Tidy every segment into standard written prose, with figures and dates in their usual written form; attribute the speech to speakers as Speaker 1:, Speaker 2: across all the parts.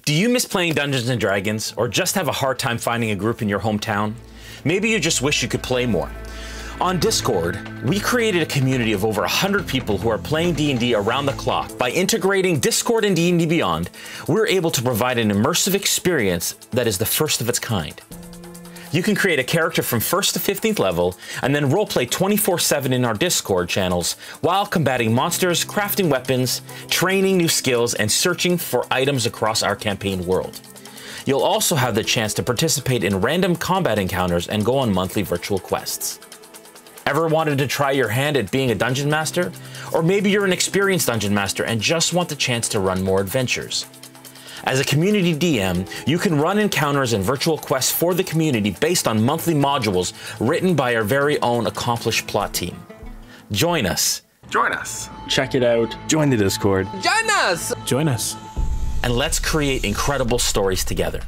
Speaker 1: Do you miss playing Dungeons & Dragons, or just have a hard time finding a group in your hometown? Maybe you just wish you could play more. On Discord, we created a community of over 100 people who are playing D&D around the clock. By integrating Discord and D&D Beyond, we're able to provide an immersive experience that is the first of its kind. You can create a character from 1st to 15th level, and then roleplay 24/7 in our Discord channels while combating monsters, crafting weapons, training new skills, and searching for items across our campaign world. You'll also have the chance to participate in random combat encounters and go on monthly virtual quests. Ever wanted to try your hand at being a dungeon master? Or maybe you're an experienced dungeon master and just want the chance to run more adventures. As a community DM, you can run encounters and virtual quests for the community based on monthly modules written by our very own accomplished plot team. Join us.
Speaker 2: Join us.
Speaker 3: Check it out. Join the Discord.
Speaker 2: Join us!
Speaker 3: Join us.
Speaker 1: And let's create incredible stories together.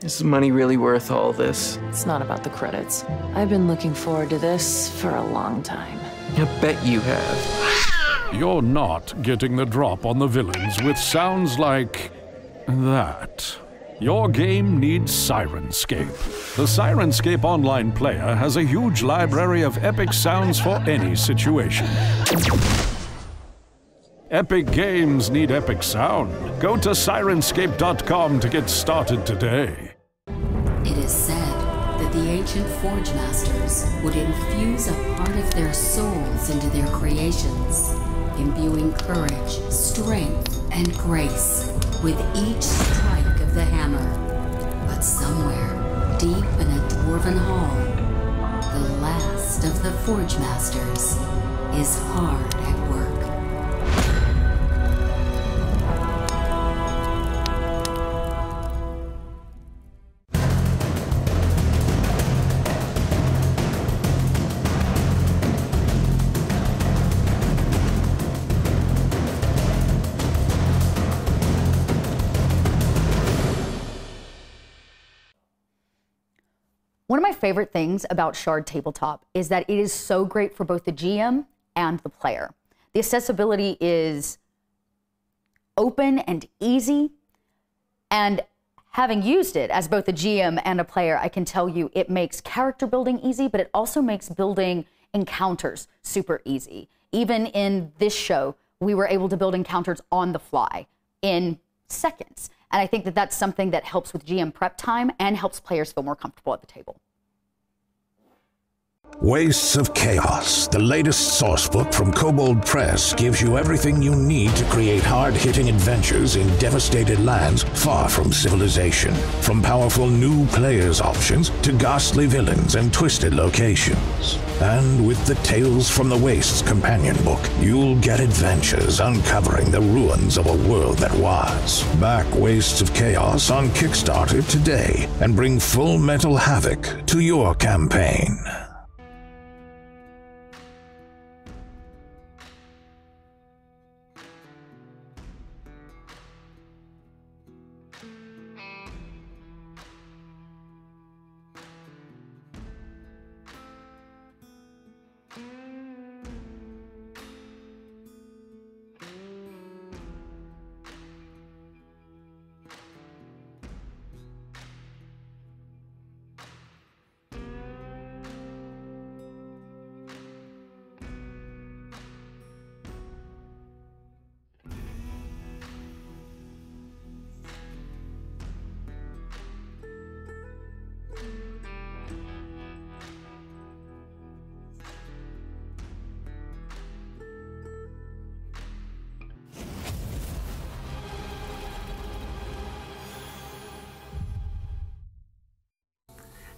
Speaker 3: Is the money really worth all this?
Speaker 4: It's not about the credits. I've been looking forward to this for a long time.
Speaker 3: I bet you have.
Speaker 5: You're not getting the drop on the villains with sounds like that. Your game needs Sirenscape. The Sirenscape online player has a huge library of epic sounds for any situation. Epic games need epic sound. Go to Sirenscape.com to get started today.
Speaker 6: It is said that the ancient Forge Masters would infuse a part of their souls into their creations, imbuing courage, strength, and grace with each strike of the hammer. But somewhere, deep in a dwarven hall, the last of the Forge Masters is hard at work.
Speaker 7: One of my favorite things about Shard Tabletop is that it is so great for both the GM and the player. The accessibility is open and easy, and having used it as both a GM and a player, I can tell you it makes character building easy, but it also makes building encounters super easy. Even in this show, we were able to build encounters on the fly in seconds. And I think that that's something that helps with GM prep time and helps players feel more comfortable at the table.
Speaker 8: Wastes of Chaos, the latest sourcebook from Kobold Press, gives you everything you need to create hard-hitting adventures in devastated lands far from civilization. From powerful new players options to ghastly villains and twisted locations. And with the Tales from the Wastes companion book, you'll get adventures uncovering the ruins of a world that was. Back Wastes of Chaos on Kickstarter today and bring Full Metal Havoc to your campaign.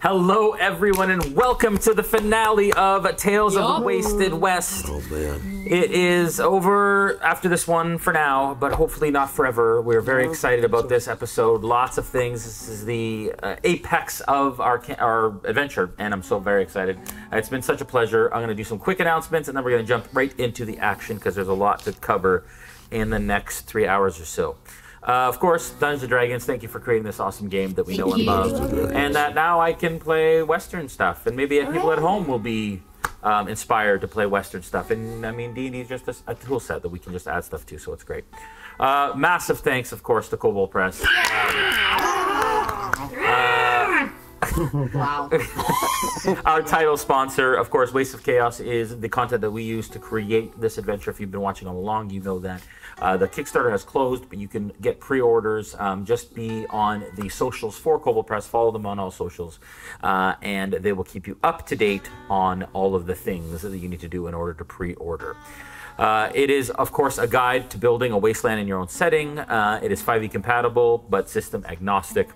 Speaker 1: Hello, everyone, and welcome to the finale of Tales of the Wasted West.
Speaker 2: Oh, man.
Speaker 1: It is over after this one for now, but hopefully not forever. We're very excited about this episode. Lots of things. This is the apex of our adventure, and I'm so very excited. It's been such a pleasure. I'm going to do some quick announcements, and then we're going to jump right into the action because there's a lot to cover in the next 3 hours or so. Of course, Dungeons & Dragons, thank you for creating this awesome game that we know and love. And that now I can play Western stuff. And maybe people at home will be inspired to play Western stuff. And, I mean, D&D is just a tool set that we can just add stuff to, so it's great. Massive thanks, of course, to Cowgirl Press.
Speaker 7: Wow.
Speaker 1: Our title sponsor, of course, Waste of Chaos, is the content that we use to create this adventure. If you've been watching all along, you know that. The Kickstarter has closed, but you can get pre-orders. Just be on the socials for Cowgirl Press. Follow them on all socials, and they will keep you up to date on all of the things that you need to do in order to pre-order. It is, of course, a guide to building a wasteland in your own setting. It is 5e compatible, but system agnostic.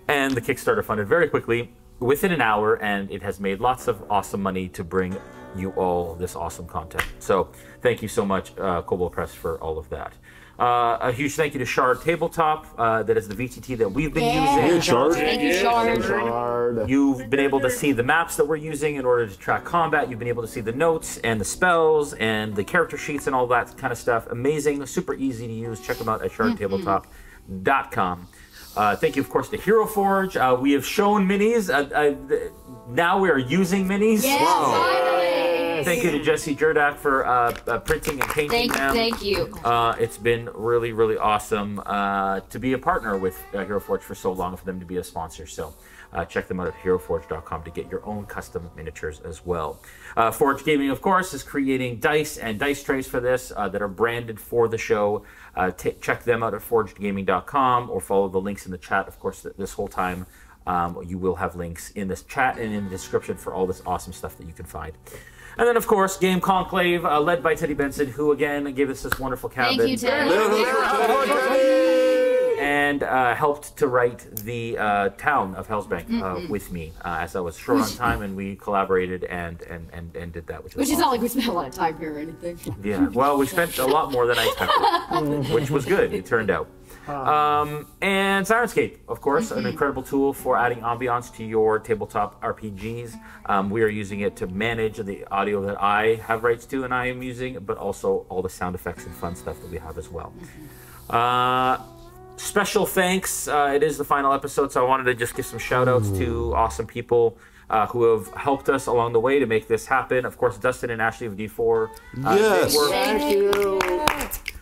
Speaker 1: And the Kickstarter funded very quickly, within an hour, and it has made lots of awesome money to bring you all this awesome content. So thank you so much, Cowgirl Press, for all of that. A huge thank you to Shard Tabletop. That is the VTT that we've been using.
Speaker 2: Shard.
Speaker 7: Thank you, Shard.
Speaker 1: You've been able to see the maps that we're using in order to track combat. You've been able to see the notes and the spells and the character sheets and all that kind of stuff. Amazing, super easy to use. Check them out at shardtabletop.com. Thank you, of course, to Hero Forge. We have shown minis. Now we are using minis.
Speaker 7: Yes, finally.
Speaker 1: Thank you to Jesse Jerdak for printing and painting them.
Speaker 7: Thank you.
Speaker 1: It's been really, really awesome to be a partner with Hero Forge for so long, for them to be a sponsor. So check them out at heroforge.com to get your own custom miniatures as well. Forge Gaming, of course, is creating dice and dice trays for this that are branded for the show. Check them out at forgedgaming.com or follow the links in the chat. Of course, this whole time you will have links in this chat and in the description for all this awesome stuff that you can find. And then, of course, Game Conclave, led by Teddy Benson, who, again, gave us this wonderful cabin.
Speaker 7: Thank you, Teddy.
Speaker 1: And helped to write the town of Hellsbank with me, as I was short on time, and we collaborated and did that, which
Speaker 9: is
Speaker 1: awesome.
Speaker 9: not like we spent a lot of time here or anything.
Speaker 1: Yeah, well, we spent a lot more than I expected, which was good, it turned out. And Sirenscape, of course, an incredible tool for adding ambiance to your tabletop RPGs. We are using it to manage the audio that I have rights to and I am using, but also all the sound effects and fun stuff that we have as well. Special thanks. It is the final episode, so I wanted to just give some shout outs to awesome people who have helped us along the way to make this happen. Of course, Dustin and Ashley of D4.
Speaker 2: Yes.
Speaker 9: Thank you.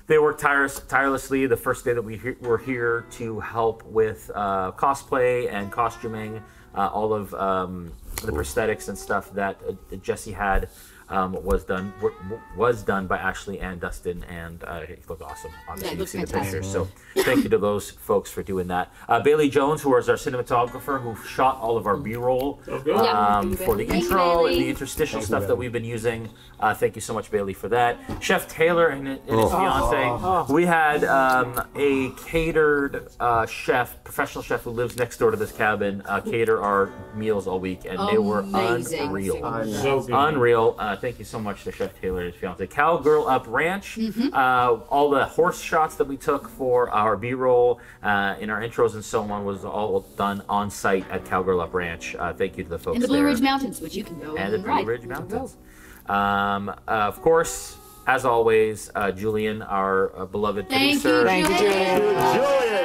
Speaker 1: They worked tirelessly the first day that we were here to help with cosplay and costuming, all of the prosthetics and stuff that Jesse had was done by Ashley and Dustin, and it looked awesome. Obviously, you see the pictures. So thank you to those folks for doing that. Bailey Jones, who was our cinematographer, who shot all of our B-roll for the intro and the interstitial stuff that we've been using. Thank you so much, Bailey, for that. Chef Taylor and his fiance. We had a catered chef, professional chef who lives next door to this cabin, cater our meals all week, and they were unreal. Unreal. Thank you so much to Chef Taylor and his fiance. Cowgirl Up Ranch. All the horse shots that we took for our B-roll in our intros and so on was all done on site at Cowgirl Up Ranch. Thank you to the folks
Speaker 9: And the Blue
Speaker 1: there.
Speaker 9: Ridge Mountains, which you can go
Speaker 1: And the Blue Ridge Mountains. Of course, as always, Julian, our beloved producer.
Speaker 9: Thank you,
Speaker 1: Julian!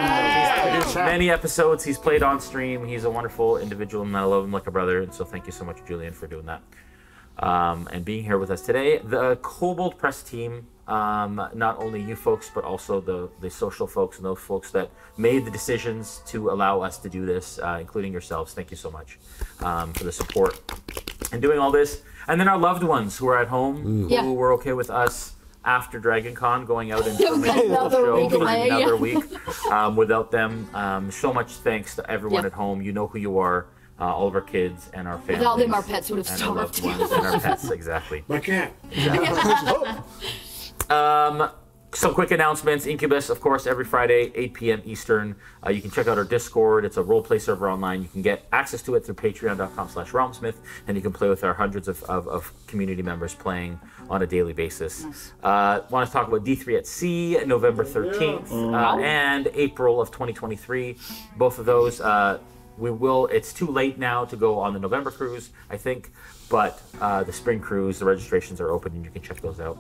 Speaker 1: He's produced many episodes. He's played on stream. He's a wonderful individual, and I love him like a brother. And so thank you so much, Julian, for doing that. And being here with us today. The Cowgirl Press team, not only you folks, but also the social folks and those folks that made the decisions to allow us to do this, including yourselves. Thank you so much for the support and doing all this. And then our loved ones who are at home, who were okay with us after Dragon Con going out and filming the show for another week. Without them, so much thanks to everyone at home. You know who you are. All of our kids and our families.
Speaker 9: Without them, our pets would have
Speaker 1: and our loved
Speaker 9: starved.
Speaker 1: ones and our pets, exactly.
Speaker 2: My cat.
Speaker 1: Some quick announcements. Incubus, of course, every Friday, 8 p.m. Eastern. You can check out our Discord. It's a role-play server online. You can get access to it through patreon.com/RealmSmith, and you can play with our hundreds of community members playing on a daily basis. Nice. Want to talk about D3 at Sea, November 13th, and April of 2023. Both of those, we will. It's too late now to go on the November cruise, I think, but the spring cruise, the registrations are open, and you can check those out.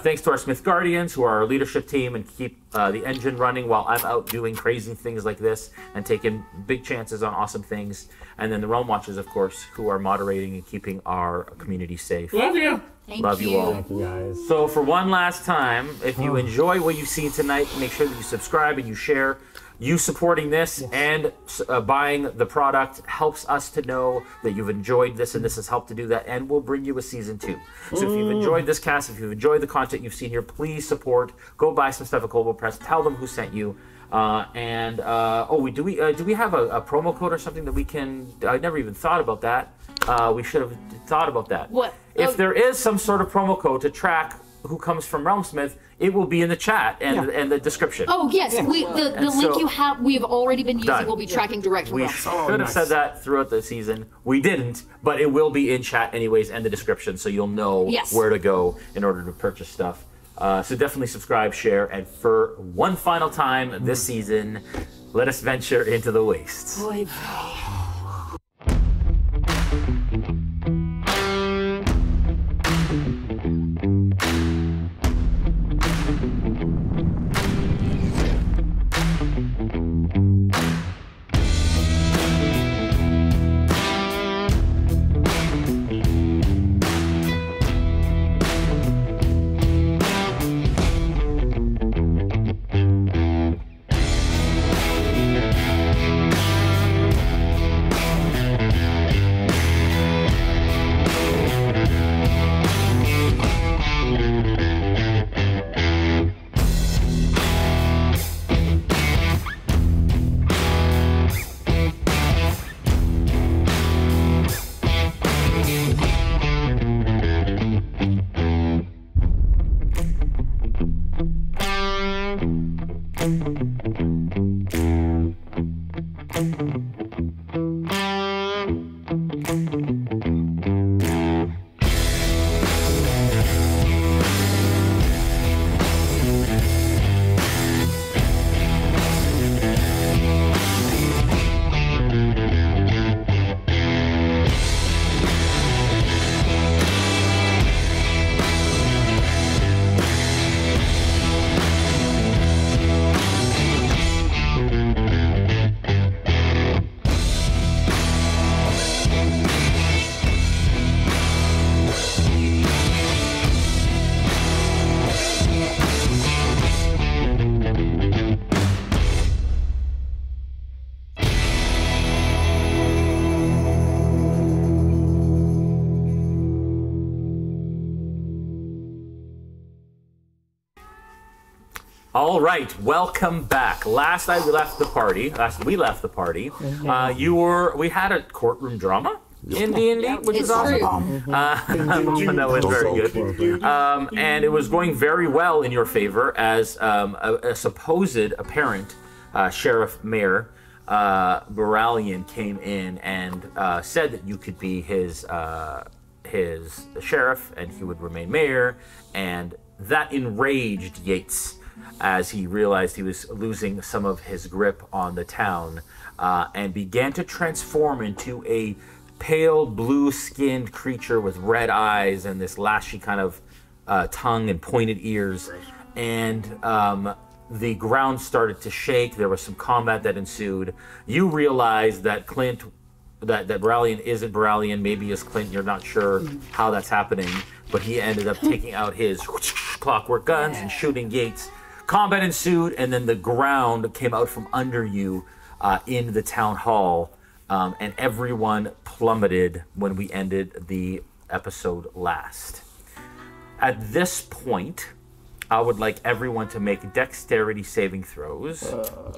Speaker 1: Thanks to our Smith Guardians, who are our leadership team and keep the engine running while I'm out doing crazy things like this and taking big chances on awesome things. And then the Realm Watchers, of course, who are moderating and keeping our community safe.
Speaker 2: Love you.
Speaker 1: Love you all.
Speaker 2: Thank you, guys.
Speaker 1: So for one last time, if you enjoy what you've seen tonight, make sure that you subscribe and you share. You supporting this and buying the product helps us to know that you've enjoyed this, and this has helped to do that, and we'll bring you a season 2. So if you've enjoyed this cast, if you've enjoyed the content you've seen here, please support. Go buy some stuff at Global Press. Tell them who sent you. Do we have a promo code or something that we can? I never even thought about that. We should have thought about that.
Speaker 9: What?
Speaker 1: If there is some sort of promo code to track who comes from RealmSmith, it will be in the chat and the description.
Speaker 9: Oh yes, the link you have, we have already been using. We'll be tracking direct from
Speaker 1: We should have said that throughout the season. We didn't, but it will be in chat anyways and the description, so you'll know where to go in order to purchase stuff. So definitely subscribe, share, and for one final time this season, let us venture into the wastes. All right, welcome back. Last we left the party. We had a courtroom drama in D&D, which is awesome. That was very good. And it was going very well in your favor as a supposed apparent sheriff mayor, Beralian, came in and said that you could be his sheriff and he would remain mayor, and that enraged Yates as he realized he was losing some of his grip on the town, and began to transform into a pale blue-skinned creature with red eyes and this lashy kind of tongue and pointed ears. And the ground started to shake. There was some combat that ensued. You realized that that Beralian isn't Beralian, maybe is Clint, you're not sure how that's happening, but he ended up taking out his clockwork guns and shooting Yates. Combat ensued, and then the ground came out from under you in the town hall, and everyone plummeted when we ended the episode last. At this point, I would like everyone to make dexterity saving throws,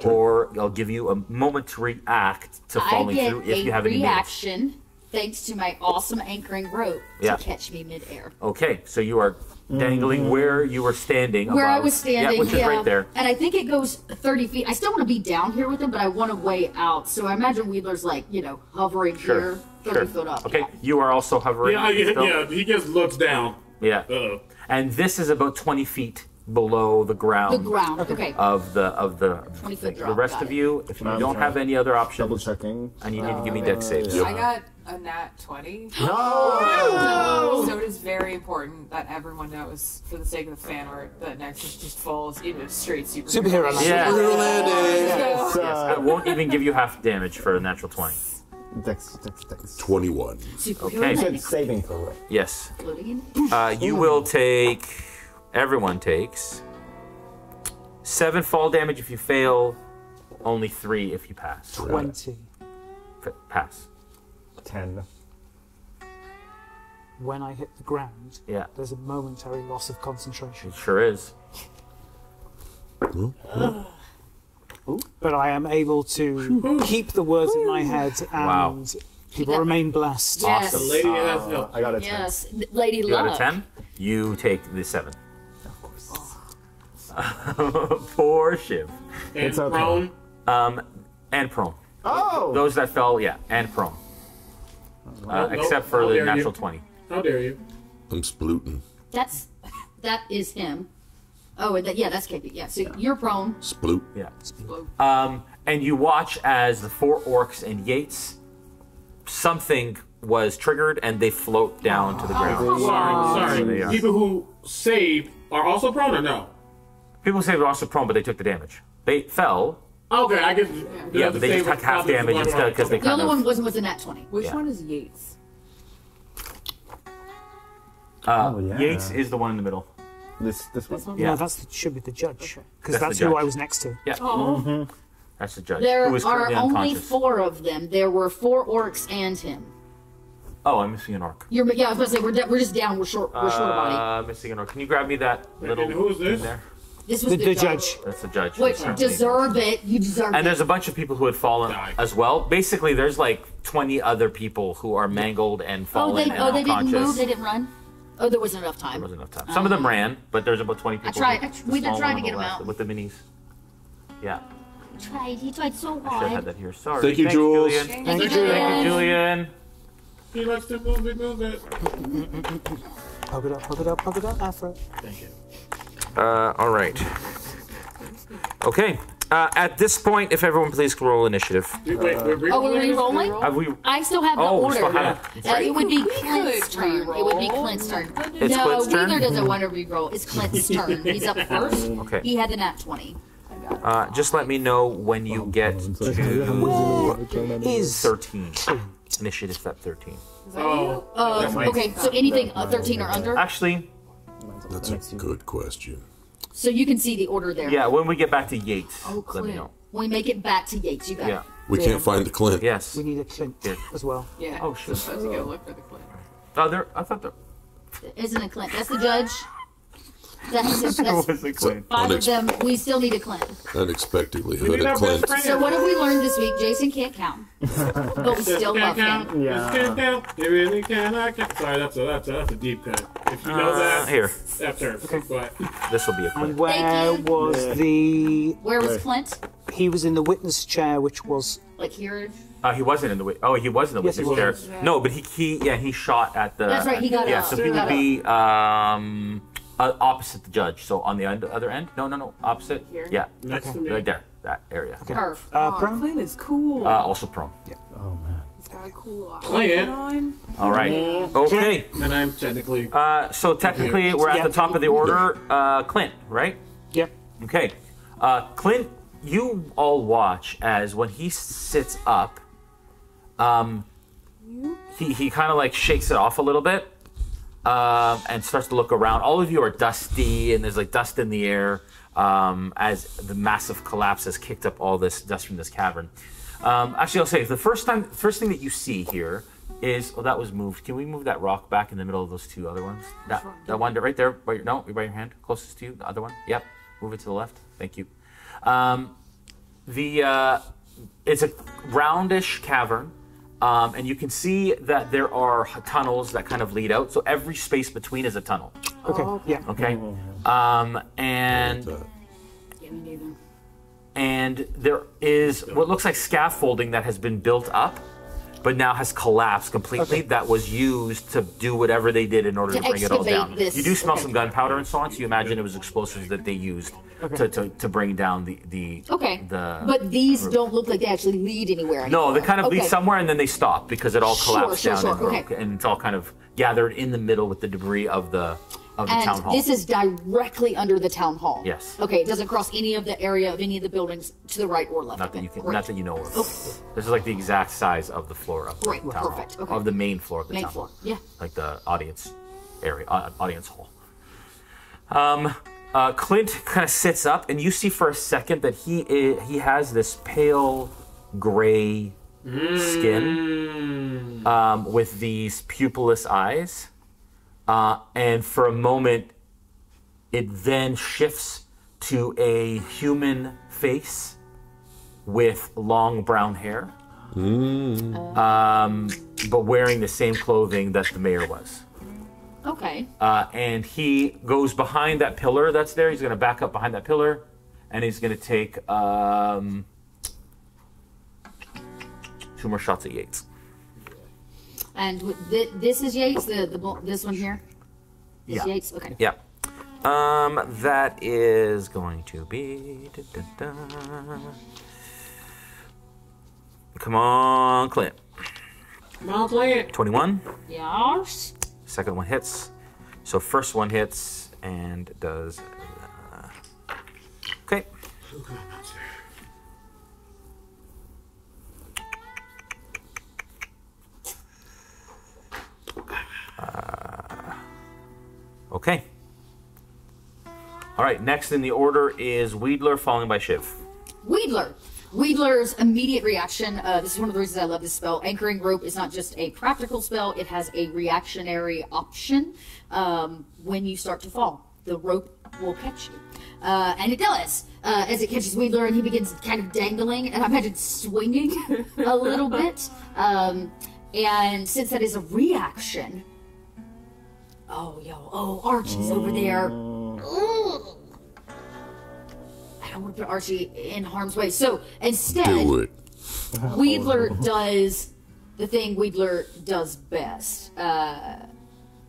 Speaker 1: or I'll give you a moment to react to falling through if you have any
Speaker 9: reaction thanks to my awesome anchoring rope to catch me midair.
Speaker 1: Okay, so you are dangling where you were standing.
Speaker 9: Where
Speaker 1: above.
Speaker 9: I was standing,
Speaker 1: yeah, which is right there.
Speaker 9: And I think it goes 30 feet. I still want to be down here with him, but I want to way out. So I imagine Wheeler's like, you know, hovering here, 30 foot up.
Speaker 1: Okay, you are also hovering.
Speaker 2: Yeah, he just looks down.
Speaker 1: Yeah. And this is about 20 feet below the ground.
Speaker 9: The ground, okay.
Speaker 1: Of the
Speaker 9: 20-foot drop.
Speaker 1: The rest of you, if you don't have any other options,
Speaker 10: double checking,
Speaker 1: and you need to give me dex saves.
Speaker 11: I got a nat 20.
Speaker 1: No!
Speaker 11: So it is very important that everyone knows, for the sake of the fan art, that Nexus just falls into straight superhero.
Speaker 1: Yeah.
Speaker 11: Yes.
Speaker 1: Yes, I won't even give you half damage for a natural 20.
Speaker 10: Dex.
Speaker 12: 21.
Speaker 1: Okay.
Speaker 10: You said saving throw, right?
Speaker 1: Yes. You will take. Everyone takes 7 fall damage if you fail, only 3 if you pass.
Speaker 13: 20.
Speaker 1: Pass.
Speaker 10: 10.
Speaker 13: When I hit the ground,
Speaker 1: Yeah.
Speaker 13: there's a momentary loss of concentration.
Speaker 1: It sure is.
Speaker 13: But I am able to keep the words in my head, and people remain blessed.
Speaker 9: Yes.
Speaker 1: Awesome.
Speaker 2: Lady has help.
Speaker 10: I got a 10.
Speaker 9: Yes, Lady
Speaker 1: You got
Speaker 9: Luck.
Speaker 1: a 10? You take the 7. Poor Shiv.
Speaker 2: And
Speaker 10: It's okay.
Speaker 2: prone.
Speaker 1: And prone.
Speaker 10: Oh!
Speaker 1: Those that fell, yeah, and prone. Except for
Speaker 2: How
Speaker 1: the
Speaker 2: dare
Speaker 1: natural
Speaker 2: you.
Speaker 1: 20.
Speaker 2: How dare you?
Speaker 12: I'm splooting.
Speaker 9: That is him. Oh, and yeah, that's Catie. Yeah, so you're prone.
Speaker 12: Sploot.
Speaker 1: Yeah. And you watch as the 4 orcs and Yates, something was triggered and they float down to the ground.
Speaker 2: Sorry. People who saved are also prone or no?
Speaker 1: People say they're also prone, but they took the damage. They fell.
Speaker 2: Okay, I guess.
Speaker 1: Yeah, but they just took half damage instead because they
Speaker 9: The
Speaker 1: kind
Speaker 9: other
Speaker 1: of.
Speaker 9: one was a nat 20.
Speaker 11: Which
Speaker 1: Yeah.
Speaker 11: one is Yates?
Speaker 1: Yates is the one in the middle.
Speaker 10: This one?
Speaker 1: Yeah.
Speaker 13: No, should be the judge, because
Speaker 1: That's
Speaker 13: that's
Speaker 1: the
Speaker 13: who
Speaker 1: judge.
Speaker 13: I was next to.
Speaker 1: Yeah.
Speaker 9: Oh.
Speaker 1: That's the judge.
Speaker 9: There
Speaker 1: who is
Speaker 9: are
Speaker 1: currently
Speaker 9: only
Speaker 1: unconscious.
Speaker 9: 4 of them. There were 4 orcs and him.
Speaker 1: Oh, I'm missing an orc.
Speaker 9: Yeah, I was going to say, we're just down. We're short of body.
Speaker 1: Missing an orc. Can you grab me that little?
Speaker 2: And who is this?
Speaker 1: thing there?
Speaker 9: This was
Speaker 13: The judge.
Speaker 1: That's the judge.
Speaker 9: Wait, deserve it. You deserve it.
Speaker 1: And there's a bunch of people who had fallen as well. Basically, there's like 20 other people who are mangled and fallen and
Speaker 9: they didn't
Speaker 1: unconscious.
Speaker 9: move? They didn't run? Oh, there wasn't enough time.
Speaker 1: There wasn't enough time. Some of them ran, but there's about 20 people.
Speaker 9: We did try to get them out.
Speaker 1: With the minis. Yeah.
Speaker 9: He tried so
Speaker 1: I should have
Speaker 9: hard.
Speaker 1: had that here. Sorry.
Speaker 12: Thank you, Jules.
Speaker 1: Julian.
Speaker 9: Thank you, Julian.
Speaker 1: Thank you, Julian.
Speaker 2: He likes to move it.
Speaker 13: Hug it up, Afro.
Speaker 2: Thank you.
Speaker 1: All right. Okay. At this point, if everyone please roll initiative.
Speaker 2: Wait, we're
Speaker 9: Oh, we're re-rolling?
Speaker 1: Have we?
Speaker 9: I still have the
Speaker 1: Oh, we
Speaker 9: order.
Speaker 1: still have it.
Speaker 9: It would be Clint's turn. It would be Clint's turn.
Speaker 1: It's
Speaker 9: no,
Speaker 1: Clint's turn?
Speaker 9: Wheeler doesn't want to re-roll. It's Clint's turn. He's up first.
Speaker 1: Okay.
Speaker 9: He had the nat 20.
Speaker 1: Just let me know when you get to
Speaker 13: Is
Speaker 1: 13. Initiative's at 13.
Speaker 9: Okay, so anything 13 or under?
Speaker 1: Actually,
Speaker 12: That's a good question.
Speaker 9: So you can see the order there.
Speaker 1: yeah, when we get back to Yates,
Speaker 9: Oh,
Speaker 1: let
Speaker 9: Clint.
Speaker 1: me know.
Speaker 9: When we make it back to Yates, you got
Speaker 1: Yeah.
Speaker 9: it.
Speaker 12: We can't find the Clint.
Speaker 1: Yes.
Speaker 13: we need a Clint as well.
Speaker 11: Yeah.
Speaker 1: Oh, shit.
Speaker 11: Supposed to go look for the Clint.
Speaker 1: Oh, there. I thought there.
Speaker 9: Isn't it Clint? That's the judge. That's
Speaker 1: was a Clint.
Speaker 9: 5 of them. We still need a Clint.
Speaker 12: Unexpectedly
Speaker 2: We need
Speaker 12: hooded
Speaker 2: our
Speaker 12: Clint.
Speaker 2: best friend.
Speaker 9: So what have we learned this week? Jason can't count, but we still love him.
Speaker 2: Just can't count. You really cannot count. Sorry, that's a deep cut. If you know that,
Speaker 1: Here.
Speaker 2: that's her. But
Speaker 1: This will be a
Speaker 13: And
Speaker 1: Clint.
Speaker 13: where was the...
Speaker 9: Where was Clint?
Speaker 13: He was in the witness chair, which was...
Speaker 9: Like here?
Speaker 1: He wasn't in the witness. Oh, he was in the
Speaker 13: Yes, he
Speaker 1: witness chair.
Speaker 13: was.
Speaker 1: No, but he shot at the.
Speaker 9: That's right, he got
Speaker 1: Yeah,
Speaker 9: up.
Speaker 1: so he
Speaker 9: He
Speaker 1: would
Speaker 9: got
Speaker 1: be opposite the judge. So on the other end. No, opposite.
Speaker 11: Here?
Speaker 1: Yeah,
Speaker 2: next to me.
Speaker 1: right there, that area.
Speaker 9: Perf.
Speaker 13: prone?
Speaker 11: Clint is cool.
Speaker 1: Also prone.
Speaker 10: Oh, man.
Speaker 11: He's got a cool eye
Speaker 2: Clint.
Speaker 11: on.
Speaker 1: All right. Okay.
Speaker 2: And I'm technically.
Speaker 1: So technically, we're at the top of the order. Clint, right?
Speaker 13: Yep.
Speaker 1: Okay. Clint, you all watch as when he sits up, he kind of like shakes it off a little bit and starts to look around. All of you are dusty, and there's like dust in the air as the massive collapse has kicked up all this dust from this cavern. Actually, I'll say the first thing that you see here is that was moved. Can we move that rock back in the middle of those 2 other ones? That one right there. By your hand, closest to you. The other one. Yep. Move it to the left. Thank you. It's a roundish cavern, and you can see that there are tunnels that kind of lead out. So every space between is a tunnel.
Speaker 13: Okay. Yeah.
Speaker 1: Okay. And there is what looks like scaffolding that has been built up, but now has collapsed completely.
Speaker 7: Okay.
Speaker 1: That was used to do whatever they did in order to bring it all down.
Speaker 7: this.
Speaker 1: You do smell some gunpowder and so on, so you imagine it was explosives that they used to bring down the
Speaker 9: But these don't look like they actually lead anywhere anymore.
Speaker 1: No, they kind of lead somewhere and then they stop because it all collapsed down and
Speaker 9: okay.
Speaker 1: broke, and it's all kind of gathered in the middle with the debris of the town hall.
Speaker 9: This is directly under the town hall.
Speaker 1: Yes.
Speaker 9: Okay, it doesn't cross any of the area of any of the buildings to the right or left.
Speaker 1: Not that you
Speaker 9: Great.
Speaker 1: not that you know of.
Speaker 9: Okay.
Speaker 1: This is like the exact size of the floor of the
Speaker 9: Great,
Speaker 1: town
Speaker 9: perfect.
Speaker 1: hall,
Speaker 9: Okay.
Speaker 1: of the main floor of the
Speaker 9: Main
Speaker 1: town
Speaker 9: floor,
Speaker 1: hall.
Speaker 9: yeah.
Speaker 1: Like the audience area, audience hall. Clint kind of sits up, and you see for a second that he has this pale gray skin with these pupilless eyes, and for a moment, it then shifts to a human face with long brown hair, but wearing the same clothing that the mayor was.
Speaker 9: Okay.
Speaker 1: And he goes behind that pillar that's there. He's going to back up behind that pillar, and he's going to take 2 more shots at Yates.
Speaker 9: And this is Yates, this one here? This
Speaker 1: Yeah.
Speaker 9: Yates? Okay.
Speaker 1: Yeah. That is going to be... Come on, Clint.
Speaker 2: Come on, Clint.
Speaker 1: 21.
Speaker 9: Yes.
Speaker 1: Second one hits. So first one hits and does... okay. Okay. All right, next in the order is Wedler, followed by Shiv.
Speaker 9: Wedler. Wedler's immediate reaction, this is one of the reasons I love this spell. Anchoring Rope is not just a practical spell, it has a reactionary option. When you start to fall, the rope will catch you. And it does, as it catches Wedler and he begins kind of dangling, and I imagine swinging a little bit. And since that is a reaction, Archie's over there. Ooh. I don't want to put Archie in harm's way. So instead,
Speaker 12: Do it.
Speaker 9: Wedler does the thing Wedler does best.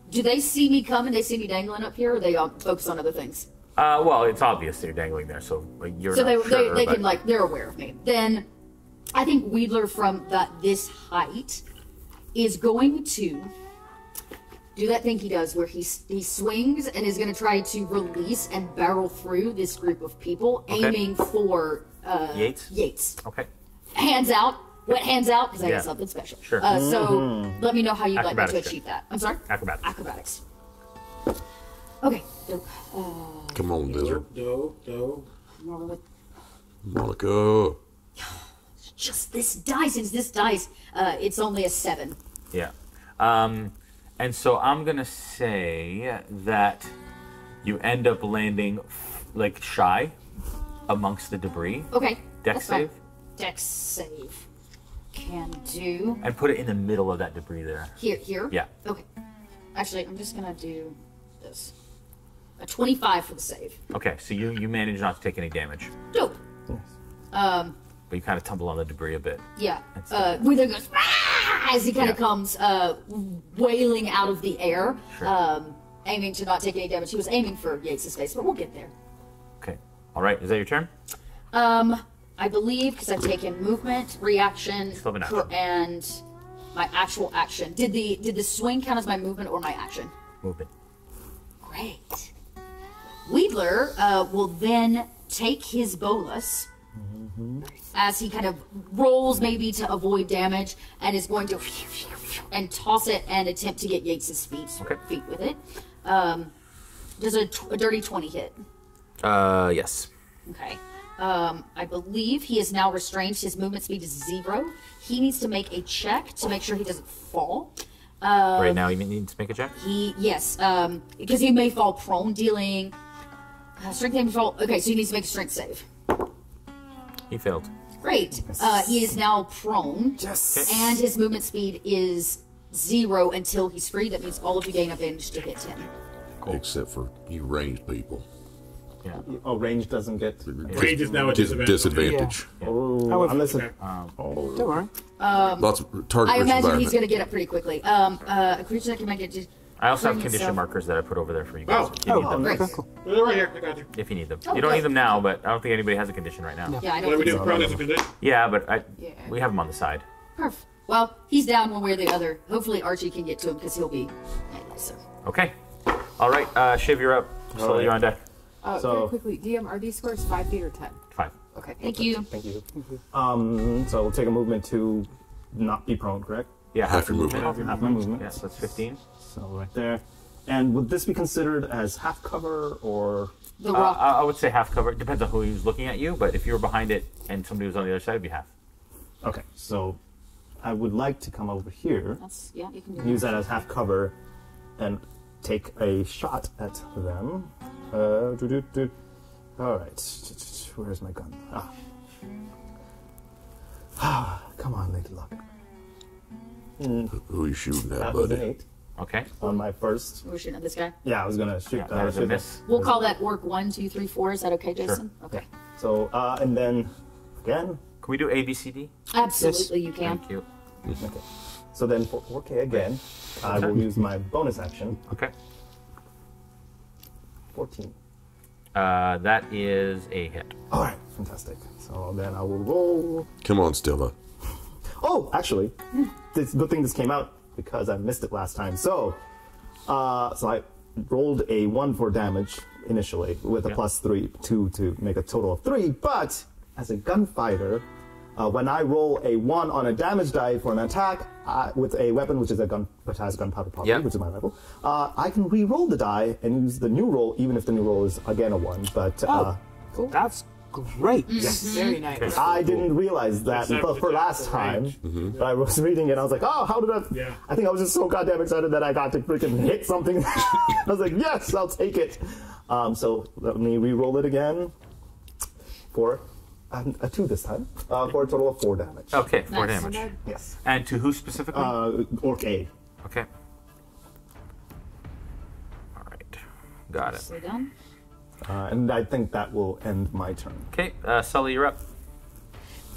Speaker 9: Do they see me coming? They see me dangling up here, or they all focus on other things?
Speaker 1: Well, it's obvious you're dangling there, so you're
Speaker 9: So
Speaker 1: not sure,
Speaker 9: they
Speaker 1: but-
Speaker 9: can they're aware of me. Then I think Wedler from this height is going to do that thing he does where he swings and is going to try to release and barrel through this group of people, aiming for Yates.
Speaker 1: Okay.
Speaker 9: Hands out, wet hands out, because I
Speaker 1: Yeah.
Speaker 9: got something special.
Speaker 1: Sure.
Speaker 9: So let me know how you'd like me to
Speaker 1: Acrobatics
Speaker 9: achieve that. I'm sorry?
Speaker 1: Acrobatics.
Speaker 9: Acrobatics. Okay.
Speaker 12: Come on, Lizard.
Speaker 2: Do.
Speaker 12: Monica.
Speaker 9: Just this dice, it's only a 7.
Speaker 1: Yeah. And so I'm going to say that you end up landing shy amongst the debris.
Speaker 9: Okay.
Speaker 1: Dex
Speaker 9: that's fine.
Speaker 1: save.
Speaker 9: Dex save. Can do.
Speaker 1: And put it in the middle of that debris there.
Speaker 9: Here?
Speaker 1: Yeah.
Speaker 9: Okay. Actually, I'm just going to do this. A 25 for the save.
Speaker 1: Okay, so you manage not to take any damage.
Speaker 9: Dope.
Speaker 1: But you kind of tumble on the debris a bit.
Speaker 9: Yeah. Wheeler goes, "Ah!" as he kind of comes wailing out of the air, aiming to not take any damage. He was aiming for Yates' face, but we'll get there.
Speaker 1: Okay. All right, is that your turn?
Speaker 9: I believe, because I've taken movement, reaction,
Speaker 1: Still have an action.
Speaker 9: and my actual action. Did the swing count as my movement or my action?
Speaker 1: Movement.
Speaker 9: Great. Wedler will then take his bolus as he kind of rolls maybe to avoid damage and is going to and toss it and attempt to get Yates' feet with it. Does a dirty 20 hit?
Speaker 1: Yes.
Speaker 9: Okay. I believe he is now restrained. His movement speed is 0. He needs to make a check to make sure he doesn't fall.
Speaker 1: Right now you need to make a check?
Speaker 9: Yes, because he may fall prone, dealing strength and control. Okay, so he needs to make a strength save.
Speaker 1: He failed.
Speaker 9: Great. He is now prone.
Speaker 1: Yes.
Speaker 9: And his movement speed is 0 until he's free. That means all of you gain advantage to hit him.
Speaker 12: except for you ranged people.
Speaker 1: Yeah.
Speaker 10: Oh, range doesn't get.
Speaker 2: Range is now a
Speaker 12: disadvantage.
Speaker 10: Yeah. Oh, unless it.
Speaker 13: Don't worry.
Speaker 12: Lots of target.
Speaker 9: I imagine he's going to get up pretty quickly. A creature that can make it just.
Speaker 1: I also have
Speaker 9: bring
Speaker 1: condition
Speaker 9: itself-
Speaker 1: markers that I put over there for you guys. If you need them.
Speaker 9: great.
Speaker 2: They're right here. I got you.
Speaker 1: If you need them.
Speaker 9: Oh,
Speaker 1: You don't need
Speaker 9: good.
Speaker 1: them now, but I don't think anybody has a condition right now.
Speaker 9: Yeah, I
Speaker 2: What
Speaker 9: don't
Speaker 2: do we
Speaker 9: think
Speaker 2: do?
Speaker 9: so.
Speaker 2: Prone as a condition?
Speaker 1: Yeah, but we have them on the side.
Speaker 9: Perfect. Well, he's down one way or the other. Hopefully Archie can get to him because he'll be nicer.
Speaker 1: Okay. All right, Shiv, you're up. Sully,
Speaker 10: right.
Speaker 1: you're on deck.
Speaker 11: Very quickly, DM, are these squares 5 feet or 10?
Speaker 1: 5.
Speaker 9: Okay, thank you.
Speaker 10: Thank you. So we'll take a movement to not be prone, correct?
Speaker 1: Yeah,
Speaker 12: half your movement.
Speaker 10: Half my movement.
Speaker 1: Yes, that's 15.
Speaker 10: So right there. And would this be considered as half cover or?
Speaker 9: The rock.
Speaker 1: I would say half cover. It depends on who was looking at you, but if you were behind it and somebody was on the other side, it'd be half.
Speaker 10: Okay, so I would like to come over here,
Speaker 9: That's, yeah, you can do
Speaker 10: use that as half cover, and take a shot at them. All right, where's my gun? Come on, Lady Luck.
Speaker 12: Who are you shooting at,
Speaker 10: That was an
Speaker 12: buddy?
Speaker 10: 8
Speaker 1: Okay.
Speaker 10: on my first.
Speaker 9: We're shooting at this guy.
Speaker 10: Yeah, I was gonna shoot.
Speaker 1: That is a
Speaker 10: shoot
Speaker 1: miss.
Speaker 9: We'll call that orc 1, 2, 3, 4. Is that okay, Jason? Okay.
Speaker 10: So and then again.
Speaker 1: Can we do A, B, C, D?
Speaker 9: Absolutely, you can.
Speaker 1: Thank you.
Speaker 10: Okay. So then for 4K again, I will use my bonus action.
Speaker 1: Okay.
Speaker 10: 14.
Speaker 1: That is a hit.
Speaker 10: All right, fantastic. So then I will roll.
Speaker 12: Come on, Stella.
Speaker 10: Oh, actually, it's a good thing this came out because I missed it last time. So I rolled a 1 for damage initially with a +3, 2 to make a total of 3. But as a gunfighter, when I roll a 1 on a damage die for an attack with a weapon which has gunpowder property, which is my rifle, I can re-roll the die and use the new roll, even if the new roll is again a 1. But
Speaker 13: Cool. That's great.
Speaker 10: Yes.
Speaker 11: Very nice.
Speaker 10: I didn't realize that for last time. But I was reading it, and I was like, oh, how did I...
Speaker 2: Yeah.
Speaker 10: I think I was just so goddamn excited that I got to freaking hit something. I was like, yes, I'll take it. So let me re-roll it again for a 2 this time, for a total of 4 damage.
Speaker 1: Okay, 4
Speaker 9: Nice.
Speaker 1: damage.
Speaker 10: Yes.
Speaker 1: And to who specifically?
Speaker 10: Orc A.
Speaker 1: Okay. All right. Got it.
Speaker 9: So done.
Speaker 10: And I think that will end my turn.
Speaker 1: Okay, Sully, you're up.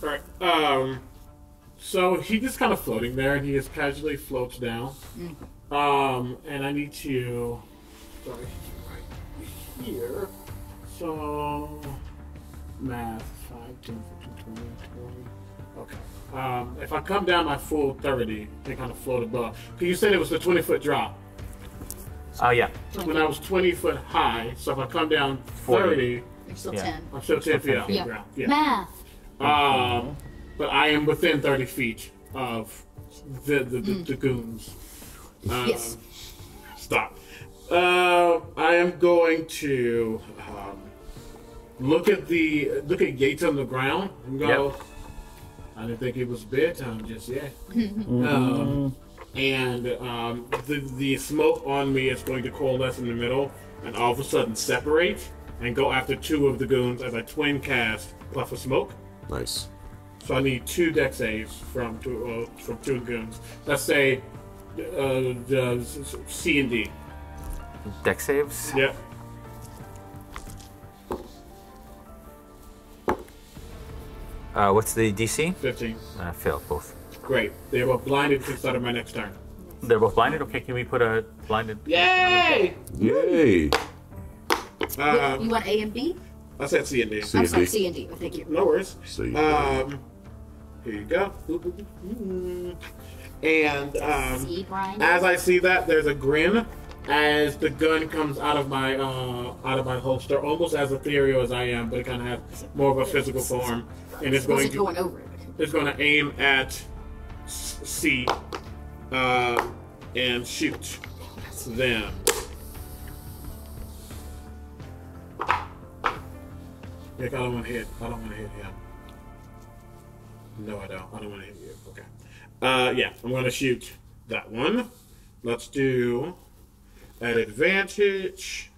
Speaker 2: All right. So he just kind of floating there, and he just casually floats down. And I need to. Sorry, right here. So math 5, 10, 15, 20, 20. Okay. If I come down my full 30, they kind of float above. Because you said it was a 20-foot drop.
Speaker 1: Yeah.
Speaker 2: When I was 20 foot high, so if I come down 30,
Speaker 9: You're still 10.
Speaker 2: I'm still 10 feet off the
Speaker 9: Yeah.
Speaker 2: ground. Yeah.
Speaker 9: Math.
Speaker 2: But I am within 30 feet of the goons.
Speaker 9: Yes.
Speaker 2: Stop. I am going to look at Yates on the ground and go. I didn't think it was bedtime just yet. And the smoke on me is going to coalesce in the middle, and all of a sudden separate and go after 2 of the goons as I twin cast Puff of Smoke.
Speaker 12: Nice.
Speaker 2: So I need 2 deck saves from 2 goons. Let's say C and D.
Speaker 1: Deck saves?
Speaker 2: Yep.
Speaker 1: What's the DC?
Speaker 2: 15.
Speaker 1: Failed both.
Speaker 2: Great. They were blinded to the start of my next turn.
Speaker 1: They're both blinded? Okay, can we put a blinded...
Speaker 2: Yay!
Speaker 12: Yay!
Speaker 9: You want A and B?
Speaker 2: I said C and D.
Speaker 9: I'm sorry, C and D. Thank you.
Speaker 2: No worries.
Speaker 12: C.
Speaker 2: Here you go. And
Speaker 9: Seed grind.
Speaker 2: as I see that, there's a grin as the gun comes out of my holster, almost as ethereal as I am, but it kind of has more of a physical form, and it's going
Speaker 9: Wasn't going over it.
Speaker 2: It's going to aim at C and shoot them. Yeah, I don't want to hit. I don't want to hit him. No, I don't. I don't want to hit you. Okay. Yeah, I'm going to shoot that one. Let's do at advantage.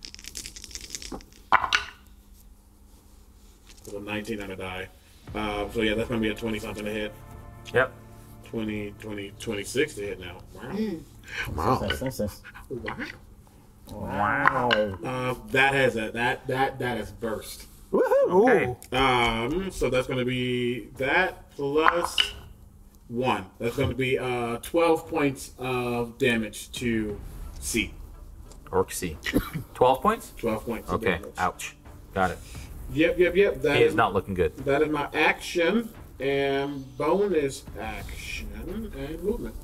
Speaker 2: With a 19 on a die. So yeah, that's going to be a 20-something to hit.
Speaker 1: Yep.
Speaker 2: 20, 26 to hit now. Wow.
Speaker 12: Wow.
Speaker 10: Nice.
Speaker 2: Wow.
Speaker 1: Wow.
Speaker 2: That has that has burst.
Speaker 10: Woohoo!
Speaker 1: Okay.
Speaker 2: So that's going to be that plus 1. That's going to be 12 points of damage to C.
Speaker 1: Orc C. 12 points?
Speaker 2: 12 points.
Speaker 1: Okay.
Speaker 2: Of damage.
Speaker 1: Ouch. Got it.
Speaker 2: Yep. That
Speaker 1: is not looking good.
Speaker 2: That is my action and bonus action and movement.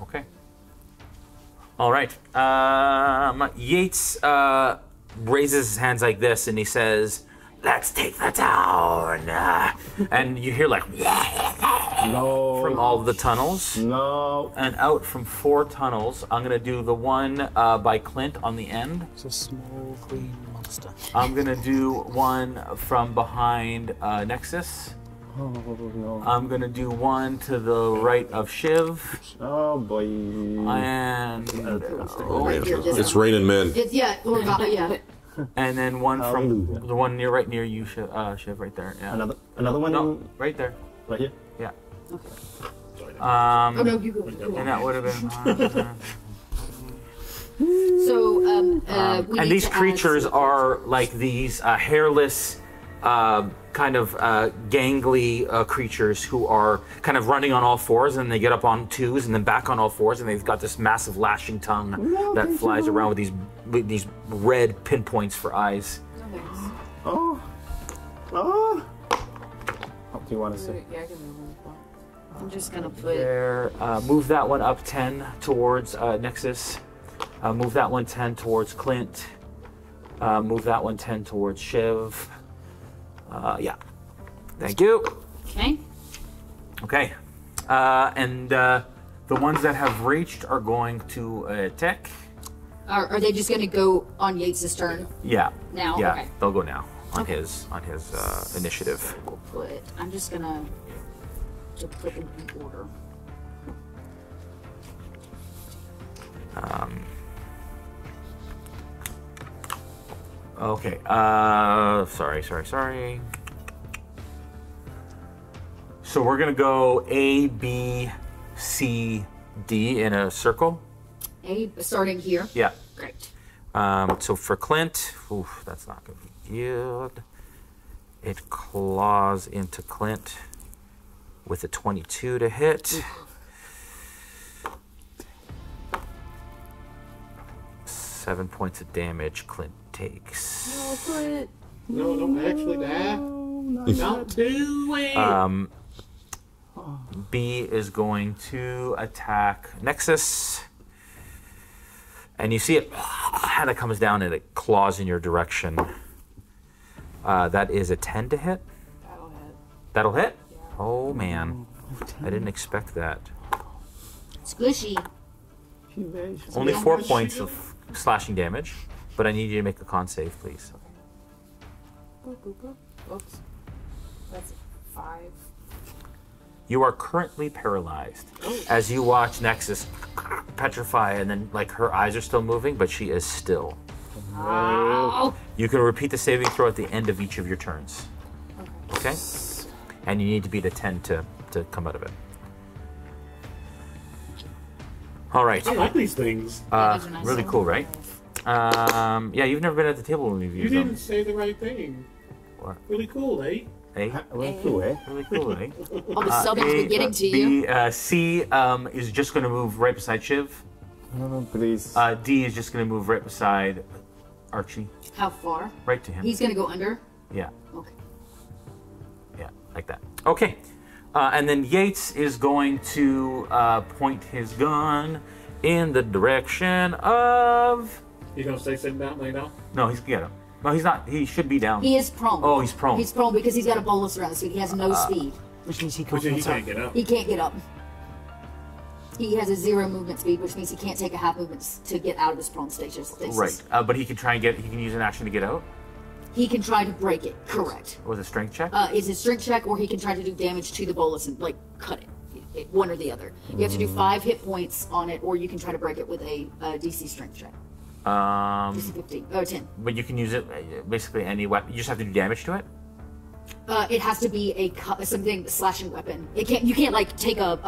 Speaker 1: Okay. All right. Yates raises his hands like this and he says, "Let's take the town." And you hear like
Speaker 10: no
Speaker 1: from all the tunnels.
Speaker 10: No.
Speaker 1: And out from 4 tunnels, I'm gonna do the one by Clint on the end.
Speaker 13: It's a small green monster.
Speaker 1: I'm gonna do one from behind Nexus.
Speaker 10: Oh, no.
Speaker 1: I'm gonna do one to the right of Shiv.
Speaker 10: Oh boy.
Speaker 1: And
Speaker 12: it's raining men.
Speaker 9: Yeah.
Speaker 1: And then one from the one right near you, Shiv, right there. Yeah.
Speaker 10: Another one.
Speaker 1: No, right there.
Speaker 10: Right here.
Speaker 1: Yeah.
Speaker 9: Okay.
Speaker 1: Oh
Speaker 9: no, you go.
Speaker 1: And that would have been.
Speaker 9: So, we
Speaker 1: and
Speaker 9: need
Speaker 1: these
Speaker 9: to
Speaker 1: creatures
Speaker 9: add
Speaker 1: are like these hairless, kind of gangly creatures who are kind of running on all fours, and they get up on 2s and then back on all 4s, and they've got this massive lashing tongue that flies around with these red pinpoints for eyes.
Speaker 10: Oh. Oh. What do you want to say?
Speaker 11: Yeah, I can move.
Speaker 9: I'm just gonna put
Speaker 1: There. Move that one up 10 towards Nexus. Move that one 10 towards Clint. Move that one 10 towards Shiv. Yeah. Thank you.
Speaker 9: Okay.
Speaker 1: Okay. And the ones that have reached are going to attack.
Speaker 9: Are they just gonna go on Yates' turn?
Speaker 1: Yeah.
Speaker 9: Now?
Speaker 1: Yeah.
Speaker 9: Okay.
Speaker 1: They'll go now on his initiative.
Speaker 9: We'll put. I'm just gonna put them in order.
Speaker 1: Okay. Sorry. So we're gonna go A, B, C, D in a circle.
Speaker 9: Starting here.
Speaker 1: Yeah.
Speaker 9: Great.
Speaker 1: So for Clint, that's not gonna be good. It claws into Clint with a 22 to hit. 7 points of damage Clint takes.
Speaker 9: No, Clint.
Speaker 2: No, don't actually die. Don't do it.
Speaker 1: B is going to attack Nexus. And you see it, and it comes down and it claws in your direction. That is a 10 to hit.
Speaker 11: That'll hit.
Speaker 1: That'll hit? Yeah. Oh man, I didn't expect that.
Speaker 9: Squishy.
Speaker 1: Only 4 points of slashing damage, but I need you to make a con save, please.
Speaker 11: Boop, boop, boop. Oops. That's 5.
Speaker 1: You are currently paralyzed as you watch Nexus petrify, and then like her eyes are still moving, but she is still.
Speaker 9: Oh.
Speaker 1: You can repeat the saving throw at the end of each of your turns. Okay? And you need to beat a 10 to come out of it. All right.
Speaker 2: I like these things.
Speaker 1: Really cool, right? Yeah, you've never been at the table when we've
Speaker 2: You
Speaker 1: used them.
Speaker 2: didn't say the right thing.
Speaker 1: What?
Speaker 2: Really cool, eh?
Speaker 1: A.
Speaker 10: Really cool, eh?
Speaker 1: Really cool, eh?
Speaker 9: All the subbing's been getting to you.
Speaker 1: B, C is just going to move right beside Shiv.
Speaker 10: Oh, please.
Speaker 1: D is just going to move right beside Archie.
Speaker 9: How far?
Speaker 1: Right to him.
Speaker 9: He's gonna go under.
Speaker 1: Yeah.
Speaker 9: Okay.
Speaker 1: Yeah, like that. Okay. And then Yates is going to point his gun in the direction of...
Speaker 2: You gonna stay sitting down, lay down?
Speaker 1: No, he's get him. No, he's not. He should be down.
Speaker 9: He is prone.
Speaker 1: Oh, he's prone.
Speaker 9: He's prone because he's got a bolus around his feet. He has no speed.
Speaker 13: Which means he
Speaker 2: Which
Speaker 13: can't,
Speaker 2: means he can't get up.
Speaker 9: He can't get up. He has a 0 movement speed, which means he can't take a half movement to get out of his prone status.
Speaker 1: Right. But he can try and get... He can use an action to get out?
Speaker 9: He can try to break it. Correct.
Speaker 1: Was it a strength check?
Speaker 9: It's a strength check, or he can try to do damage to the bolus and like cut it. One or the other. You have to do 5 hit points on it, or you can try to break it with a DC strength check. DC 15 or 10.
Speaker 1: But you can use it basically any weapon. You just have to do damage to it.
Speaker 9: It has to be something slashing weapon. It can't. You can't like take a.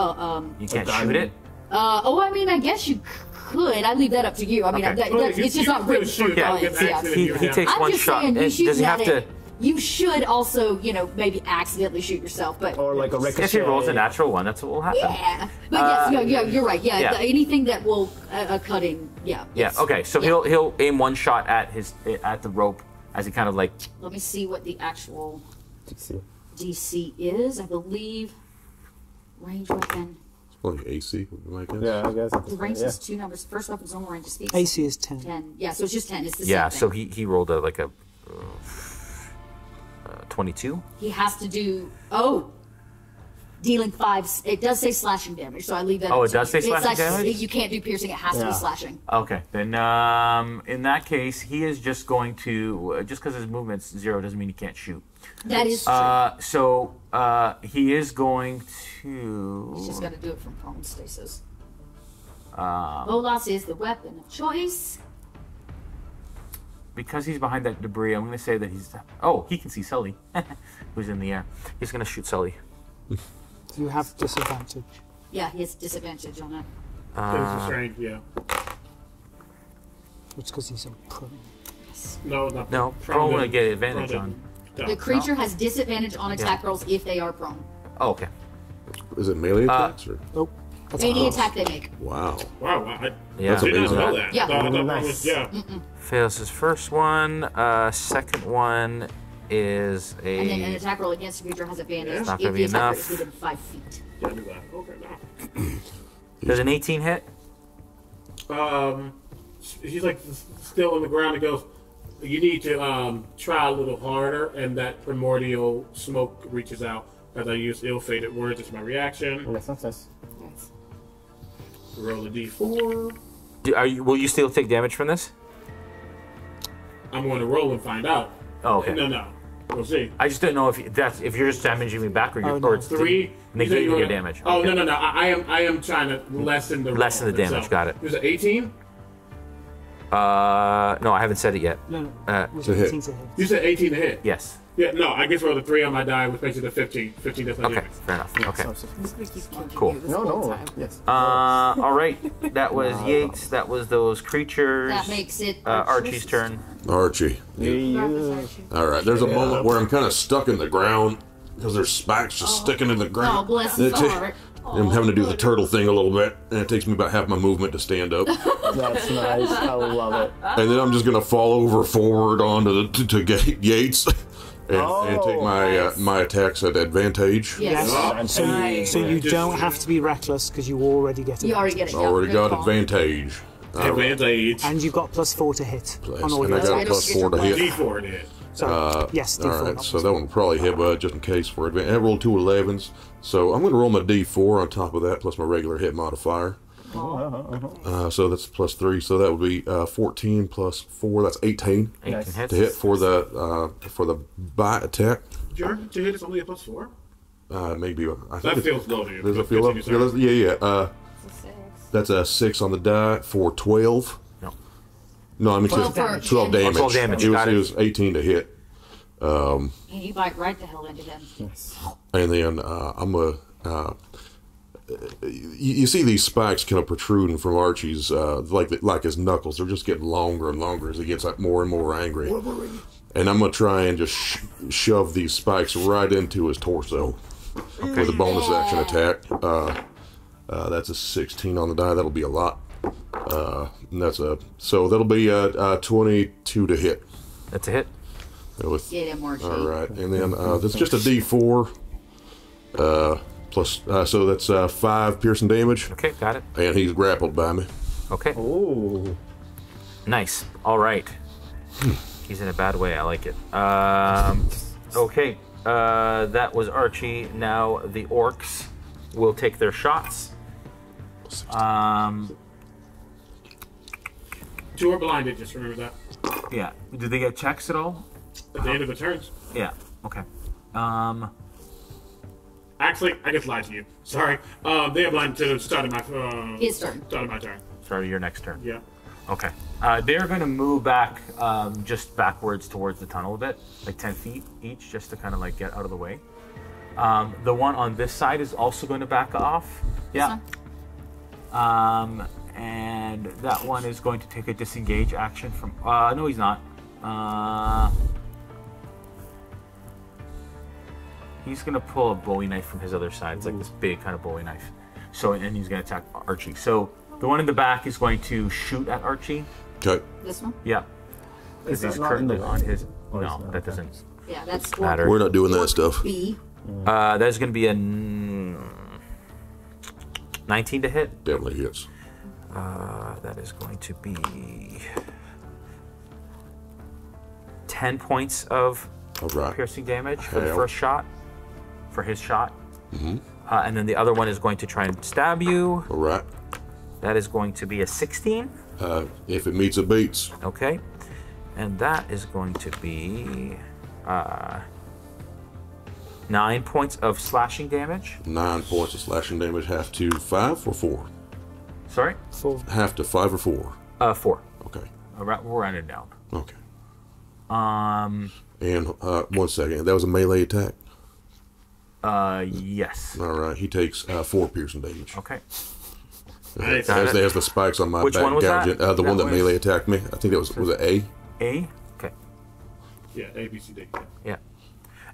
Speaker 1: You can't shoot it.
Speaker 9: I mean, I guess you could. I leave that up to you. I mean, it's just not written for violence. Yeah.
Speaker 1: He takes
Speaker 9: I'm
Speaker 1: one
Speaker 9: just
Speaker 1: shot.
Speaker 9: saying, you
Speaker 1: Does he
Speaker 9: shooting
Speaker 1: have
Speaker 9: at
Speaker 1: to?
Speaker 9: it. You should also, maybe accidentally shoot yourself, but
Speaker 10: or like a ricochet.
Speaker 1: If he rolls a natural one, that's what will happen.
Speaker 9: Yeah, but yes, you're right. Yeah,
Speaker 1: yeah.
Speaker 9: Anything that will cutting. Yeah.
Speaker 1: Yeah. Okay. So he'll aim one shot at the rope as he kind of like.
Speaker 9: Let me see what the actual DC is. I believe range weapon.
Speaker 12: It's probably AC. I guess.
Speaker 10: Yeah, I guess.
Speaker 9: The range is 2 numbers. First weapon's only range is
Speaker 13: AC is 10.
Speaker 9: 10. Yeah, so it's just 10. It's the
Speaker 1: Yeah.
Speaker 9: same
Speaker 1: So
Speaker 9: thing.
Speaker 1: he rolled a 22.
Speaker 9: He has to do dealing 5. It does say slashing damage, so I leave that.
Speaker 1: Oh,
Speaker 9: up
Speaker 1: it
Speaker 9: to
Speaker 1: does
Speaker 9: you.
Speaker 1: say slashing damage?
Speaker 9: You can't do piercing. It has to be slashing.
Speaker 1: Okay, then in that case, he is just going to just because his movement's 0 doesn't mean he can't shoot.
Speaker 9: That is true.
Speaker 1: So he is going to.
Speaker 9: He's just got to do it from prone stasis. Bolas is the weapon of choice.
Speaker 1: Because he's behind that debris, I'm going to say that he's. Oh, he can see Sully, who's in the air. He's going to shoot Sully.
Speaker 13: Do you have disadvantage?
Speaker 9: Yeah, he has disadvantage on it.
Speaker 2: Strength, yeah.
Speaker 13: It's because he's so prone.
Speaker 2: No, not
Speaker 1: No, prone will get advantage on.
Speaker 9: The creature has disadvantage on attack rolls if they are prone.
Speaker 1: Oh, okay.
Speaker 12: Is it melee attacks or?
Speaker 13: Nope.
Speaker 9: Any attack they make.
Speaker 12: Wow.
Speaker 2: Wow.
Speaker 1: Yeah.
Speaker 12: That's amazing.
Speaker 2: Know that.
Speaker 9: Yeah.
Speaker 10: Nice.
Speaker 2: Yeah.
Speaker 1: Fails his first one. Second one is a.
Speaker 9: And then an attack roll against the creature has advantage
Speaker 1: It's not
Speaker 9: if
Speaker 1: gonna
Speaker 9: the
Speaker 1: be
Speaker 9: attacker
Speaker 1: enough.
Speaker 9: is within 5 feet.
Speaker 2: Yeah, do that. Okay, now.
Speaker 1: Does an 18 hit?
Speaker 2: He's like still on the ground. He goes, you need to try a little harder, and that primordial smoke reaches out. As I use ill-fated words, it's my reaction.
Speaker 10: Yes.
Speaker 2: Roll a d4.
Speaker 1: Will you still take damage from this?
Speaker 2: I'm going to roll and find out.
Speaker 1: Oh, okay.
Speaker 2: No. We'll see.
Speaker 1: I just don't know if you're just damaging me back or it's
Speaker 2: 3
Speaker 1: negating your damage.
Speaker 2: Oh
Speaker 1: Okay.
Speaker 2: no! I am trying to lessen the
Speaker 1: damage.
Speaker 2: itself.
Speaker 1: Got it.
Speaker 2: Was it 18?
Speaker 1: No, I haven't said it yet.
Speaker 13: No.
Speaker 12: To hit.
Speaker 2: You said 18 to hit.
Speaker 1: Yes.
Speaker 2: Yeah. No, I guess rolled a 3 on my die, which makes it a 15. 15 doesn't hit
Speaker 1: Okay.
Speaker 2: me.
Speaker 1: Fair enough. Okay.
Speaker 6: Cool.
Speaker 10: No. Yes.
Speaker 1: All right. That was Yates. That was those creatures.
Speaker 9: That makes it
Speaker 1: Archie's turn.
Speaker 12: Archie. All right. There's a moment where I'm kind of stuck in the ground because there's spikes just sticking in the ground.
Speaker 9: Oh, bless his heart.
Speaker 12: I'm having to do the turtle thing a little bit, and it takes me about half my movement to stand up.
Speaker 10: That's nice. I love it.
Speaker 12: And then I'm just gonna fall over forward onto to Yates, and take my attacks at advantage.
Speaker 9: Yes.
Speaker 13: So you don't have to be reckless because you already get it.
Speaker 9: You already get it.
Speaker 12: Already got advantage.
Speaker 2: Advantage.
Speaker 13: And you've got +4 to hit on all
Speaker 12: And I
Speaker 13: your
Speaker 12: got a
Speaker 13: attacks.
Speaker 12: +4 to hit.
Speaker 2: D4 to hit.
Speaker 13: So, yes, D4.
Speaker 12: All right, so that one will probably hit, but just in case for advantage. I rolled 2 11s, so I'm going to roll my D4 on top of that, plus my regular hit modifier. So that's +3, so that would be 14 plus 4. That's 18
Speaker 1: Hits.
Speaker 12: to hit for the bite attack.
Speaker 2: Your to hit is only a +4.
Speaker 12: Maybe I think
Speaker 2: That feels low to you.
Speaker 12: Does it feel up? Yeah. That's a 6 on the die for 12. No, I mean
Speaker 9: 12
Speaker 12: 12
Speaker 9: for
Speaker 12: damage.
Speaker 1: 12 damage.
Speaker 12: It
Speaker 1: Got it.
Speaker 12: was 18 to hit.
Speaker 9: And you bite right the hell into him.
Speaker 12: And then I'm a. You see these spikes kind of protruding from Archie's, like his knuckles. They're just getting longer and longer as he gets more and more angry. And I'm gonna try and just shove these spikes right into his torso with a bonus action attack. That's a 16 on the die. That'll be a lot. And so that'll be 22 to hit.
Speaker 1: That's a hit.
Speaker 9: Get him, Archie.
Speaker 12: All right, and then that's just a D4 plus. So that's 5 piercing damage.
Speaker 1: Okay, got it.
Speaker 12: And he's grappled by me.
Speaker 1: Okay.
Speaker 10: Oh.
Speaker 1: Nice. All right. He's in a bad way. I like it. Okay. That was Archie. Now the orcs will take their shots.
Speaker 2: 2 are blinded, just remember that.
Speaker 1: Yeah. Do they get checks at all?
Speaker 2: At the end of the turns.
Speaker 1: Yeah. Okay.
Speaker 2: Actually, I just lied to you. Sorry. They are blinded to the start of my
Speaker 9: His turn.
Speaker 2: Start of my turn.
Speaker 1: Start of your next turn.
Speaker 2: Yeah.
Speaker 1: Okay. They're going to move back just backwards towards the tunnel a bit, like 10 feet each, just to kind of like get out of the way. The one on this side is also going to back off. Yeah. And that one is going to take a disengage action from. No, he's not. He's gonna pull a Bowie knife from his other side. It's like this big kind of Bowie knife. So, and he's gonna attack Archie. So the one in the back is going to shoot at Archie.
Speaker 12: Okay.
Speaker 9: This one?
Speaker 1: Yeah. Because he's currently on his. No, that doesn't.
Speaker 9: Yeah, that's
Speaker 1: matter.
Speaker 12: We're not doing that stuff.
Speaker 9: B.
Speaker 1: That's gonna be a 19 to hit.
Speaker 12: Definitely hits.
Speaker 1: That is going to be 10 points of piercing damage for the first shot, for his shot. And then the other one is going to try and stab you.
Speaker 12: All right.
Speaker 1: That is going to be a 16.
Speaker 12: If it meets, it beats.
Speaker 1: Okay. And that is going to be 9 points of slashing damage.
Speaker 12: 9 points of slashing damage, half to 5 or 4?
Speaker 1: Sorry?
Speaker 13: 4.
Speaker 12: Half to 5 or 4?
Speaker 1: 4.
Speaker 12: Okay.
Speaker 1: We're rounded down.
Speaker 12: Okay.
Speaker 1: And
Speaker 12: 1 second. That was a melee attack?
Speaker 1: Yes.
Speaker 12: All right. He takes 4 piercing damage.
Speaker 1: Okay.
Speaker 12: There's the spikes on my
Speaker 1: Which
Speaker 12: back.
Speaker 1: one was
Speaker 12: gouging.
Speaker 1: that?
Speaker 12: The one that
Speaker 1: was...
Speaker 12: melee attacked me. I think that was it A?
Speaker 1: A? Okay.
Speaker 2: Yeah, A, B, C, D.
Speaker 1: Yeah.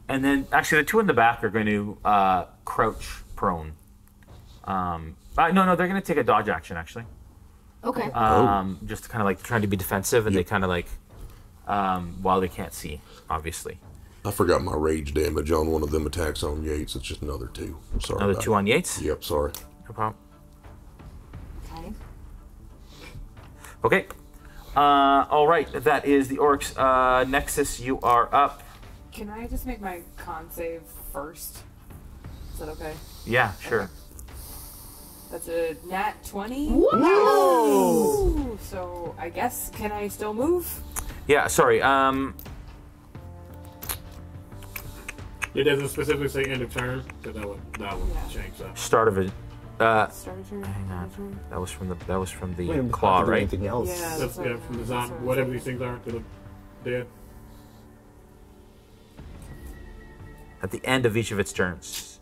Speaker 1: And then, actually, the two in the back are going to crouch prone. No, they're going to take a dodge action, actually.
Speaker 9: Okay.
Speaker 1: Just kind of like trying to be defensive, and they kind of like, while they can't see, obviously.
Speaker 12: I forgot my rage damage on one of them attacks on Yates. It's just another 2. Sorry.
Speaker 1: Another 2 on Yates?
Speaker 12: Yep, sorry.
Speaker 1: No problem.
Speaker 9: Okay.
Speaker 1: Okay. All right, that is the orcs. Nexus, you are up.
Speaker 11: Can I just make my con save first? Is that okay?
Speaker 1: Yeah, sure.
Speaker 11: Okay. That's a nat 20.
Speaker 9: Whoa!
Speaker 11: So I guess, can I still move?
Speaker 1: Yeah, sorry.
Speaker 2: It doesn't specifically say end of turn, so that would change that.
Speaker 1: Start of it.
Speaker 11: Start of turn.
Speaker 1: Hang on. That was from the
Speaker 10: Wait,
Speaker 1: claw,
Speaker 10: have to do
Speaker 1: right?
Speaker 10: anything else.
Speaker 11: Yeah,
Speaker 2: That's, from the zombie, whatever these things are, to the dead.
Speaker 1: At the end of each of its turns.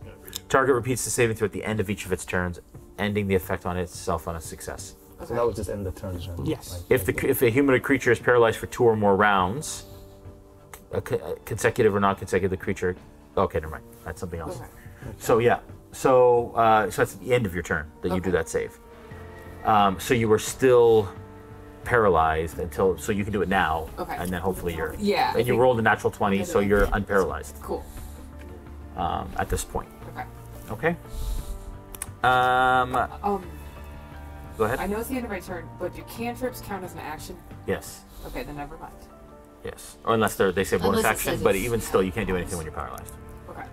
Speaker 1: Target repeats the saving throw at the end of each of its turns, ending the effect on itself on a success.
Speaker 10: So that would just end the turn. Then.
Speaker 13: Yes.
Speaker 1: If a humanoid creature is paralyzed for 2 or more rounds, consecutive or non-consecutive, the creature. Okay, never mind. That's something else.
Speaker 11: Okay.
Speaker 1: So yeah. So that's at the end of your turn that you do that save. So you were still paralyzed until, so you can do it now.
Speaker 11: Okay.
Speaker 1: And then hopefully you're.
Speaker 11: Yeah.
Speaker 1: And you rolled a natural 20, so you're unparalyzed.
Speaker 11: Cool.
Speaker 1: At this point.
Speaker 11: Okay.
Speaker 1: Okay. Go ahead.
Speaker 11: I know it's the end of my turn, but do cantrips count as an action?
Speaker 1: Yes.
Speaker 11: Okay, then never mind.
Speaker 1: Yes. Or unless they say bonus
Speaker 9: Unless it
Speaker 1: action,
Speaker 9: says
Speaker 1: but
Speaker 9: it's-
Speaker 1: even still, you can't do anything when you're paralyzed.
Speaker 11: Okay.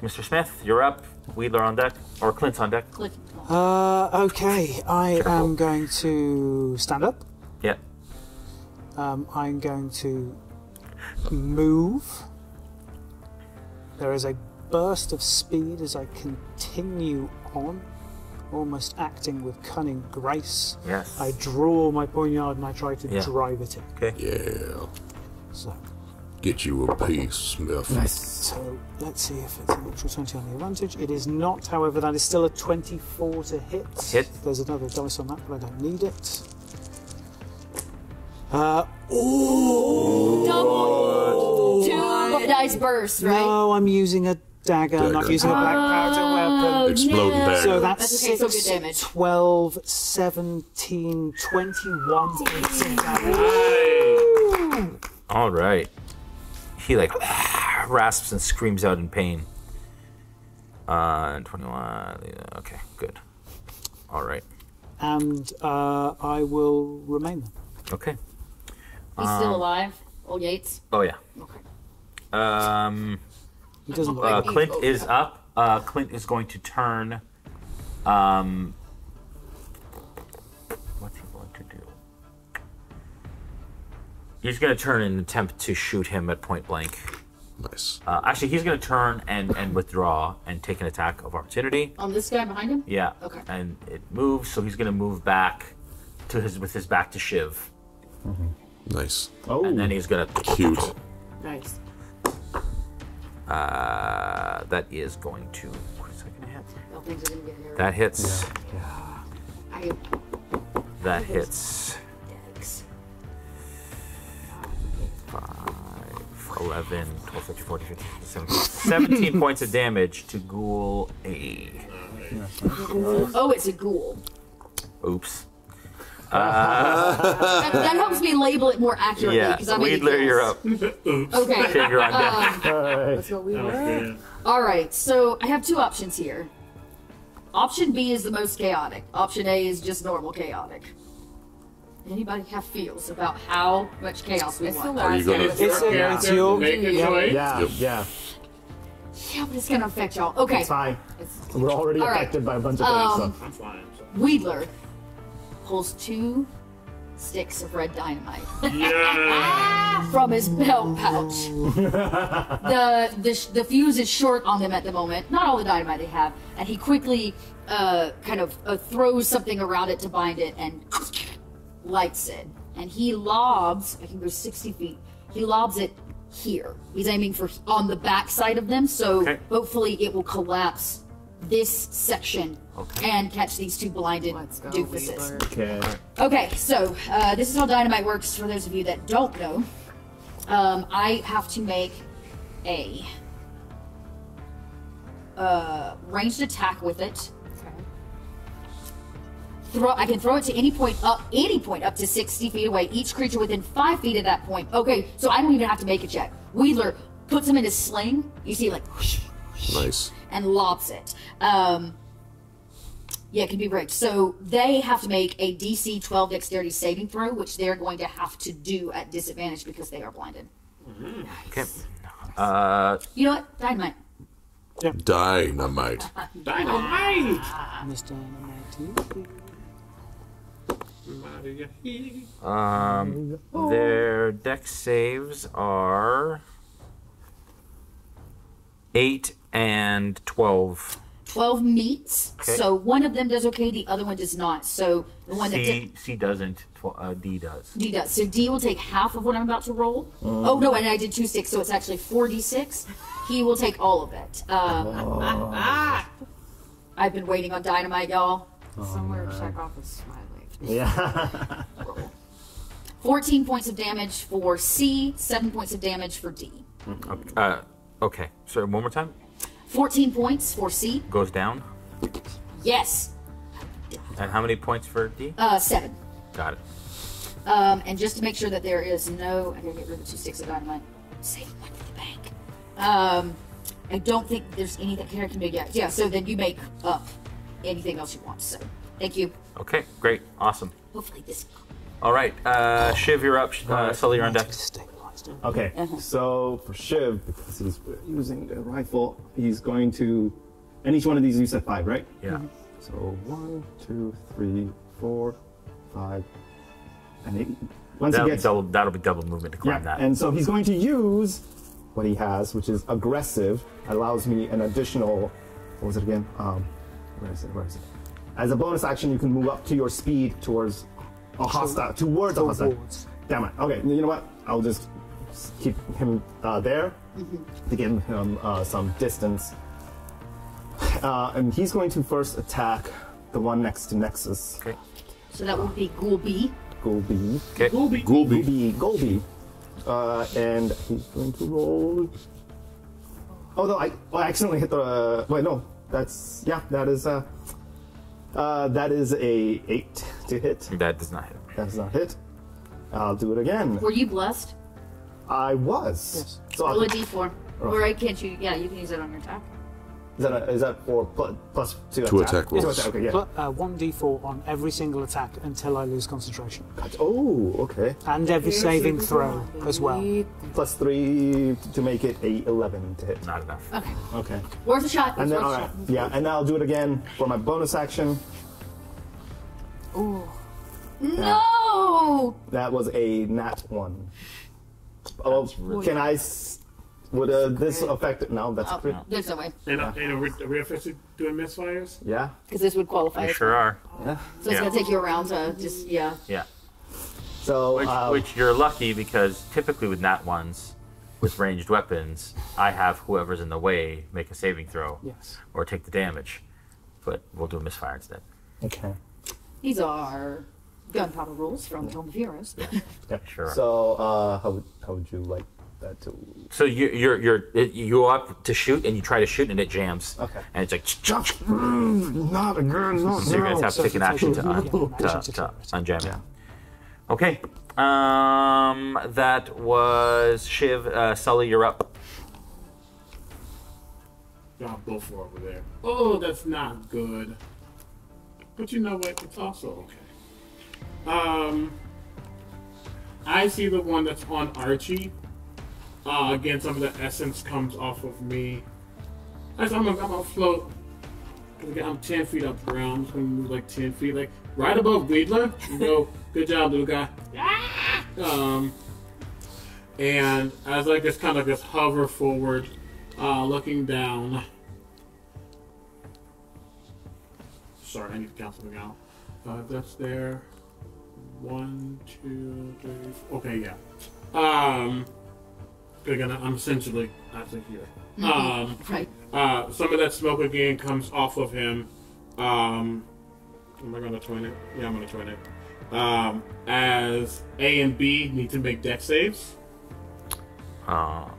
Speaker 1: Mr. Smith, you're up. Wheeler on deck, or Clint's on deck.
Speaker 9: Click.
Speaker 13: Okay, I am going to stand up.
Speaker 1: Yeah.
Speaker 13: I'm going to move. There is a burst of speed as I continue on, almost acting with cunning grace.
Speaker 1: Yes.
Speaker 13: I draw my poniard and I try to drive it in.
Speaker 1: Okay.
Speaker 12: Yeah.
Speaker 13: So.
Speaker 12: Get you a piece, Smith.
Speaker 13: So let's see if it's a natural 20 on the advantage. It is not, however, that is still a 24 to hit.
Speaker 1: Hit.
Speaker 13: There's another dice on that, but I don't need it.
Speaker 9: Double. 2 dice bursts, right?
Speaker 13: No, I'm using a dagger. I'm not using a black powder weapon.
Speaker 12: Exploding dagger.
Speaker 13: So that's
Speaker 9: okay, so
Speaker 13: 6,
Speaker 9: good damage.
Speaker 13: 12, 17, 21 points of damage.
Speaker 1: All right. He like rasps and screams out in pain. 21. Okay, good. All right.
Speaker 13: And I will remain there.
Speaker 1: Okay.
Speaker 9: He's still alive, old Yates.
Speaker 1: Oh yeah.
Speaker 9: Okay.
Speaker 13: He doesn't look
Speaker 1: Clint is up. Clint is going to turn. What's he going to do? He's going to turn and attempt to shoot him at point blank.
Speaker 12: Nice.
Speaker 1: Actually, he's going to turn and withdraw and take an attack of opportunity.
Speaker 9: On this guy behind him?
Speaker 1: Yeah.
Speaker 9: Okay.
Speaker 1: And it moves, so he's going to move back to with his back to Shiv.
Speaker 12: Nice.
Speaker 10: Oh.
Speaker 1: And then he's going to.
Speaker 12: Cute.
Speaker 9: Nice.
Speaker 1: That is going to. What's that going to
Speaker 9: Oh, things are gonna get hairy.
Speaker 1: That hits.
Speaker 9: I
Speaker 1: That hits. 5, 11, 12, 13, 14, 15, 17, 17 points of damage to Ghoul A.
Speaker 9: Oh, it's a ghoul.
Speaker 1: Oops.
Speaker 9: That helps me label it more accurately.
Speaker 1: Yeah,
Speaker 9: I'm
Speaker 1: Wedler, you're up.
Speaker 9: Okay.
Speaker 1: Shiv, you're on deck.
Speaker 9: Let's go, Wedler. All right, so I have two options here. Option B is the most chaotic. Option A is just normal chaotic. Anybody have feels about how much chaos we want?
Speaker 12: Are you gonna?
Speaker 13: It's your
Speaker 10: Yeah.
Speaker 9: Yeah, but it's gonna affect y'all. Okay.
Speaker 10: It's fine. We're already
Speaker 9: All right.
Speaker 10: affected by a bunch of things.
Speaker 2: I'm fine.
Speaker 9: Wedler pulls 2 sticks of red dynamite from his belt pouch. The fuse is short on them at the moment. Not all the dynamite they have, and he quickly kind of throws something around it to bind it and lights it. And he lobs. I can go 60 feet. He lobs it here. He's aiming for on the back side of them, so hopefully it will collapse this section and catch these 2 blinded doofuses. Okay, so this is how dynamite works for those of you that don't know. I have to make a ranged attack with it. I can throw it to any point up to 60 feet away. Each creature within 5 feet of that point. Okay, so I don't even have to make a check. Wedler puts him in his sling. You see, like, whoosh, whoosh,
Speaker 12: Nice.
Speaker 9: and lobs it. Yeah, it can be rigged. So they have to make a DC 12 dexterity saving throw, which they're going to have to do at disadvantage because they are blinded.
Speaker 1: Okay.
Speaker 9: You know what? Dynamite.
Speaker 12: Dynamite.
Speaker 2: Dynamite!
Speaker 13: Mr.
Speaker 1: Their dex saves are 8 and 12.
Speaker 9: 12 meets,
Speaker 1: Okay.
Speaker 9: so one of them does okay, the other one does not. So the one that
Speaker 1: C doesn't, D does.
Speaker 9: D does. So D will take half of what I'm about to roll. Oh no, and I did 2 sticks, so it's actually 4d6. He will take all of it. I've been waiting on dynamite, y'all.
Speaker 11: Somewhere check off a smiley.
Speaker 10: Yeah.
Speaker 9: 14 points of damage for C, 7 points of damage for D.
Speaker 1: Okay, so one more time.
Speaker 9: 14 points for C.
Speaker 1: Goes down.
Speaker 9: Yes.
Speaker 1: And how many points for D?
Speaker 9: 7.
Speaker 1: Got it.
Speaker 9: And just to make sure that there is no, I gotta get rid of 2 sticks of dynamite. Save one for the bank. I don't think there's anything here I can do yet. Yeah, so then you make up anything else you want. So, thank you.
Speaker 1: Okay, great, awesome.
Speaker 9: Hopefully this.
Speaker 1: All right, Shiv, you're up. Sully, you're on deck.
Speaker 10: Okay, so for Shiv, because he's using a rifle, he's going to, and each one of these you said 5, right?
Speaker 1: Yeah.
Speaker 10: So 1, 2, 3, 4, 5, and 8. Once
Speaker 1: That'll
Speaker 10: he gets
Speaker 1: that'll be double movement to climb that.
Speaker 10: and so he's going to use what he has, which is aggressive. Allows me an additional. What was it again? Where is it? As a bonus action, you can move up to your speed towards a hostile. Towards a hostile. Damn it. Okay, you know what? I'll just keep him there to give him some distance. And he's going to first attack the one next to Nexus.
Speaker 1: Okay.
Speaker 9: So that would be Ghoul B.
Speaker 10: Ghoul B.
Speaker 1: Okay.
Speaker 2: Ghoul B.
Speaker 10: Ghoul B. And he's going to roll. Oh no! I accidentally hit the. Wait, no. That is a 8 to hit.
Speaker 1: That does not hit.
Speaker 10: That does not hit. I'll do it again.
Speaker 9: Were you blessed?
Speaker 10: I was.
Speaker 13: Yes.
Speaker 10: So
Speaker 9: Roll a d4. Or can't you? Yeah, you can use it on your attack.
Speaker 10: Is that for plus 2
Speaker 12: Two
Speaker 10: attack?
Speaker 12: attack rolls.
Speaker 10: Two attack, okay, yeah.
Speaker 13: 1d4 on every single attack until I lose concentration.
Speaker 10: Oh, okay.
Speaker 13: And every saving throw as well.
Speaker 10: Plus 3 to make it a 11 to hit.
Speaker 1: Not enough.
Speaker 9: Okay.
Speaker 10: Okay.
Speaker 9: Worth a shot.
Speaker 10: And then,
Speaker 9: Worth a
Speaker 10: alright,
Speaker 9: shot.
Speaker 10: yeah, and I'll do it again for my bonus action.
Speaker 9: Ooh. No!
Speaker 10: That was a nat 1. Oh, can I? Would this affect it? No, that's crit.
Speaker 9: No, there's no way.
Speaker 2: And are we officially doing misfires?
Speaker 10: Yeah.
Speaker 9: Because this would qualify.
Speaker 1: You
Speaker 9: as
Speaker 1: sure are.
Speaker 10: Yeah.
Speaker 9: So it's going to take you around to just, yeah.
Speaker 1: Yeah.
Speaker 10: So,
Speaker 1: Which you're lucky because typically with nat ones, with ranged weapons, I have whoever's in the way make a saving throw.
Speaker 13: Yes.
Speaker 1: Or take the damage. but we'll do a misfire instead.
Speaker 10: Okay.
Speaker 9: These are gunpowder rules from the Home of Heroes.
Speaker 10: Yeah.
Speaker 1: Sure.
Speaker 10: So, how would you like that to?
Speaker 1: So you go up to shoot and you try to shoot and it jams.
Speaker 10: Okay.
Speaker 1: And it's like.
Speaker 10: Not again. No,
Speaker 1: So you're gonna have to take an action to unjam it. Okay. That was Shiv. Sully, you're up.
Speaker 2: Y'all both are over there. Oh, that's not good. But you know what? It's also okay. I see the one that's on Archie. Again, some of the essence comes off of me. I'm gonna float. Again, I'm 10 feet up ground. I'm just gonna move like 10 feet, like right above Wedler. You go, good job, little guy. And as I just kind of just hover forward, looking down. Sorry, I need to count something out. That's there. 1, 2, 3. Okay, yeah. I'm essentially actually here.
Speaker 9: Right.
Speaker 2: Some of that smoke again comes off of him. Am I gonna twin it? Yeah, I'm gonna twin it. As A and B need to make dex saves.
Speaker 1: Orc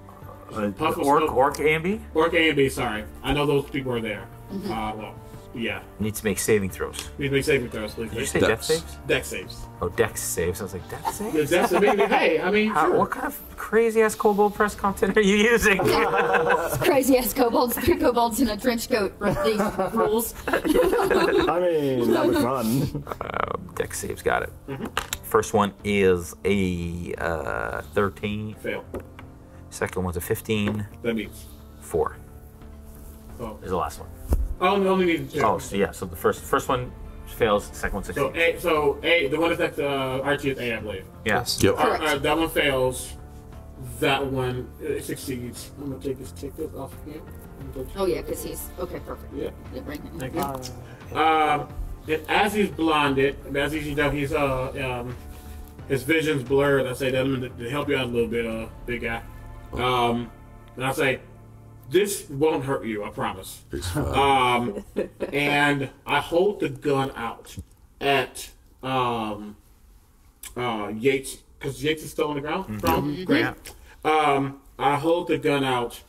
Speaker 1: A and B?
Speaker 2: Orc A and B, sorry. I know those people are there. Well, yeah.
Speaker 1: Need to make saving throws.
Speaker 2: Need to make saving throws, please.
Speaker 1: Did you say dex saves?
Speaker 2: Dex saves.
Speaker 1: Oh, dex saves. I was like, dex saves?
Speaker 2: Hey, I mean, sure.
Speaker 1: What kind of crazy ass kobold press content are you using?
Speaker 9: Crazy ass kobolds, 3 kobolds in a trench coat for these rules.
Speaker 10: I mean, that was fun.
Speaker 1: Dex saves, got it. First one is a 13.
Speaker 2: Fail.
Speaker 1: Second one's a 15.
Speaker 2: That means
Speaker 1: 4.
Speaker 2: Oh.
Speaker 1: Is the last one.
Speaker 2: Oh, we only need 2.
Speaker 1: Oh, so yeah. So the first one fails. The second one's 16.
Speaker 2: So A, the one that's Archie is A, I believe.
Speaker 1: Yes.
Speaker 12: Yep.
Speaker 2: That one fails. That one succeeds. I'm gonna take this ticket off here.
Speaker 9: Oh yeah, because he's okay. Perfect.
Speaker 2: Yeah.
Speaker 9: Bring him.
Speaker 2: Thank you. And as he's blinded, as he's his vision's blurred. I say that to help you out a little bit, big guy. And I say, this won't hurt you, I promise. And I hold the gun out at Yates, because Yates is still on the ground. Great. I hold the gun out.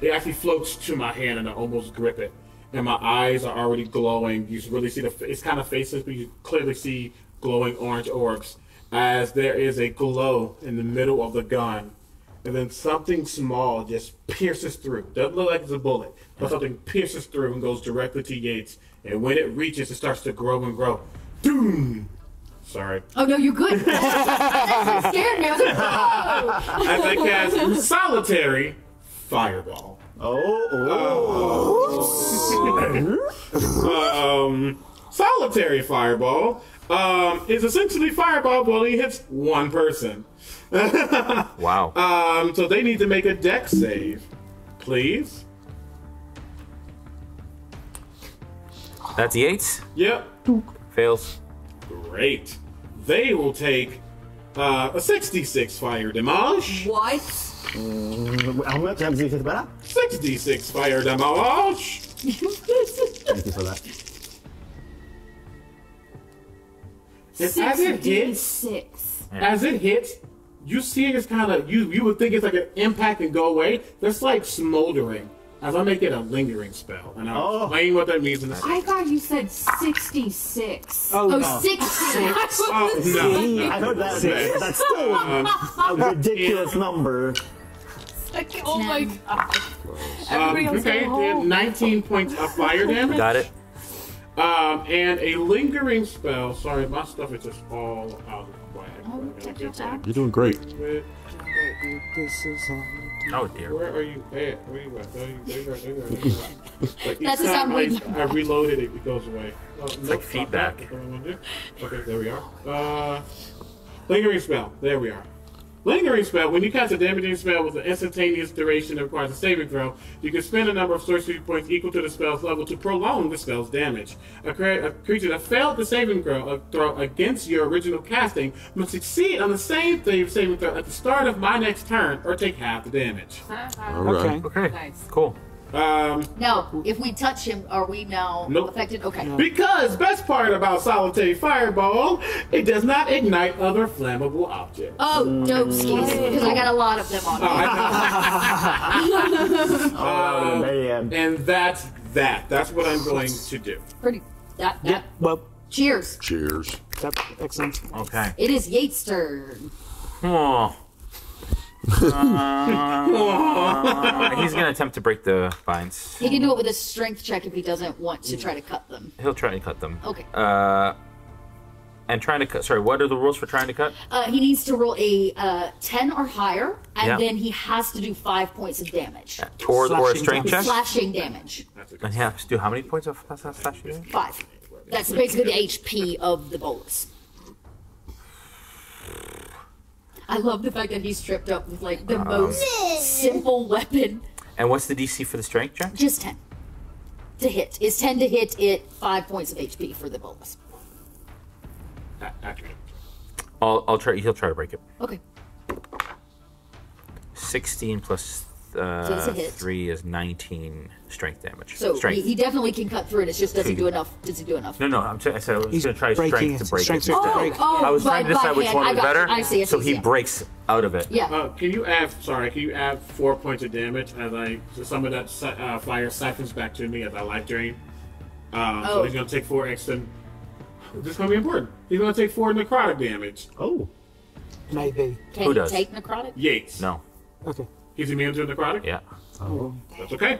Speaker 2: It actually floats to my hand, and I almost grip it. And my eyes are already glowing. You really see it's kind of faceless, but you clearly see glowing orange orbs as there is a glow in the middle of the gun. And then something small just pierces through. Doesn't look like it's a bullet, but something pierces through and goes directly to Yates. And when it reaches, it starts to grow and grow. Doom! Sorry.
Speaker 9: Oh no, you're good. That scared me. I was like, oh!
Speaker 2: As I cast Solitary Fireball. Solitary Fireball is essentially fireball, but only hits one person.
Speaker 1: Wow.
Speaker 2: So they need to make a dex save, please.
Speaker 1: That's Yates.
Speaker 2: Yep.
Speaker 1: Fails.
Speaker 2: Great. They will take a 66 fire damage.
Speaker 9: What?
Speaker 10: How much times do you think about
Speaker 2: 66 fire damage.
Speaker 10: Thank you for that.
Speaker 2: As it hits, you see it as kind of, you would think it's like an impact and go away. That's like smoldering. As I make it a lingering spell. And I'll explain what that means in a second.
Speaker 9: I thought you said 66.
Speaker 10: Oh, no.
Speaker 9: 66.
Speaker 2: No.
Speaker 10: I heard that. That's still a ridiculous number.
Speaker 9: Like, oh my god. Everybody else
Speaker 2: okay, 19 points of fire damage.
Speaker 1: Got it.
Speaker 2: And a lingering spell. Sorry, my stuff is just all out of whack.
Speaker 12: You're doing great.
Speaker 1: Oh dear.
Speaker 2: Where are you at? Where are you at? Like,
Speaker 9: That's
Speaker 2: each time
Speaker 9: I
Speaker 2: reloaded it goes away.
Speaker 1: It's like feedback.
Speaker 2: Okay, there we are. Lingering spell. There we are. Lingering spell. When you cast a damaging spell with an instantaneous duration that requires a saving throw, you can spend a number of sorcery points equal to the spell's level to prolong the spell's damage. A creature that failed the saving throw against your original casting must succeed on the same saving throw at the start of my next turn, or take half the damage.
Speaker 12: All right.
Speaker 1: Okay.
Speaker 11: Nice.
Speaker 1: Cool.
Speaker 9: Now, if we touch him, are we now affected? Okay.
Speaker 2: Because best part about solitary fireball, it does not ignite other flammable objects.
Speaker 9: Oh, dope skis, because I got a lot of them on me.
Speaker 2: And that's that. That's what I'm going to do.
Speaker 9: Pretty.
Speaker 13: Yeah. Well.
Speaker 9: Cheers.
Speaker 12: Cheers.
Speaker 13: Excellent.
Speaker 1: Okay.
Speaker 9: It is Yates' turn.
Speaker 1: Oh. He's going to attempt to break the vines.
Speaker 9: He can do it with a strength check if he doesn't want to try to cut them.
Speaker 1: He'll try to cut them.
Speaker 9: Okay.
Speaker 1: And trying to cut. Sorry, what are the rules for trying to cut?
Speaker 9: He needs to roll a 10 or higher, and
Speaker 1: Yeah.
Speaker 9: then he has to do 5 points of damage.
Speaker 1: Or a strength check?
Speaker 9: Slashing damage.
Speaker 1: And he has to do how many points of slashing damage?
Speaker 9: 5. That's basically the HP of the bolus. I love the fact that he's stripped up with like the most simple weapon.
Speaker 1: And what's the DC for the strength check?
Speaker 9: Just 10 to hit. It's 10 to hit it, 5 points of HP for the bolus.
Speaker 2: Accurate.
Speaker 1: I'll try. He'll try to break it.
Speaker 9: Okay.
Speaker 1: 16 plus
Speaker 9: it's a hit.
Speaker 1: 3 is 19 strength damage.
Speaker 9: So
Speaker 1: strength.
Speaker 9: he definitely can cut through it. It's just does he do enough? Does he do enough?
Speaker 1: No, I said I was going to try strength to break it.
Speaker 9: Oh,
Speaker 1: I was trying to decide which one
Speaker 9: I
Speaker 1: was
Speaker 9: got you.
Speaker 1: better.
Speaker 9: I see.
Speaker 1: So he breaks out of it.
Speaker 9: Yeah.
Speaker 2: Can you add 4 points of damage as some of that fire siphons back to me as I life drain? So he's going to take 4 extra. This is going to be important. He's going to take 4 necrotic damage.
Speaker 10: Oh.
Speaker 13: Maybe.
Speaker 9: Can
Speaker 1: Who
Speaker 9: he
Speaker 1: does?
Speaker 9: take necrotic?
Speaker 2: Yates.
Speaker 1: No.
Speaker 13: Okay.
Speaker 2: He's immune to necrotic?
Speaker 1: Yeah.
Speaker 13: Oh.
Speaker 2: That's okay.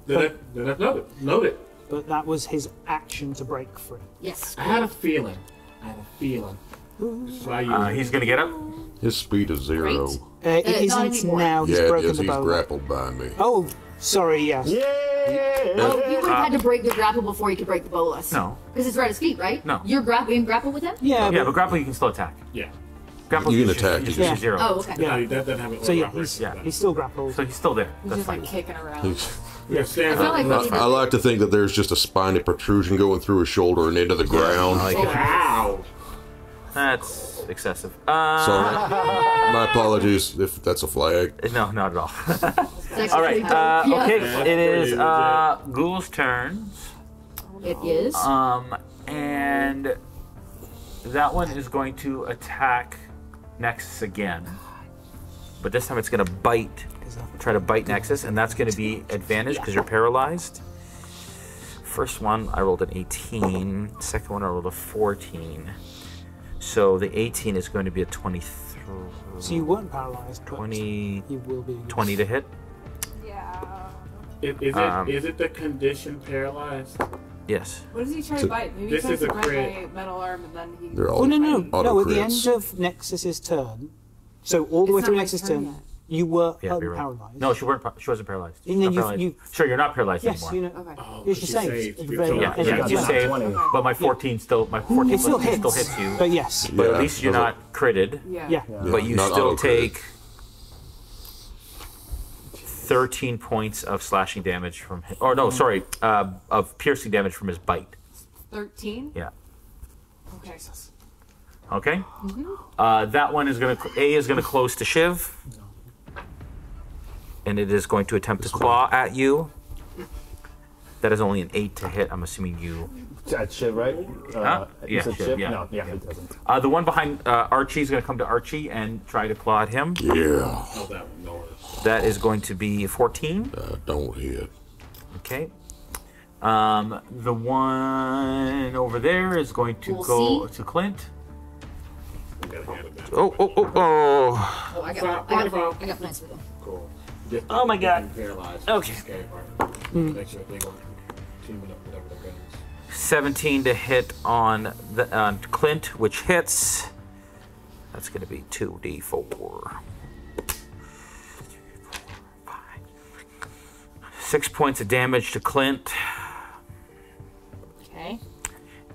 Speaker 2: Then that's noted.
Speaker 13: But that was his action to break free.
Speaker 9: Yes.
Speaker 2: I had a feeling.
Speaker 1: He's going to get up?
Speaker 12: His speed is 0.
Speaker 13: It isn't now. He's broken
Speaker 12: yes,
Speaker 13: the bow.
Speaker 12: he's grappled by me.
Speaker 13: Oh, sorry, yes.
Speaker 9: Oh, you would have had to break the grapple before you could break the bolus.
Speaker 1: No.
Speaker 9: Because it's right at his feet, right?
Speaker 1: No.
Speaker 9: You're in grapple with him?
Speaker 13: Yeah,
Speaker 1: but grapple you can still attack.
Speaker 2: Yeah.
Speaker 1: Grapple
Speaker 12: You can attack.
Speaker 1: Is
Speaker 13: Yeah.
Speaker 1: 0.
Speaker 9: Oh, okay.
Speaker 2: Yeah, that doesn't have it.
Speaker 13: So he's still grappled.
Speaker 1: So he's still there.
Speaker 11: He's
Speaker 1: That's
Speaker 11: just
Speaker 1: fine.
Speaker 11: like kicking around.
Speaker 2: Yeah, stand
Speaker 9: I
Speaker 2: up.
Speaker 9: feel like
Speaker 12: I like to think that there's just a spiny protrusion going through his shoulder and into the ground.
Speaker 2: Wow.
Speaker 1: That's excessive.
Speaker 12: Sorry. My apologies if that's a flag.
Speaker 1: No, not at all.
Speaker 9: It's
Speaker 1: All right.
Speaker 9: actually
Speaker 1: Okay.
Speaker 9: yeah.
Speaker 1: It is Ghoul's turn.
Speaker 9: It is.
Speaker 1: And that one is going to attack Nexus again. But this time it's going to bite. Try to bite Nexus, and that's going to be advantage because you're paralyzed. First one, I rolled an 18. Second one, I rolled a 14. So the 18 is going to be a 23.
Speaker 13: So you weren't paralyzed, but
Speaker 1: 20,
Speaker 13: you will be.
Speaker 1: 20 to hit?
Speaker 2: Is it the condition paralyzed?
Speaker 1: Yes.
Speaker 11: What does he try to bite? Maybe he
Speaker 2: This
Speaker 11: tries
Speaker 2: is
Speaker 11: to
Speaker 2: a
Speaker 11: grab
Speaker 2: crit.
Speaker 11: my metal arm and then he...
Speaker 12: They're all
Speaker 13: Oh, no.
Speaker 12: auto
Speaker 13: At the
Speaker 12: crits.
Speaker 13: end of Nexus's turn, so all the way
Speaker 11: It's
Speaker 13: through
Speaker 11: not my
Speaker 13: Nexus's
Speaker 11: turn
Speaker 13: turn,
Speaker 11: yet.
Speaker 13: you were
Speaker 1: Yeah, you're right.
Speaker 13: paralyzed.
Speaker 1: No, she wasn't paralyzed.
Speaker 13: And then
Speaker 1: Not paralyzed.
Speaker 13: you-
Speaker 1: Sure, you're not paralyzed
Speaker 13: Yes,
Speaker 1: anymore.
Speaker 13: you know.
Speaker 11: Okay.
Speaker 13: Yes, you
Speaker 2: she
Speaker 13: saved.
Speaker 2: saved.
Speaker 13: At the
Speaker 2: You
Speaker 13: very
Speaker 2: told
Speaker 1: Yeah,
Speaker 13: end.
Speaker 2: me.
Speaker 1: you
Speaker 10: got
Speaker 1: saved,
Speaker 10: 20.
Speaker 1: but my 14 still, my 14
Speaker 13: It still
Speaker 1: still
Speaker 13: hits,
Speaker 1: hits you.
Speaker 13: but yes.
Speaker 1: But
Speaker 12: Yeah,
Speaker 1: at least you're
Speaker 12: doesn't-
Speaker 1: not critted.
Speaker 13: Yeah.
Speaker 1: But you
Speaker 12: not
Speaker 1: still
Speaker 12: auto-critted.
Speaker 1: take 13 points of slashing damage from his, or no, sorry, of piercing damage from his bite.
Speaker 11: 13?
Speaker 1: Yeah.
Speaker 11: Okay.
Speaker 1: Okay. That one is going to close to Shiv, and it is going to attempt to claw at you. That is only an 8 to hit. I'm assuming you.
Speaker 10: That's Shiv, right?
Speaker 1: Huh?
Speaker 10: You
Speaker 1: Yeah,
Speaker 10: said
Speaker 1: Shiv,
Speaker 10: Shiv?
Speaker 1: yeah.
Speaker 10: No, yeah, it doesn't.
Speaker 1: The one behind Archie is going to come to Archie and try to claw at him.
Speaker 12: Yeah.
Speaker 2: Oh, that one, no.
Speaker 1: That is going to be 14.
Speaker 12: Don't hit.
Speaker 1: Okay. The one over there is going to
Speaker 9: We'll
Speaker 1: go
Speaker 9: see.
Speaker 1: to Clint.
Speaker 9: Oh, I got plans for them.
Speaker 2: Cool.
Speaker 1: Oh my God.
Speaker 2: Paralyzed.
Speaker 1: Okay.
Speaker 2: Make sure they go teaming up whatever they're going.
Speaker 1: 17 to hit on the Clint, which hits. That's going to be 2d4. 6 points of damage to Clint.
Speaker 9: Okay.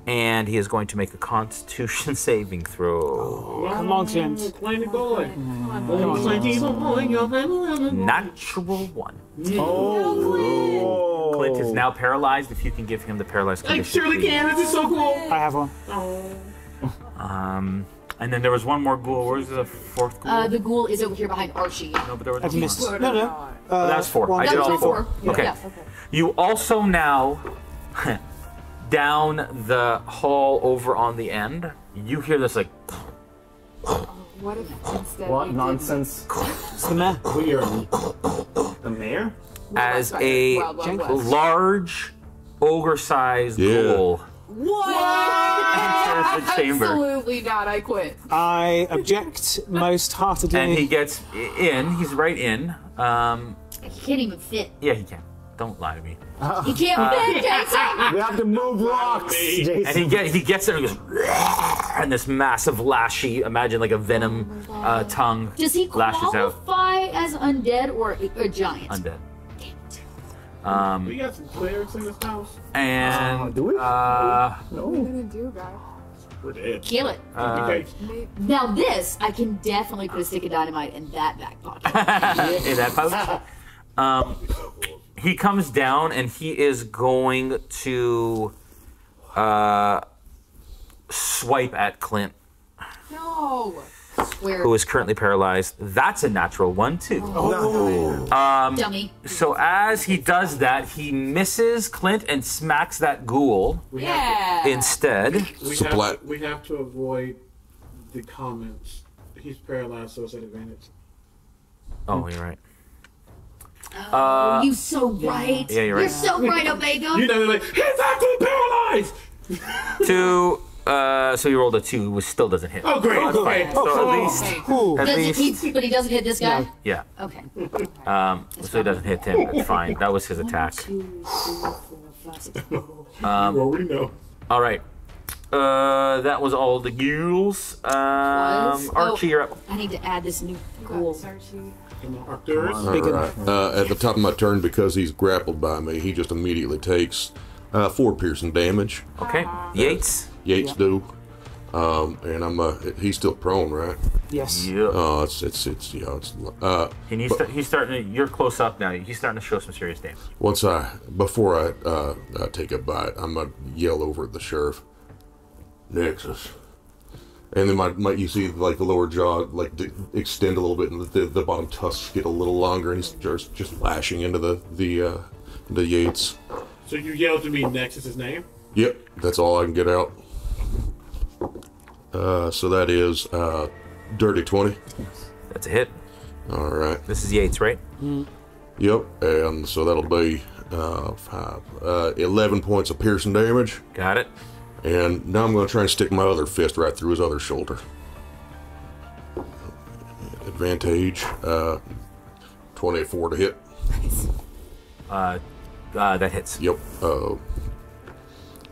Speaker 1: And he is going to make a Constitution saving throw.
Speaker 13: Come on, Clint.
Speaker 2: Playing boy.
Speaker 1: Natural 1.
Speaker 10: Oh.
Speaker 1: Clint is now paralyzed. If you can give him the paralyzed
Speaker 2: I
Speaker 1: condition.
Speaker 2: surely
Speaker 1: please.
Speaker 2: can. This is so cool.
Speaker 13: I have one.
Speaker 1: And then there was one more ghoul. Where's the fourth ghoul?
Speaker 9: The ghoul is over here behind Archie.
Speaker 1: No, but there was
Speaker 13: I've
Speaker 1: one
Speaker 13: missed.
Speaker 1: more.
Speaker 13: No.
Speaker 1: That's 4. I did all 4.
Speaker 9: Yeah.
Speaker 1: Okay.
Speaker 9: Yeah.
Speaker 1: You also now, down the hall over on the end, you hear this like.
Speaker 11: What if instead
Speaker 10: What
Speaker 11: we
Speaker 10: nonsense?
Speaker 13: It's the mayor.
Speaker 10: Weird. The mayor?
Speaker 1: As a
Speaker 11: Wild West.
Speaker 1: large, ogre-sized ghoul enters the chamber.
Speaker 11: Absolutely not. I quit.
Speaker 13: I object most heartedly.
Speaker 1: And he gets in. He's right in.
Speaker 9: He can't even fit.
Speaker 1: Yeah, he can. Don't lie to me.
Speaker 9: He can't fit, Jason!
Speaker 10: We have to move rocks, Jason.
Speaker 1: And he gets there and he goes, and this massive lashy, imagine like a venom tongue
Speaker 9: Does he
Speaker 1: lashes out.
Speaker 9: qualify as undead or a giant?
Speaker 1: Undead.
Speaker 2: We got some clerics in this house.
Speaker 1: And
Speaker 10: do we?
Speaker 11: What are we gonna do, guys?
Speaker 2: We're dead.
Speaker 9: Kill it.
Speaker 2: Okay.
Speaker 9: Now this, I can definitely put a stick of dynamite in that back pocket.
Speaker 1: in that pouch. He comes down and he is going to swipe at Clint,
Speaker 11: No.
Speaker 9: Swear.
Speaker 1: who is currently paralyzed. That's a natural 1 too.
Speaker 9: Dummy.
Speaker 1: So as he does that, he misses Clint and smacks that ghoul
Speaker 11: Yeah.
Speaker 1: instead.
Speaker 2: We have to avoid the comments. He's paralyzed, so it's at advantage.
Speaker 1: Oh, you're right.
Speaker 9: Oh, you so right.
Speaker 1: Yeah, you're right.
Speaker 9: You're so right, Omega.
Speaker 2: You know, they're like, he's actually paralyzed!
Speaker 1: 2. So you rolled a 2, which still doesn't hit.
Speaker 2: Oh, great.
Speaker 1: So,
Speaker 2: Okay.
Speaker 1: so at least,
Speaker 9: But he doesn't hit this guy?
Speaker 1: yeah.
Speaker 9: Okay.
Speaker 1: So he doesn't hit him. It's fine. That was his attack.
Speaker 2: Well, we know.
Speaker 1: All right. That was all the ghouls. Archie, you're up.
Speaker 9: I need to add this new ghoul.
Speaker 12: Alright. At the top of my turn, because he's grappled by me, he just immediately takes 4 piercing damage.
Speaker 1: Okay. Yates?
Speaker 12: Yates do. And he's still prone, right?
Speaker 13: Yes.
Speaker 1: Yeah.
Speaker 12: Oh,
Speaker 1: And he's starting. You're close up now. He's starting to show some serious damage.
Speaker 12: Before I take a bite, I'm gonna yell over at the sheriff, Nexus. And then you see like the lower jaw extend a little bit, and the bottom tusks get a little longer, and he's just lashing into the Yates.
Speaker 2: So you yelled to me Nexus's name?
Speaker 12: Yep, that's all I can get out. So that is dirty 20.
Speaker 1: That's a hit.
Speaker 12: All right.
Speaker 1: This is Yates, right?
Speaker 12: Yep, and so that'll be 11 points of piercing damage.
Speaker 1: Got it.
Speaker 12: And now I'm going to try and stick my other fist right through his other shoulder. Advantage, 24 to hit.
Speaker 1: That hits.
Speaker 12: Yep.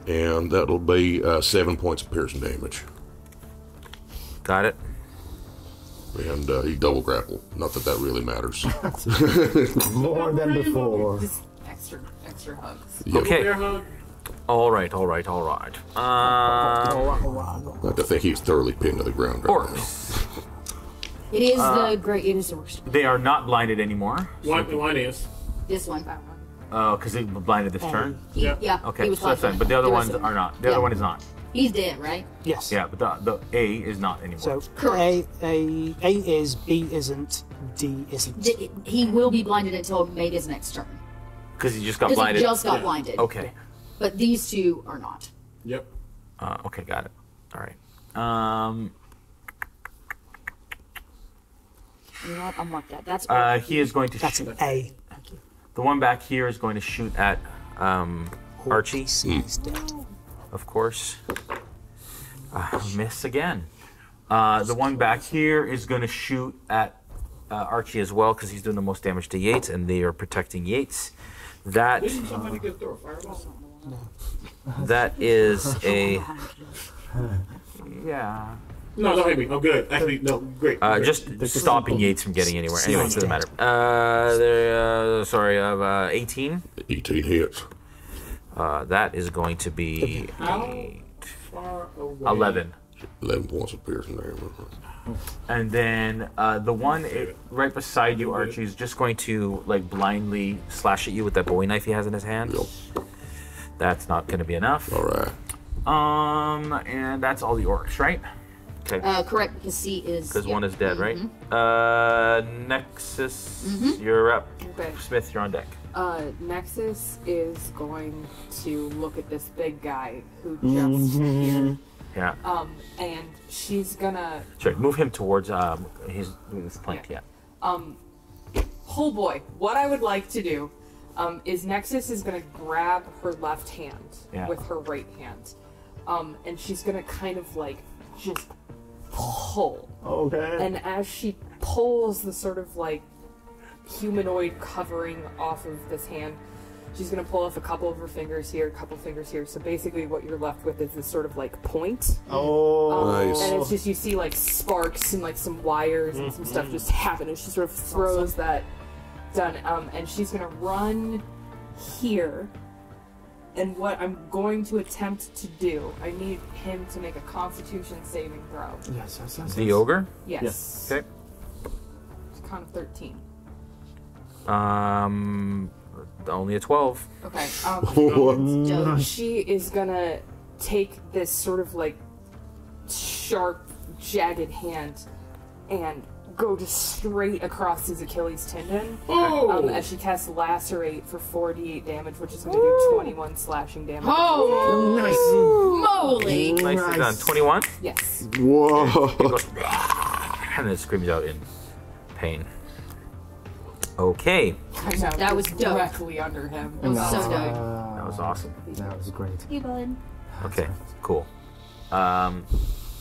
Speaker 12: And that'll be 7 points of piercing damage.
Speaker 1: Got it.
Speaker 12: And he double grappled. Not that that really matters.
Speaker 10: More than before.
Speaker 11: Just extra hugs.
Speaker 12: Yep.
Speaker 1: Okay. All right.
Speaker 12: I like to think he's thoroughly pinned to the ground right now.
Speaker 9: It is it is the worst.
Speaker 1: They are not blinded anymore.
Speaker 2: One is.
Speaker 9: This one.
Speaker 1: Oh, because they blinded this turn?
Speaker 9: Yeah.
Speaker 1: Okay,
Speaker 9: he was
Speaker 1: so that's fine. But the other ones are not. The other one is not.
Speaker 9: He's dead, right?
Speaker 13: Yes.
Speaker 1: Yeah, but the A is not anymore.
Speaker 13: So A is, B isn't, D isn't.
Speaker 9: He will be blinded until May his next turn.
Speaker 1: Because he just got
Speaker 9: Because
Speaker 1: blinded?
Speaker 9: he just got blinded.
Speaker 1: Okay.
Speaker 9: But these two are not.
Speaker 2: Yep.
Speaker 1: Okay, got it. All right.
Speaker 9: You know what? I'll mark that. That's
Speaker 1: he is going to
Speaker 13: That's
Speaker 1: shoot.
Speaker 13: an A.
Speaker 1: The one back here is going to shoot at Archie. Of course. Miss again. The one back here is going to shoot at Archie as well because he's doing the most damage to Yates, and they are protecting Yates. That
Speaker 2: Didn't somebody get through a fireball?
Speaker 1: that is a yeah.
Speaker 2: No, don't hit me. I'm good. Actually, no, great.
Speaker 1: Just stopping Yates from getting anywhere. Anyway, it doesn't matter. 18.
Speaker 12: 18 hits.
Speaker 1: That is going to be
Speaker 2: How far away?
Speaker 1: 11.
Speaker 12: 11 points of piercing damage.
Speaker 1: And then the one right beside you, Archie, is just going to like blindly slash at you with that Bowie knife he has in his hand.
Speaker 12: Yep.
Speaker 1: That's not going to be enough.
Speaker 12: All right.
Speaker 1: And that's all the orcs, right? Okay.
Speaker 9: Correct, because C is...
Speaker 1: Because one is dead, right? Nexus, you're up.
Speaker 11: Okay.
Speaker 1: Smith, you're on deck.
Speaker 11: Nexus is going to look at this big guy who just here.
Speaker 1: Yeah.
Speaker 11: And she's gonna...
Speaker 1: Sure, move him towards his plank, yeah.
Speaker 11: Oh boy, what I would like to do is Nexus is gonna grab her left hand with her right hand. And she's gonna kind of like just pull.
Speaker 10: Okay.
Speaker 11: And as she pulls the sort of like humanoid covering off of this hand, she's gonna pull off a couple of her fingers here, a couple fingers here. So basically what you're left with is this sort of like point.
Speaker 10: Oh,
Speaker 12: nice.
Speaker 11: And it's just, you see like sparks and like some wires and some stuff just happen, and she sort of throws that done. And she's gonna run here. And what I'm going to attempt to do, I need him to make a Constitution saving throw.
Speaker 10: Yes.
Speaker 1: The ogre?
Speaker 11: Yes.
Speaker 1: Okay.
Speaker 11: It's con of 13.
Speaker 1: Only a 12.
Speaker 11: Okay. She is gonna take this sort of like sharp, jagged hand and go just straight across his Achilles tendon. As she casts Lacerate for 4d8 damage, which is going to do 21 slashing damage.
Speaker 9: Oh,
Speaker 10: nice.
Speaker 9: Moly!
Speaker 1: Nicely done. 21?
Speaker 11: Yes.
Speaker 12: Whoa.
Speaker 1: It goes, and then it screams out in pain. Okay.
Speaker 9: That was dope.
Speaker 11: Directly under him.
Speaker 9: That was so dope.
Speaker 1: That was awesome.
Speaker 10: That was great.
Speaker 9: Hey, bud.
Speaker 1: Okay, cool. All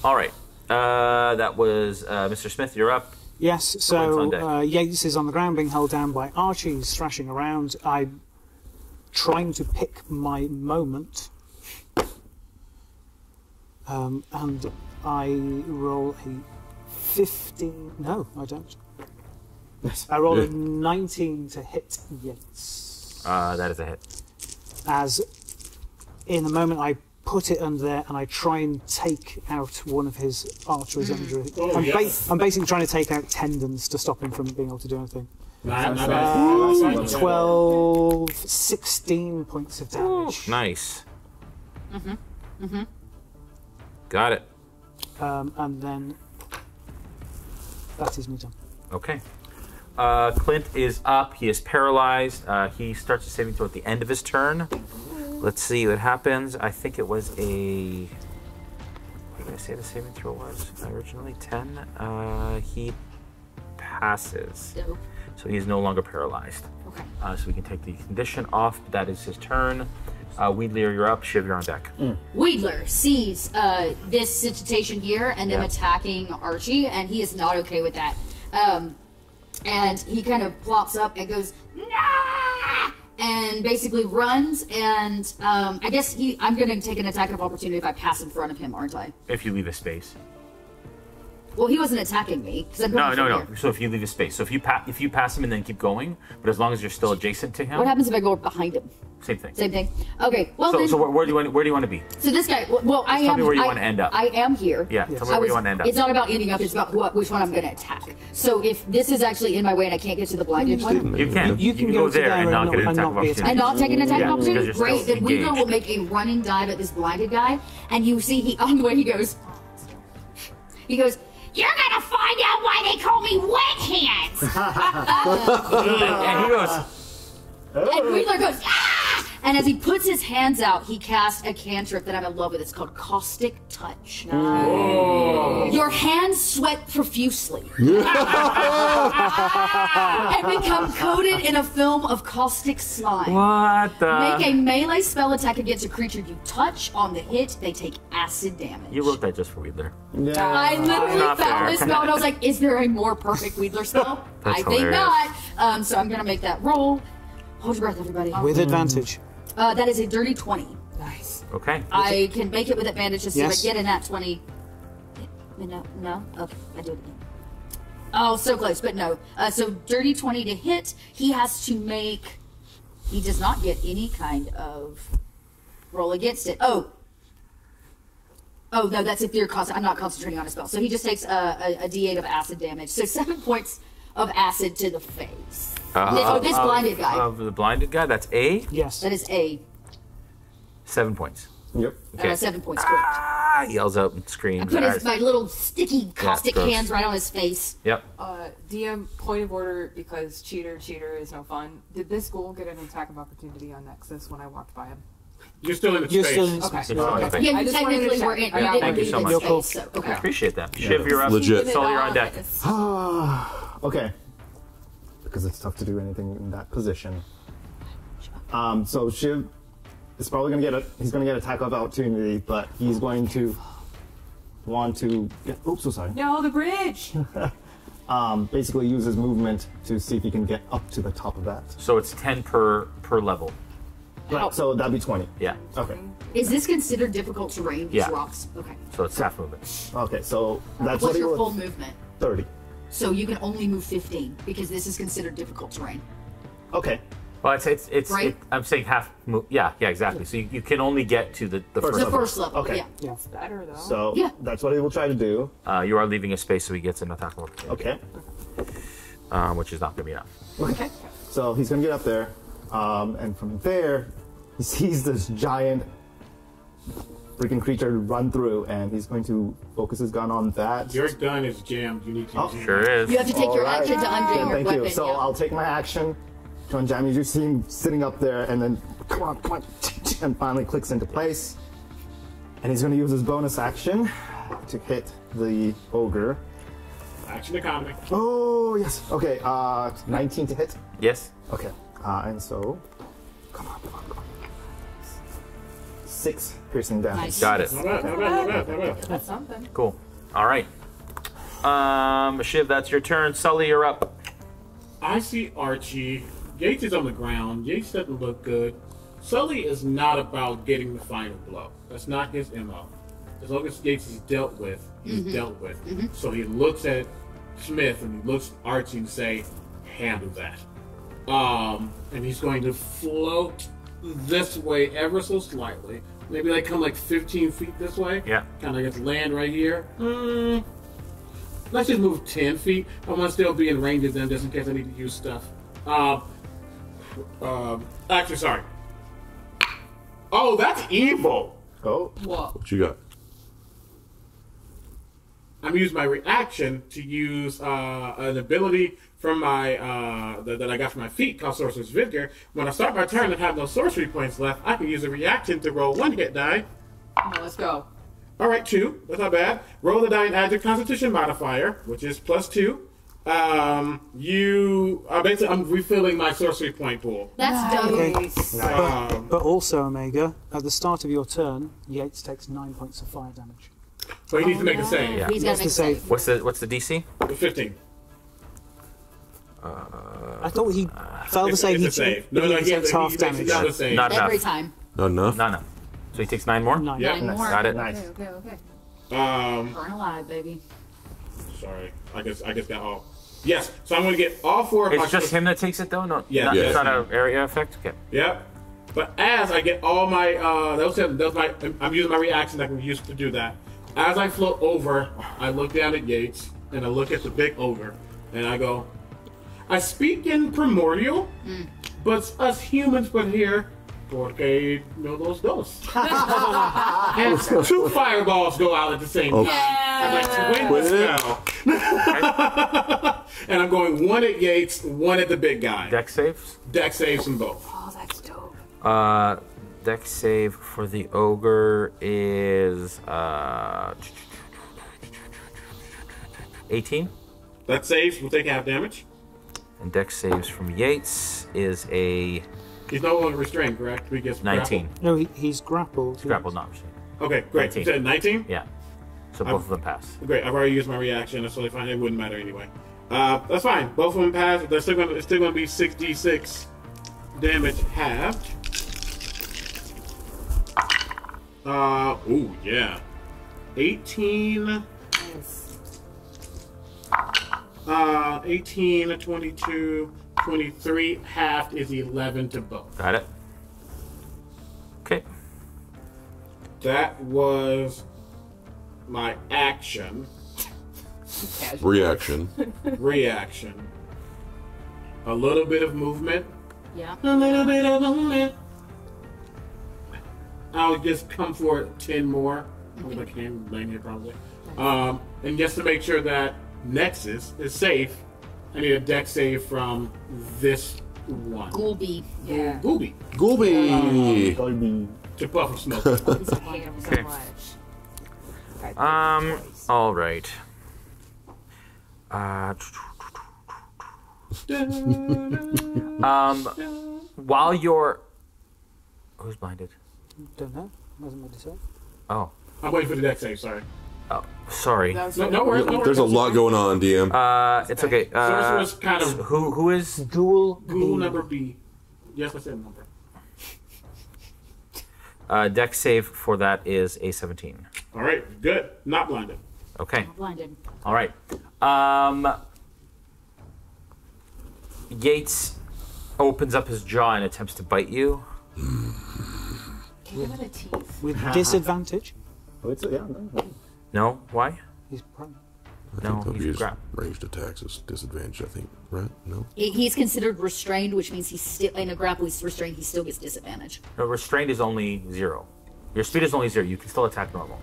Speaker 1: right. That was Mr. Smith, you're up.
Speaker 13: Yes, so Yates is on the ground being held down by Archie. He's thrashing around. I'm trying to pick my moment. And I roll a 15. No, I don't. I roll a 19 to hit Yates.
Speaker 1: That is a hit.
Speaker 13: As in a moment I put it under there and I try and take out one of his archer's injury. I'm basically trying to take out tendons to stop him from being able to do anything. 12, 16 points of damage.
Speaker 1: Nice. Got it.
Speaker 13: And then that is me done.
Speaker 1: Okay. Clint is up. He is paralyzed. He starts a saving throw at the end of his turn. Let's see what happens. I think it was a... What did I say the saving throw was originally? 10? He passes. So he's no longer paralyzed.
Speaker 9: Okay.
Speaker 1: So we can take the condition off. That is his turn. Weedler, you're up. Shiv, you're on deck.
Speaker 9: Weedler sees this situation here and them attacking Archie, and he is not okay with that. And he kind of plops up and goes, nah! And basically runs, and I guess I'm going to take an attack of opportunity if I pass in front of him, aren't I?
Speaker 1: If you leave a space.
Speaker 9: Well, he wasn't attacking me.
Speaker 1: No. So if you leave a space. So if you pass him and then keep going, but as long as you're still adjacent to him.
Speaker 9: What happens if I go behind him?
Speaker 1: Same thing.
Speaker 9: Same thing. Okay. Well,
Speaker 1: so where do you want to be?
Speaker 9: So this guy. Well, I am.
Speaker 1: Tell me where you want to end up.
Speaker 9: I am here.
Speaker 1: Yeah. Tell me where you want to end up.
Speaker 9: It's not about ending up. It's about which one I'm going to attack. So if this is actually in my way and I can't get to the blinded one,
Speaker 1: you can. You can go there and not get an attack of opportunity.
Speaker 9: And not take an attack of opportunity. Great. Then
Speaker 1: engaged.
Speaker 9: Weedler will make a running dive at this blinded guy, and you see on the way he goes. He goes. You're gonna find out why they call me wet hands.
Speaker 1: And he goes.
Speaker 9: And Weedler goes, ah! And as he puts his hands out, he casts a cantrip that I'm in love with. It's called Caustic Touch. Your hands sweat profusely. And become coated in a film of caustic slime.
Speaker 1: What the?
Speaker 9: Make a melee spell attack against a creature you touch. On the hit, they take acid damage.
Speaker 1: You wrote that just for Weedler.
Speaker 9: I literally found this spell and I was like, is there a more perfect Weedler spell? I think not. So I'm going to make that roll. Hold your breath, everybody.
Speaker 13: With advantage.
Speaker 9: That is a dirty 20.
Speaker 11: Nice.
Speaker 1: Okay.
Speaker 9: I can make it with advantage just
Speaker 13: yes.
Speaker 9: so I get in that 20. No? Okay, I do it again. Oh, so close, but no. So dirty 20 to hit. He has to make... He does not get any kind of roll against it. Oh, no, that's if you're... I'm not concentrating on a spell. So he just takes a D8 of acid damage. So 7 points of acid to the face. This blinded guy.
Speaker 1: Of the blinded guy, that's A?
Speaker 13: Yes.
Speaker 9: That is A.
Speaker 1: 7 points.
Speaker 10: Yep.
Speaker 9: Okay. 7 points, correct.
Speaker 1: yells out and screams.
Speaker 9: I put my little sticky caustic
Speaker 1: gross.
Speaker 9: hands right on his face.
Speaker 1: Yep.
Speaker 11: DM, point of order, because cheater is no fun. Did this ghoul get an attack of opportunity on Nexus when I walked by him?
Speaker 2: You're still in the
Speaker 13: You're
Speaker 2: space.
Speaker 13: still in
Speaker 11: Okay.
Speaker 13: space.
Speaker 11: Okay.
Speaker 9: Yeah,
Speaker 11: I
Speaker 9: you
Speaker 11: just wanted to
Speaker 9: technically
Speaker 11: check.
Speaker 9: were in.
Speaker 11: Yeah,
Speaker 1: thank you so much.
Speaker 9: Space, so, okay.
Speaker 1: I appreciate that. Shiv, you're up.
Speaker 12: Legit.
Speaker 1: Sully, you're on deck.
Speaker 10: Okay. Because it's tough to do anything in that position. So Shiv is probably going to get he's going to get attack of opportunity, but he's going to want to get, oops, so sorry.
Speaker 11: No, the bridge!
Speaker 10: Basically use his movement to see if he can get up to the top of that.
Speaker 1: So it's 10 per level.
Speaker 10: Right, so that'd be 20.
Speaker 1: Yeah.
Speaker 10: Okay.
Speaker 9: Is this considered difficult terrain? These
Speaker 1: Yeah.
Speaker 9: rocks. Okay.
Speaker 1: So it's half movement.
Speaker 10: Okay, so that's
Speaker 9: What's
Speaker 10: what he
Speaker 9: your
Speaker 10: rolled.
Speaker 9: full movement?
Speaker 10: 30.
Speaker 9: So you can only move 15 because this is considered difficult terrain.
Speaker 10: Okay.
Speaker 1: Well, it's
Speaker 9: Right?
Speaker 1: I'm saying half move. Yeah, exactly. So you can only get to the first
Speaker 9: The
Speaker 1: level.
Speaker 9: first level.
Speaker 10: Okay.
Speaker 9: Yeah.
Speaker 11: It's better, though.
Speaker 10: So
Speaker 9: Yeah.
Speaker 10: that's what he will try to do.
Speaker 1: You are leaving a space so he gets an attack of opportunity.
Speaker 10: Okay.
Speaker 1: Which is not going to be enough.
Speaker 10: Okay. So he's going to get up there, and from there, he sees this giant freaking creature run through, and he's going to focus his gun on that.
Speaker 2: Your gun is jammed. You need to use it.
Speaker 1: Sure is.
Speaker 9: You have to take your
Speaker 10: Alright.
Speaker 9: action to unjam your
Speaker 10: Thank
Speaker 9: weapon.
Speaker 10: you. So
Speaker 9: yeah.
Speaker 10: I'll take my action to unjam. You just see him sitting up there, and then come on, and finally clicks into place. And he's going to use his bonus action to hit the ogre.
Speaker 2: Action economy.
Speaker 10: Oh yes. Okay. 19 to hit.
Speaker 1: Yes.
Speaker 10: Okay. And so, come on. 6 piercing damage.
Speaker 9: Nice.
Speaker 1: Got it.
Speaker 2: Not bad, not bad, not bad, not bad.
Speaker 11: That's something.
Speaker 1: Cool. All right. Shiv, that's your turn. Sully, you're up.
Speaker 2: I see Archie. Yates is on the ground. Yates doesn't look good. Sully is not about getting the final blow. That's not his MO. As long as Yates is dealt with, he's dealt with. So he looks at Smith and he looks at Archie and say, handle that. And he's going to float this way ever so slightly. Maybe like come like 15 feet this way.
Speaker 1: Yeah.
Speaker 2: Kind of just land right here. Let's just move 10 feet. I want to still be in range of them just in case I need to use stuff. Actually, sorry. Oh, that's evil.
Speaker 10: Oh.
Speaker 11: Whoa.
Speaker 12: What you got?
Speaker 2: I'm using my reaction to use an ability from my that I got from my feet called Sorcerer's Vigor. When I start my turn and have no sorcery points left, I can use a reaction to roll 1 hit die.
Speaker 11: Now let's go.
Speaker 2: All right, 2. That's not bad. Roll the die and add your Constitution modifier, which is +2. Basically, I'm refilling my sorcery point pool.
Speaker 9: That's dope.
Speaker 13: Okay. But also, Omega, at the start of your turn, Yates takes 9 points of fire damage.
Speaker 2: So he needs to make a save.
Speaker 1: Yeah.
Speaker 9: He's got to make a save.
Speaker 1: What's the DC?
Speaker 2: 15.
Speaker 13: I thought he failed to save.
Speaker 2: It's a save. No,
Speaker 13: he takes half
Speaker 2: he
Speaker 13: damage.
Speaker 2: makes another save.
Speaker 1: Not enough.
Speaker 9: Every time.
Speaker 12: Not enough?
Speaker 1: Not enough. So he takes 9 more?
Speaker 13: 9.
Speaker 2: Yeah.
Speaker 9: 9 more.
Speaker 1: Got it.
Speaker 10: Nice.
Speaker 11: Okay.
Speaker 9: Burn alive, baby.
Speaker 2: Sorry, I guess got all. Yes, so I'm going to get all 4 of my.
Speaker 1: It's just him that takes it, though? No,
Speaker 2: Yeah.
Speaker 1: not,
Speaker 2: Yeah.
Speaker 1: It's not an area effect? Okay.
Speaker 2: Yep. But as I get all my, I'm using my reaction I can use to do that. As I float over, I look down at Yates and I look at the big ogre, and I go, I speak in primordial, but us humans put here, porque no los dos. And 2 fireballs go out at the same time. And I swing the spell. And I'm going 1 at Yates, 1 at the big guy.
Speaker 1: Dex saves?
Speaker 2: Dex saves them both.
Speaker 11: Oh, that's dope.
Speaker 1: Dex save for the ogre is 18.
Speaker 2: That saves will take half damage.
Speaker 1: And Dex saves from Yates is a
Speaker 2: He's no longer restrained, correct? He gets
Speaker 1: 19.
Speaker 13: No, he's grappled.
Speaker 1: Grappled, not restrained.
Speaker 2: Okay, great.
Speaker 1: 19.
Speaker 2: You said 19?
Speaker 1: Yeah. So both of them pass.
Speaker 2: Great. I've already used my reaction. That's totally fine. It wouldn't matter anyway. That's fine. Both of them pass. They're still going to be 6d6 damage halved. Ooh, yeah. 18. 18, 22, 23. Halved is 11 to both.
Speaker 1: Got it. Okay.
Speaker 2: That was my action.
Speaker 12: Reaction.
Speaker 2: Reaction. A little bit of movement.
Speaker 9: Yeah.
Speaker 2: A little bit of movement. I'll just come for 10 more. I'm gonna can blame here probably. And just to make sure that Nexus is safe, I need a deck save from this one.
Speaker 9: Goolby.
Speaker 11: Yeah.
Speaker 2: Goolby.
Speaker 12: Goolby.
Speaker 2: To puff of smoke.
Speaker 11: Okay.
Speaker 14: All right. While you're... Who's blinded?
Speaker 13: Don't know. Hasn't made it up.
Speaker 14: Oh.
Speaker 2: I'm waiting for the deck save, sorry.
Speaker 14: Oh, sorry.
Speaker 2: No worries.
Speaker 12: There's a lot going on, DM.
Speaker 14: It's okay.
Speaker 2: Sorcerer's kind of...
Speaker 14: Who is...
Speaker 13: Ghoul
Speaker 2: number B. Yes, I said number.
Speaker 14: Deck save for that is a 17.
Speaker 2: All right, good. Not blinded.
Speaker 14: Okay.
Speaker 9: Not blinded.
Speaker 14: All right. Yates opens up his jaw and attempts to bite you.
Speaker 9: Give him the teeth.
Speaker 13: With disadvantage?
Speaker 10: Oh, it's, yeah, no.
Speaker 14: No? Why?
Speaker 13: He's prone.
Speaker 14: No, he's
Speaker 12: ranged attacks is disadvantage, I think, right? No?
Speaker 9: He's considered restrained, which means he's still in a grapple. He's restrained. He still gets disadvantage.
Speaker 14: No, restrained is only 0. Your speed is only 0. You can still attack normal.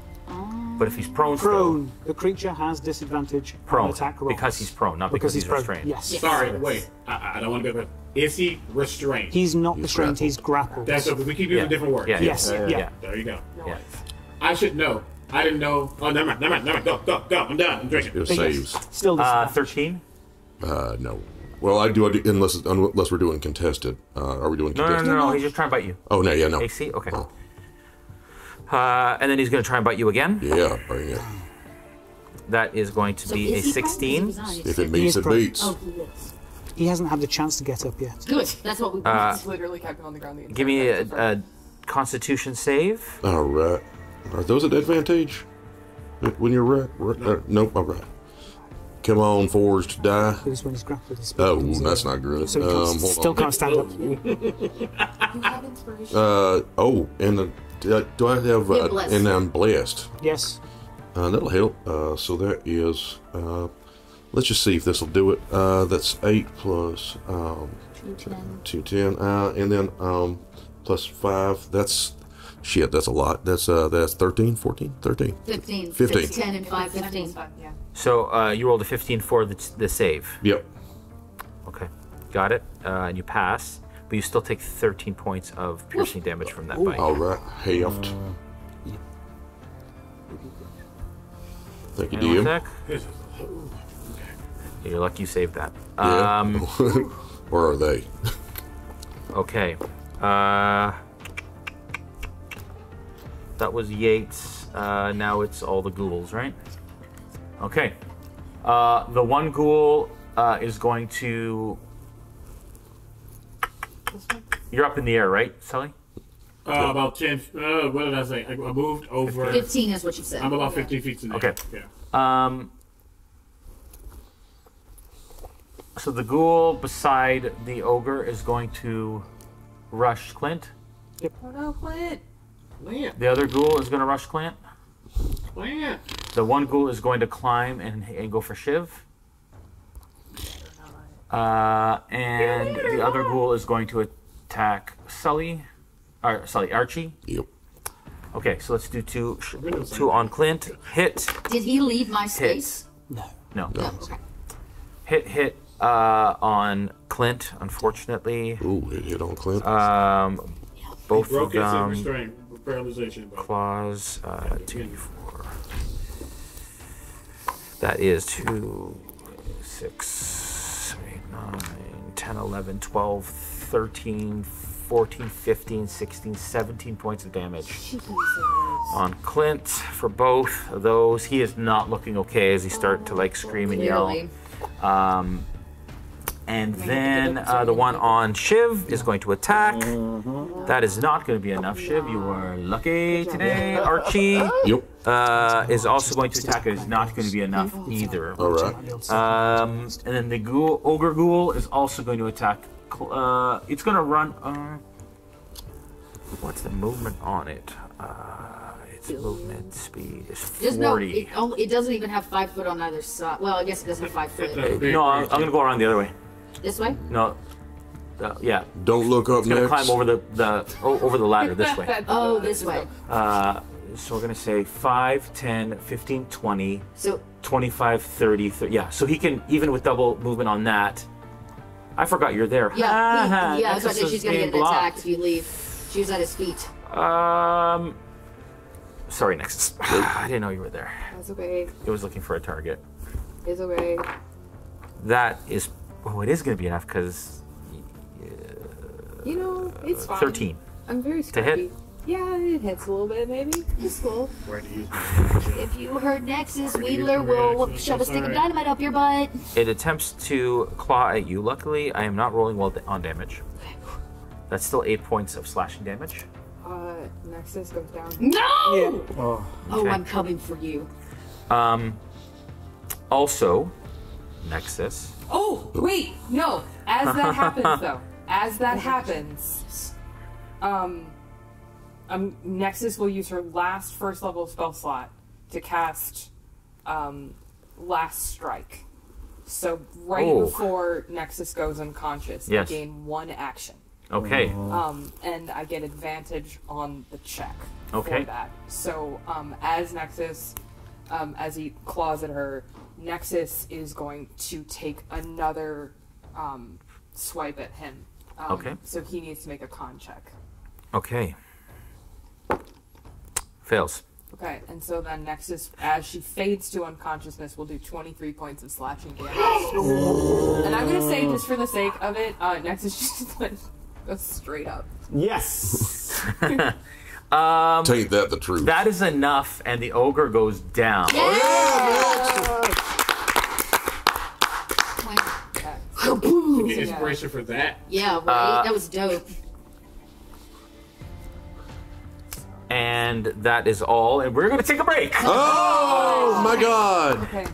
Speaker 14: But if he's prone,
Speaker 13: Prone. The creature has disadvantage
Speaker 14: prone
Speaker 13: on attack rolls.
Speaker 14: because he's prone, not because he's
Speaker 13: prone.
Speaker 14: restrained.
Speaker 13: Yes.
Speaker 2: Sorry, wait. I don't want to go there. Is he restrained?
Speaker 13: He's not restrained. He's grappled.
Speaker 2: That's okay. We keep using different words.
Speaker 13: Yes. Yeah.
Speaker 2: There you go.
Speaker 14: Yeah.
Speaker 2: I should know. I didn't know. Oh, never mind. Go. I'm done. I'm drinking.
Speaker 12: It saves.
Speaker 13: Still
Speaker 14: 13?
Speaker 12: No. Well, I do unless we're doing contested. Are we doing contested?
Speaker 14: No. He's just trying to bite you.
Speaker 12: Oh, no, yeah, no.
Speaker 14: AC? Okay. Oh. And then he's going to try and bite you again.
Speaker 12: Yeah, bring it.
Speaker 14: That is going to be a 16.
Speaker 12: If it meets, it beats.
Speaker 9: Oh, he is.
Speaker 13: He hasn't had the chance to get up yet.
Speaker 9: Good. That's what we
Speaker 11: He's literally kept him on the ground the entire
Speaker 14: Give me
Speaker 11: time.
Speaker 14: a Constitution save.
Speaker 12: All right. Are those at advantage? When you're right? Nope, all right. Come on, Forged, die.
Speaker 13: It was when he's grappled. His
Speaker 12: Oh, that's not good.
Speaker 13: So he
Speaker 12: hold
Speaker 13: still
Speaker 12: on.
Speaker 13: can't stand up.
Speaker 11: You have inspiration.
Speaker 12: And do I have
Speaker 9: blessed.
Speaker 12: and I'm blessed?
Speaker 13: Yes.
Speaker 12: That'll help. So that is, let's just see if this will do it. That's 8 plus 210, and then plus 5. That's that's a lot. That's 13, 14, 13,
Speaker 9: 15.
Speaker 12: 15.
Speaker 9: 6, 10, and 5, 15.
Speaker 11: Yeah.
Speaker 14: So you rolled a 15 for the save.
Speaker 12: Yep.
Speaker 14: Okay, got it. And you pass, but you still take 13 points of piercing damage from that bite.
Speaker 12: All right, halved. Thank you,
Speaker 14: And one
Speaker 12: DM.
Speaker 14: sec. You're lucky you saved that.
Speaker 12: Yeah. Or are they?
Speaker 14: Okay. That was Yates. Now it's all the ghouls, right? Okay. The one ghoul is going to... You're up in the air, right, Sully?
Speaker 2: About 10. What did I say? I moved over.
Speaker 9: 15 is what you said.
Speaker 2: I'm about 15 feet in the
Speaker 14: Okay.
Speaker 2: air. Yeah.
Speaker 14: So the ghoul beside the ogre is going to rush Clint.
Speaker 11: Oh no, Clint!
Speaker 14: The other ghoul is going to rush Clint.
Speaker 2: Clint!
Speaker 14: The one ghoul is going to climb and go for Shiv. And the other ghoul is going to attack Sully. Archie.
Speaker 12: Yep.
Speaker 14: Okay, so let's do two on Clint. Hit.
Speaker 9: Did he leave my space?
Speaker 14: No. Hit on Clint, unfortunately.
Speaker 12: Ooh, it hit on Clint.
Speaker 14: Both
Speaker 2: Broke
Speaker 14: of
Speaker 2: his
Speaker 14: them.
Speaker 2: restraint, paralyzation. But
Speaker 14: Claws, 2d4. That is 2, 6, 8, 9, 10, 11, 12, 13, 14, 15, 16, 17 points of damage on Clint for both of those. He is not looking okay as he starts to like scream and yell. And then the one on Shiv is going to attack. That is not going to be enough, Shiv. You are lucky today. Archie is also going to attack. It is not going to be enough either.
Speaker 12: All right.
Speaker 14: And then the ogre ghoul is also going to attack. It's going to run. What's the movement on it? Its movement speed is 40.
Speaker 9: It doesn't even have 5 foot on either side. Well, I guess it doesn't have 5 foot.
Speaker 14: No, I'm going to go around the other way.
Speaker 9: This way?
Speaker 14: No. Yeah.
Speaker 12: Don't look up
Speaker 14: it's gonna
Speaker 12: next.
Speaker 14: climb over the ladder this way.
Speaker 9: Oh, this way.
Speaker 14: So we're gonna say 5, 10, 15, 20,
Speaker 9: So
Speaker 14: 25, 30, 30. Yeah, so he can, even with double movement on that. I forgot you're there.
Speaker 9: yeah, yeah. I was about to say
Speaker 14: Nexus
Speaker 9: she's gonna
Speaker 14: being
Speaker 9: get
Speaker 14: blocked.
Speaker 9: attacked if you leave. She was at his feet.
Speaker 14: Sorry, Nexus. I didn't know you were there.
Speaker 11: That's okay.
Speaker 14: It was looking for a target.
Speaker 11: It's okay.
Speaker 14: That is, oh, it is going to be enough because
Speaker 11: You know, it's fine.
Speaker 14: 13.
Speaker 11: I'm very
Speaker 14: To hit?
Speaker 11: scrappy. Yeah, it hits a little bit, maybe. Just a little.
Speaker 9: If you heard Nexus, Wedler will shove a stick of dynamite up your butt.
Speaker 14: It attempts to claw at you. Luckily, I am not rolling well on damage. That's still 8 points of slashing damage.
Speaker 11: Nexus goes down.
Speaker 9: No!
Speaker 11: Yeah.
Speaker 9: Oh, I'm coming for you.
Speaker 14: Also, Nexus.
Speaker 11: Oh, wait, no. As that happens, though, as that happens, Nexus will use her last first level spell slot to cast Last Strike. So right before Nexus goes unconscious,
Speaker 14: Yes.
Speaker 11: I gain 1 action.
Speaker 14: Okay.
Speaker 11: And I get advantage on the check
Speaker 14: Okay.
Speaker 11: for that. So as Nexus, as he claws at her, Nexus is going to take another swipe at him.
Speaker 14: Okay.
Speaker 11: So he needs to make a con check.
Speaker 14: Okay. Fails.
Speaker 11: Okay, and so then Nexus, as she fades to unconsciousness, will do 23 points of slashing damage. And I'm gonna say, just for the sake of it, Nexus just like goes straight up.
Speaker 10: Yes.
Speaker 12: Tain't that the truth?
Speaker 14: That is enough, and the ogre goes down.
Speaker 2: To get inspiration for that.
Speaker 9: Yeah, right. That was dope.
Speaker 14: And that is all, and we're going to take a break.
Speaker 12: Oh my god!
Speaker 11: Okay.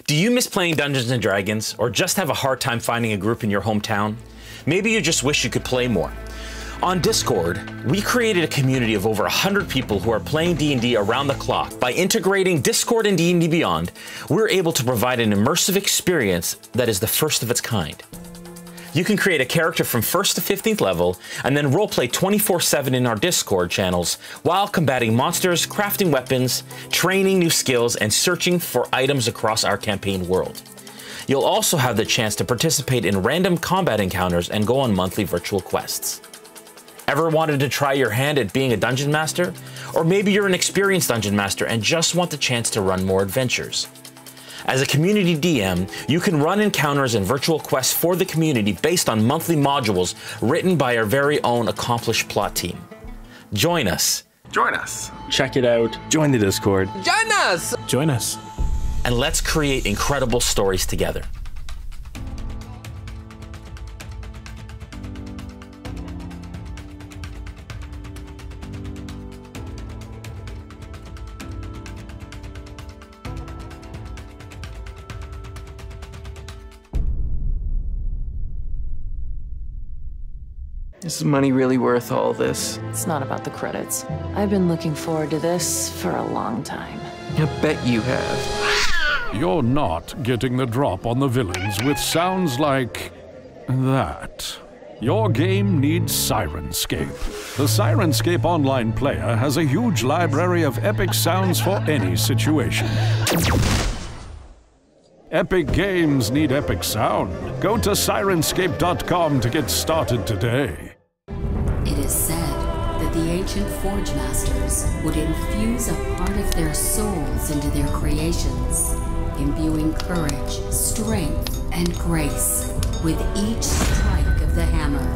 Speaker 1: Do you miss playing Dungeons & Dragons, or just have a hard time finding a group in your hometown? Maybe you just wish you could play more. On Discord, we created a community of over 100 people who are playing D&D around the clock. By integrating Discord and D&D Beyond, we're able to provide an immersive experience that is the first of its kind. You can create a character from 1st to 15th level and then roleplay 24/7 in our Discord channels while combating monsters, crafting weapons, training new skills, and searching for items across our campaign world. You'll also have the chance to participate in random combat encounters and go on monthly virtual quests. Ever wanted to try your hand at being a dungeon master? Or maybe you're an experienced dungeon master and just want the chance to run more adventures. As a community DM, you can run encounters and virtual quests for the community based on monthly modules written by our very own accomplished plot team. Join us.
Speaker 15: Join us.
Speaker 3: Check it out. Join the Discord.
Speaker 15: Join us!
Speaker 3: Join us.
Speaker 1: And let's create incredible stories together.
Speaker 3: Is money really worth all this?
Speaker 4: It's not about the credits. I've been looking forward to this for a long time.
Speaker 3: I bet you have.
Speaker 5: You're not getting the drop on the villains with sounds like that. Your game needs Sirenscape. The Sirenscape online player has a huge library of epic sounds for any situation. Epic games need epic sound. Go to Sirenscape.com to get started today.
Speaker 6: It is said that the ancient Forge Masters would infuse a part of their souls into their creations, imbuing courage, strength, and grace with each strike of the hammer.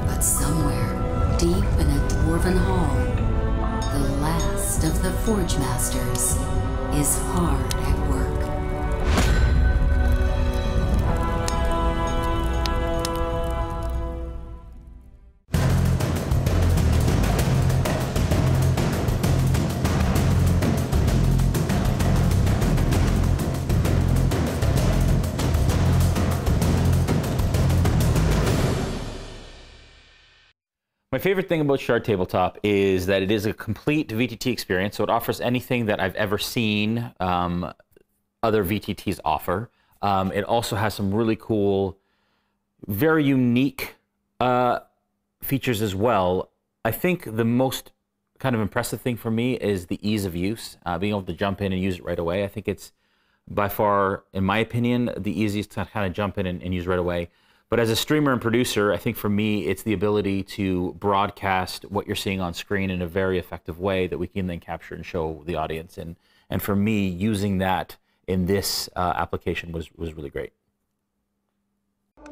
Speaker 6: But somewhere, deep in a dwarven hall, the last of the Forge Masters is hard at work.
Speaker 1: My favorite thing about Shard Tabletop is that it is a complete VTT experience, so it offers anything that I've ever seen other VTTs offer. It also has some really cool, very unique features as well. I think the most kind of impressive thing for me is the ease of use, being able to jump in and use it right away. I think it's by far, in my opinion, the easiest to kind of jump in and use right away. But as a streamer and producer, I think for me, it's the ability to broadcast what you're seeing on screen in a very effective way that we can then capture and show the audience. And for me, using that in this application was really great.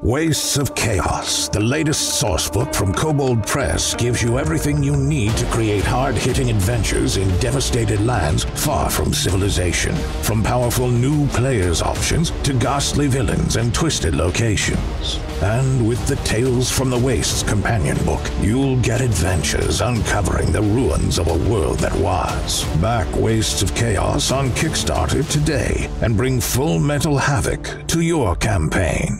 Speaker 8: Wastes of Chaos, the latest sourcebook from Kobold Press, gives you everything you need to create hard-hitting adventures in devastated lands far from civilization. From powerful new players options to ghastly villains and twisted locations. And with the Tales from the Wastes companion book, you'll get adventures uncovering the ruins of a world that was. Back Wastes of Chaos on Kickstarter today and bring Full Metal Havoc to your campaign.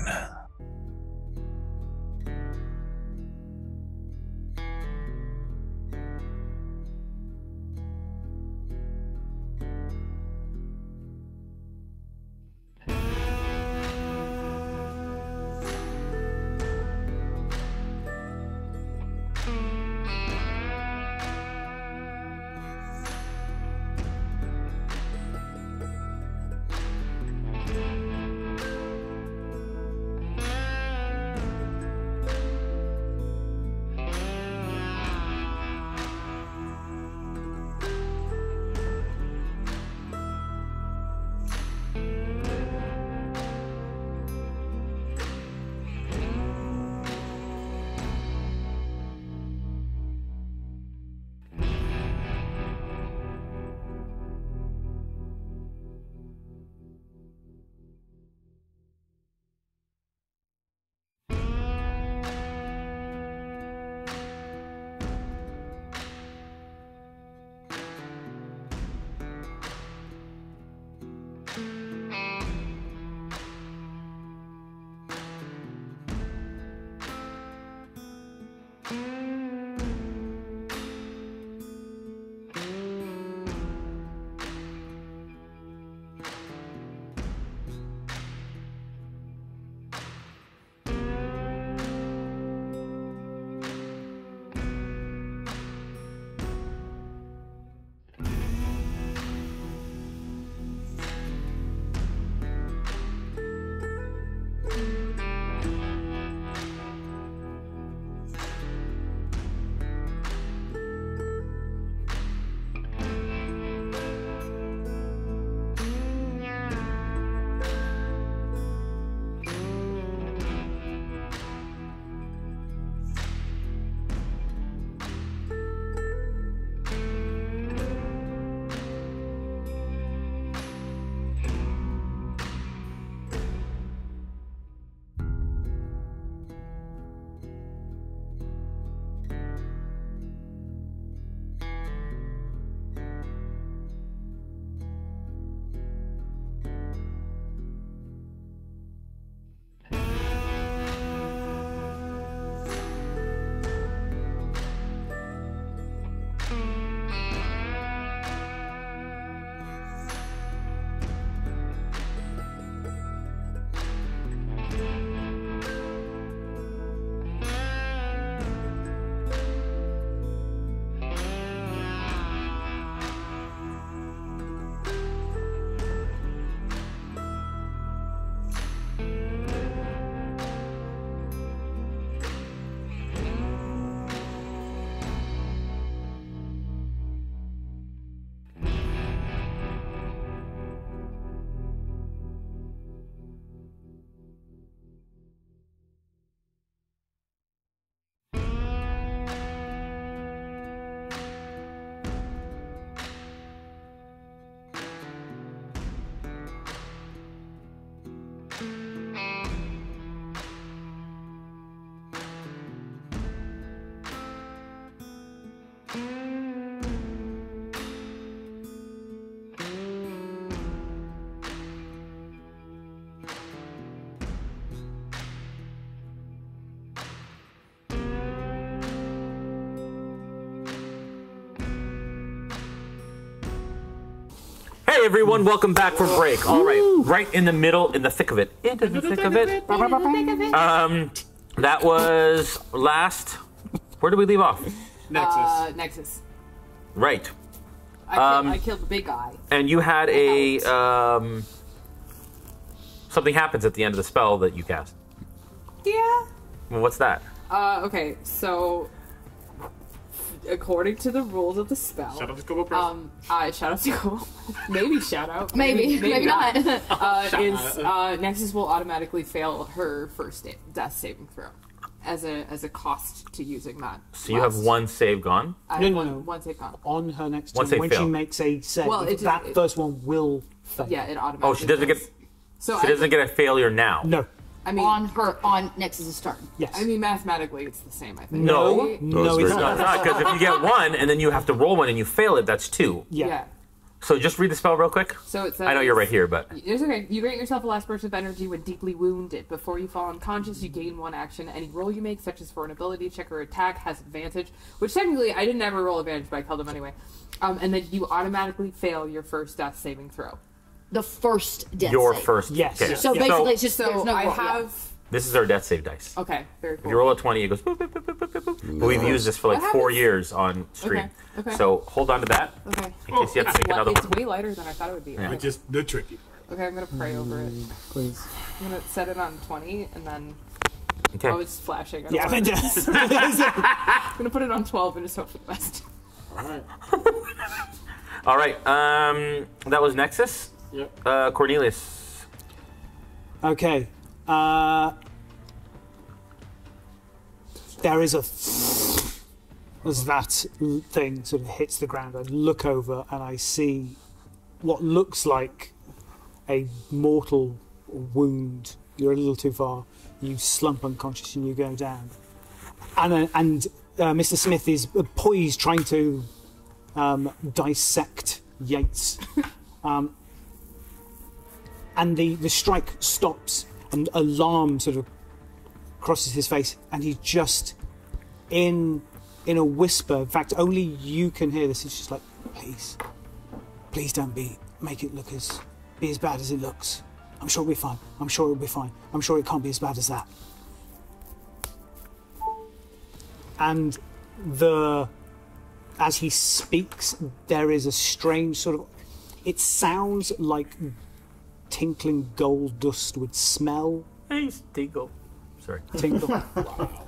Speaker 14: Hi, everyone. Welcome back from break. All right. Right in the middle, in the thick of it. Into the thick of it. That was last. Where did we leave off?
Speaker 2: Nexus.
Speaker 11: Nexus.
Speaker 14: Right.
Speaker 11: I killed the big guy.
Speaker 14: And you had a something happens at the end of the spell that you cast.
Speaker 11: Yeah.
Speaker 14: Well, what's that?
Speaker 11: Okay, so according to the rules of the spell,
Speaker 2: Shout out to Kobo Press.
Speaker 11: shout out to Kobo. Maybe shout out.
Speaker 9: Maybe not.
Speaker 11: Nexus will automatically fail her first death saving throw as a cost to using that.
Speaker 14: So you have one save gone.
Speaker 11: No. One save gone.
Speaker 13: On her next
Speaker 14: One
Speaker 13: turn,
Speaker 14: save
Speaker 13: when
Speaker 14: fail.
Speaker 13: she makes a save,
Speaker 11: Well,
Speaker 13: that first one will fail.
Speaker 11: Yeah, it automatically.
Speaker 14: Oh, she doesn't get.
Speaker 11: So
Speaker 14: she doesn't get a failure now.
Speaker 13: No.
Speaker 11: I mean,
Speaker 9: on Nexus's turn.
Speaker 13: Yes.
Speaker 11: I mean, mathematically, it's the same. I think.
Speaker 14: No,
Speaker 11: Right?
Speaker 13: No,
Speaker 14: it's not. Because if you get one and then you have to roll one and you fail it, that's two.
Speaker 11: Yeah.
Speaker 14: So just read the spell real quick.
Speaker 11: So it says,
Speaker 14: I know you're right here, but
Speaker 11: it's okay. You grant yourself a last burst of energy when deeply wounded. Before you fall unconscious, you gain one action. Any roll you make, such as for an ability check or attack, has advantage. Which technically, I didn't ever roll advantage, but I called them anyway. And then you automatically fail your first death saving throw.
Speaker 9: The first death
Speaker 14: your
Speaker 9: save.
Speaker 14: first.
Speaker 13: Yes.
Speaker 14: Okay.
Speaker 9: So basically, it's just there's no
Speaker 11: I
Speaker 9: roll,
Speaker 11: have.
Speaker 14: This is our death save dice.
Speaker 11: Okay, very
Speaker 14: If
Speaker 11: cool.
Speaker 14: you roll a 20, it goes boop, boop, boop, boop, boop, boop, boop. But we've used this for like
Speaker 11: What
Speaker 14: 4
Speaker 11: happens?
Speaker 14: years on stream.
Speaker 11: Okay.
Speaker 14: So hold on to that.
Speaker 11: Okay.
Speaker 14: In case you have to make another
Speaker 11: It's
Speaker 14: one.
Speaker 11: way lighter than I thought it would be.
Speaker 14: Yeah.
Speaker 11: Okay.
Speaker 2: Just the tricky.
Speaker 11: Okay, I'm gonna pray over it.
Speaker 13: Please.
Speaker 11: I'm gonna set it on 20, and then.
Speaker 14: Okay.
Speaker 11: Oh, it's flashing. I don't
Speaker 13: Yeah,
Speaker 11: want
Speaker 13: it
Speaker 11: it.
Speaker 13: does.
Speaker 11: I'm gonna put it on 12 and just hope for the best.
Speaker 2: Alright.
Speaker 14: All right. That was Nexus.
Speaker 2: Yep.
Speaker 14: Cornelius.
Speaker 13: Okay. There is as that thing sort of hits the ground, I look over and I see what looks like a mortal wound. You're a little too far. You slump unconscious and you go down. And Mr. Smith is poised, trying to dissect Yates. And the strike stops, and alarm sort of crosses his face, and he's just in a whisper. In fact, only you can hear this. He's just like, please don't make it look as bad as it looks. I'm sure it'll be fine. I'm sure it'll be fine. I'm sure it can't be as bad as that. And as he speaks, there is a strange sort of. It sounds like tinkling gold dust would smell.
Speaker 14: Hey, Tinkle. Sorry.
Speaker 13: Tinkle.
Speaker 14: Wow.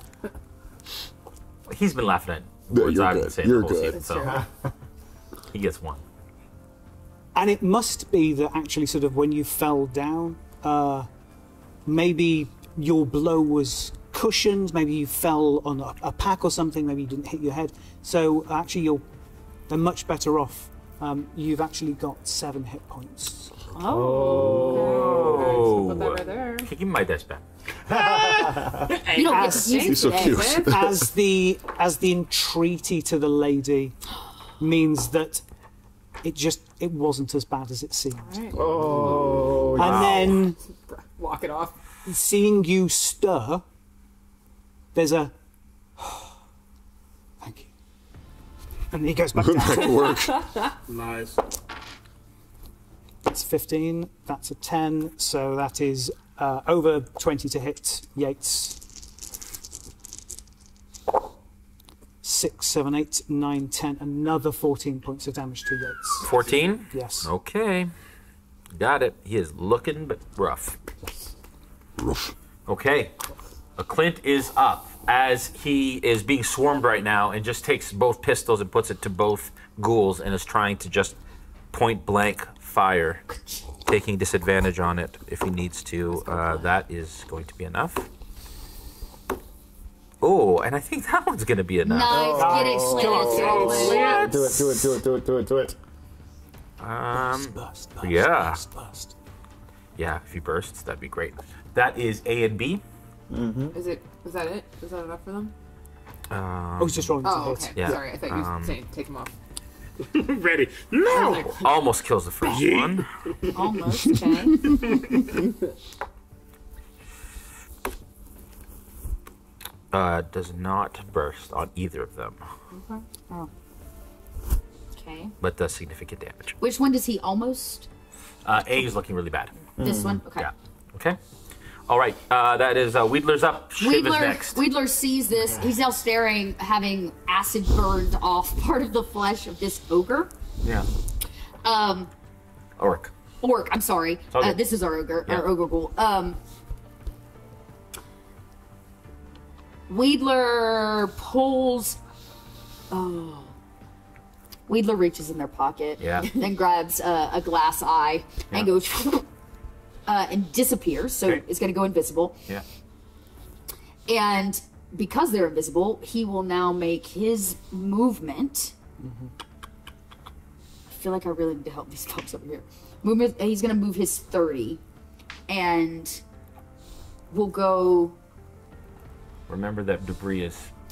Speaker 14: He's been laughing at
Speaker 12: Yeah,
Speaker 14: words
Speaker 12: you're
Speaker 14: I've been
Speaker 12: good.
Speaker 14: saying
Speaker 12: You're
Speaker 14: the whole
Speaker 12: good.
Speaker 14: season, so he gets one.
Speaker 13: And it must be that actually sort of when you fell down, maybe your blow was cushioned, maybe you fell on a pack or something, maybe you didn't hit your head. So actually they're much better off. You've actually got 7 hit points.
Speaker 14: Oh.
Speaker 11: Put that right there.
Speaker 14: Give me my dice back.
Speaker 9: You don't get to use it today.
Speaker 13: As the entreaty to the lady means that it wasn't as bad as it seemed.
Speaker 11: Right.
Speaker 10: Oh,
Speaker 13: And then
Speaker 11: Walk it off.
Speaker 13: seeing you stir, there's a thank you. And he goes back down.
Speaker 12: Back to work.
Speaker 2: Nice.
Speaker 13: That's 15, that's a 10, so that is over 20 to hit Yates. 6, 7, 8, 9, 10, another 14 points of damage to Yates.
Speaker 14: 14?
Speaker 13: Yes.
Speaker 14: Okay. Got it. He is looking but rough. Okay. A Clint is up as he is being swarmed right now and just takes both pistols and puts it to both ghouls and is trying to just point blank fire, taking disadvantage on it if he needs to. That is going to be enough. Oh, and I think that one's going to be enough.
Speaker 9: Nice. Get it, Slit.
Speaker 10: Do it.
Speaker 13: Burst,
Speaker 14: Yeah.
Speaker 13: burst.
Speaker 14: Yeah, if he bursts, that'd be great. That is A and B.
Speaker 11: Is that it? Is that enough for them?
Speaker 13: Oh, he's just rolling to
Speaker 11: Oh,
Speaker 13: hit.
Speaker 11: okay.
Speaker 14: Yeah.
Speaker 11: Sorry, I thought you were saying take them off.
Speaker 2: Ready. No!
Speaker 14: Almost kills the first one.
Speaker 9: Almost, okay.
Speaker 14: Does not burst on either of them.
Speaker 11: Okay. Oh.
Speaker 9: Okay.
Speaker 14: but does significant damage.
Speaker 9: Which one does he almost?
Speaker 14: A is looking really bad.
Speaker 9: This one? Okay.
Speaker 14: Yeah. Okay. All right. That is Wedler's up. Shiv is next.
Speaker 9: Wedler sees this. He's now staring, having acid burned off part of the flesh of this ogre.
Speaker 14: Yeah. Orc.
Speaker 9: Orc, I'm sorry.
Speaker 14: Okay.
Speaker 9: This is our ogre,
Speaker 14: Yeah.
Speaker 9: our ogre ghoul. Wedler pulls. Oh. Wedler reaches in their pocket.
Speaker 14: Yeah.
Speaker 9: Then grabs a glass eye and goes. And disappears, so
Speaker 14: Okay.
Speaker 9: it's going to go invisible.
Speaker 14: Yeah.
Speaker 9: And because they're invisible, he will now make his movement. I feel like I really need to help these folks over here. Movement. He's going to move his 30, and we'll go.
Speaker 14: Remember that debris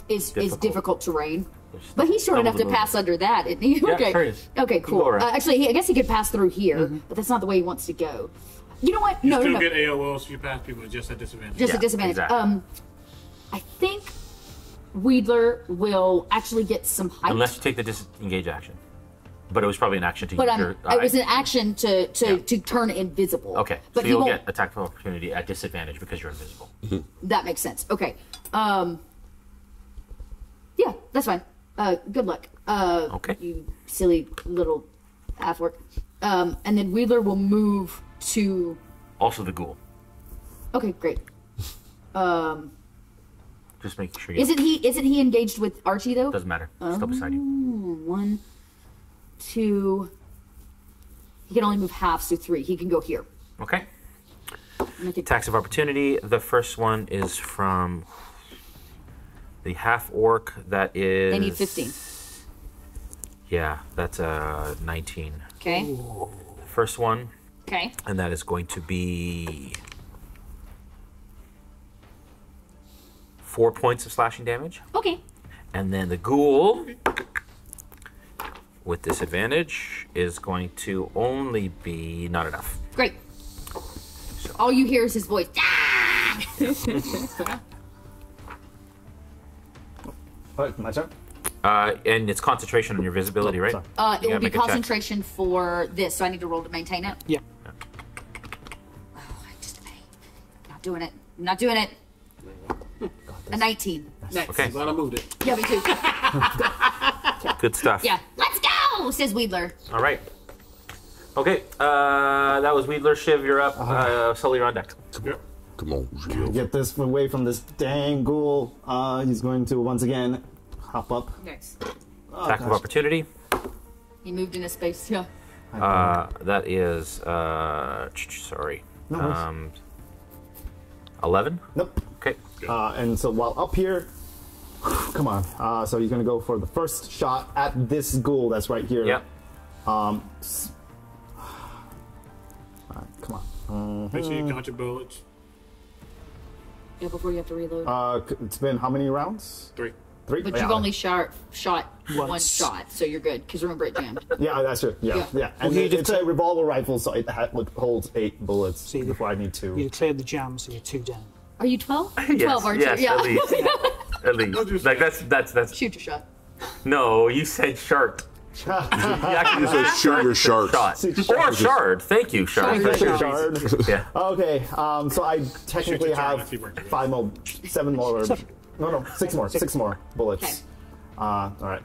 Speaker 14: is
Speaker 9: difficult terrain. But he's short enough to pass under that, isn't he?
Speaker 14: Yeah,
Speaker 9: Okay.
Speaker 14: sure is.
Speaker 9: Okay, cool.
Speaker 14: All right.
Speaker 9: Actually, I guess he could pass through here, but that's not the way he wants to go. You know what?
Speaker 2: You
Speaker 9: No,
Speaker 2: still
Speaker 9: no, no.
Speaker 2: get AOLs if you pass people just at disadvantage.
Speaker 9: Just a disadvantage.
Speaker 14: exactly.
Speaker 9: I think Wedler will actually get some height.
Speaker 14: Unless you take the disengage action. But it was probably an action to
Speaker 9: But
Speaker 14: use your
Speaker 9: it was an action to turn invisible.
Speaker 14: Okay.
Speaker 9: But
Speaker 14: So
Speaker 9: he
Speaker 14: you'll
Speaker 9: won't.
Speaker 14: get attack of opportunity at disadvantage because you're invisible.
Speaker 9: That makes sense. Okay. Yeah, that's fine. Good luck.
Speaker 14: Okay.
Speaker 9: You silly little half-orc. And then Wedler will move to.
Speaker 14: Also the ghoul.
Speaker 9: Okay, great.
Speaker 14: Just making sure you
Speaker 9: Isn't he engaged with Archie though?
Speaker 14: doesn't matter. Still beside you.
Speaker 9: 1, 2. He can only move half, so 3. He can go here.
Speaker 14: Okay. Attacks of opportunity. The first one is from the half orc. That is.
Speaker 9: They need 15.
Speaker 14: Yeah, that's a 19.
Speaker 9: Okay.
Speaker 14: First one.
Speaker 9: Okay.
Speaker 14: And that is going to be 4 points of slashing damage.
Speaker 9: Okay.
Speaker 14: And then the ghoul, with disadvantage, is going to only be not enough.
Speaker 9: Great. All you hear is his voice. Ah!
Speaker 10: Alright, my turn.
Speaker 14: And it's concentration on your visibility, right?
Speaker 9: It
Speaker 14: You
Speaker 9: will
Speaker 14: gotta
Speaker 9: be
Speaker 14: make a check.
Speaker 9: concentration for this, so I need to roll to maintain it.
Speaker 13: Yeah.
Speaker 9: Not doing it. I'm not doing it. A 19.
Speaker 2: Nice.
Speaker 14: Okay.
Speaker 2: I'm glad I moved it.
Speaker 9: Yeah, me too.
Speaker 14: Good stuff.
Speaker 9: Yeah. Let's go, says Wedler.
Speaker 14: All right. Okay, that was Wedler. Shiv, you're up. Sully, you're on deck.
Speaker 12: Come on,
Speaker 10: Get this away from this dang ghoul. He's going to once again hop up.
Speaker 9: Nice.
Speaker 14: Attack of opportunity.
Speaker 9: He moved into space. Yeah.
Speaker 14: That is, sorry.
Speaker 10: No worries.
Speaker 14: 11?
Speaker 10: Nope.
Speaker 14: Okay.
Speaker 10: And so while up here, come on. So you're going to go for the first shot at this ghoul that's right here.
Speaker 14: Yep.
Speaker 10: Alright, come on.
Speaker 2: Make sure you count your bullets.
Speaker 9: Yeah, before you have to reload.
Speaker 10: It's been how many rounds?
Speaker 2: 3.
Speaker 10: 3?
Speaker 9: But
Speaker 10: Yeah.
Speaker 9: you've only shot one
Speaker 10: Once.
Speaker 9: shot, so you're good. Because remember, it jammed.
Speaker 10: Yeah, that's true. Yeah.
Speaker 9: Yeah.
Speaker 10: And
Speaker 13: Well,
Speaker 10: it's a revolver rifle, so it holds 8 bullets
Speaker 13: So you-
Speaker 10: before I need 2.
Speaker 13: You cleared the jam, so you're 2 down.
Speaker 9: Are you 12?
Speaker 14: Yes,
Speaker 9: 12, aren't
Speaker 14: yes,
Speaker 9: you? Yeah.
Speaker 14: at least. At least. Like, that's...
Speaker 9: Shoot your shot.
Speaker 14: No, you said shark. You actually
Speaker 12: You said shoot your shark.
Speaker 14: Shot. Or shard. Thank you, shard.
Speaker 10: Shard.
Speaker 14: Yeah.
Speaker 10: Okay, so I technically have 5 more, 7 more. No, 6 more. 6 more bullets. Alright.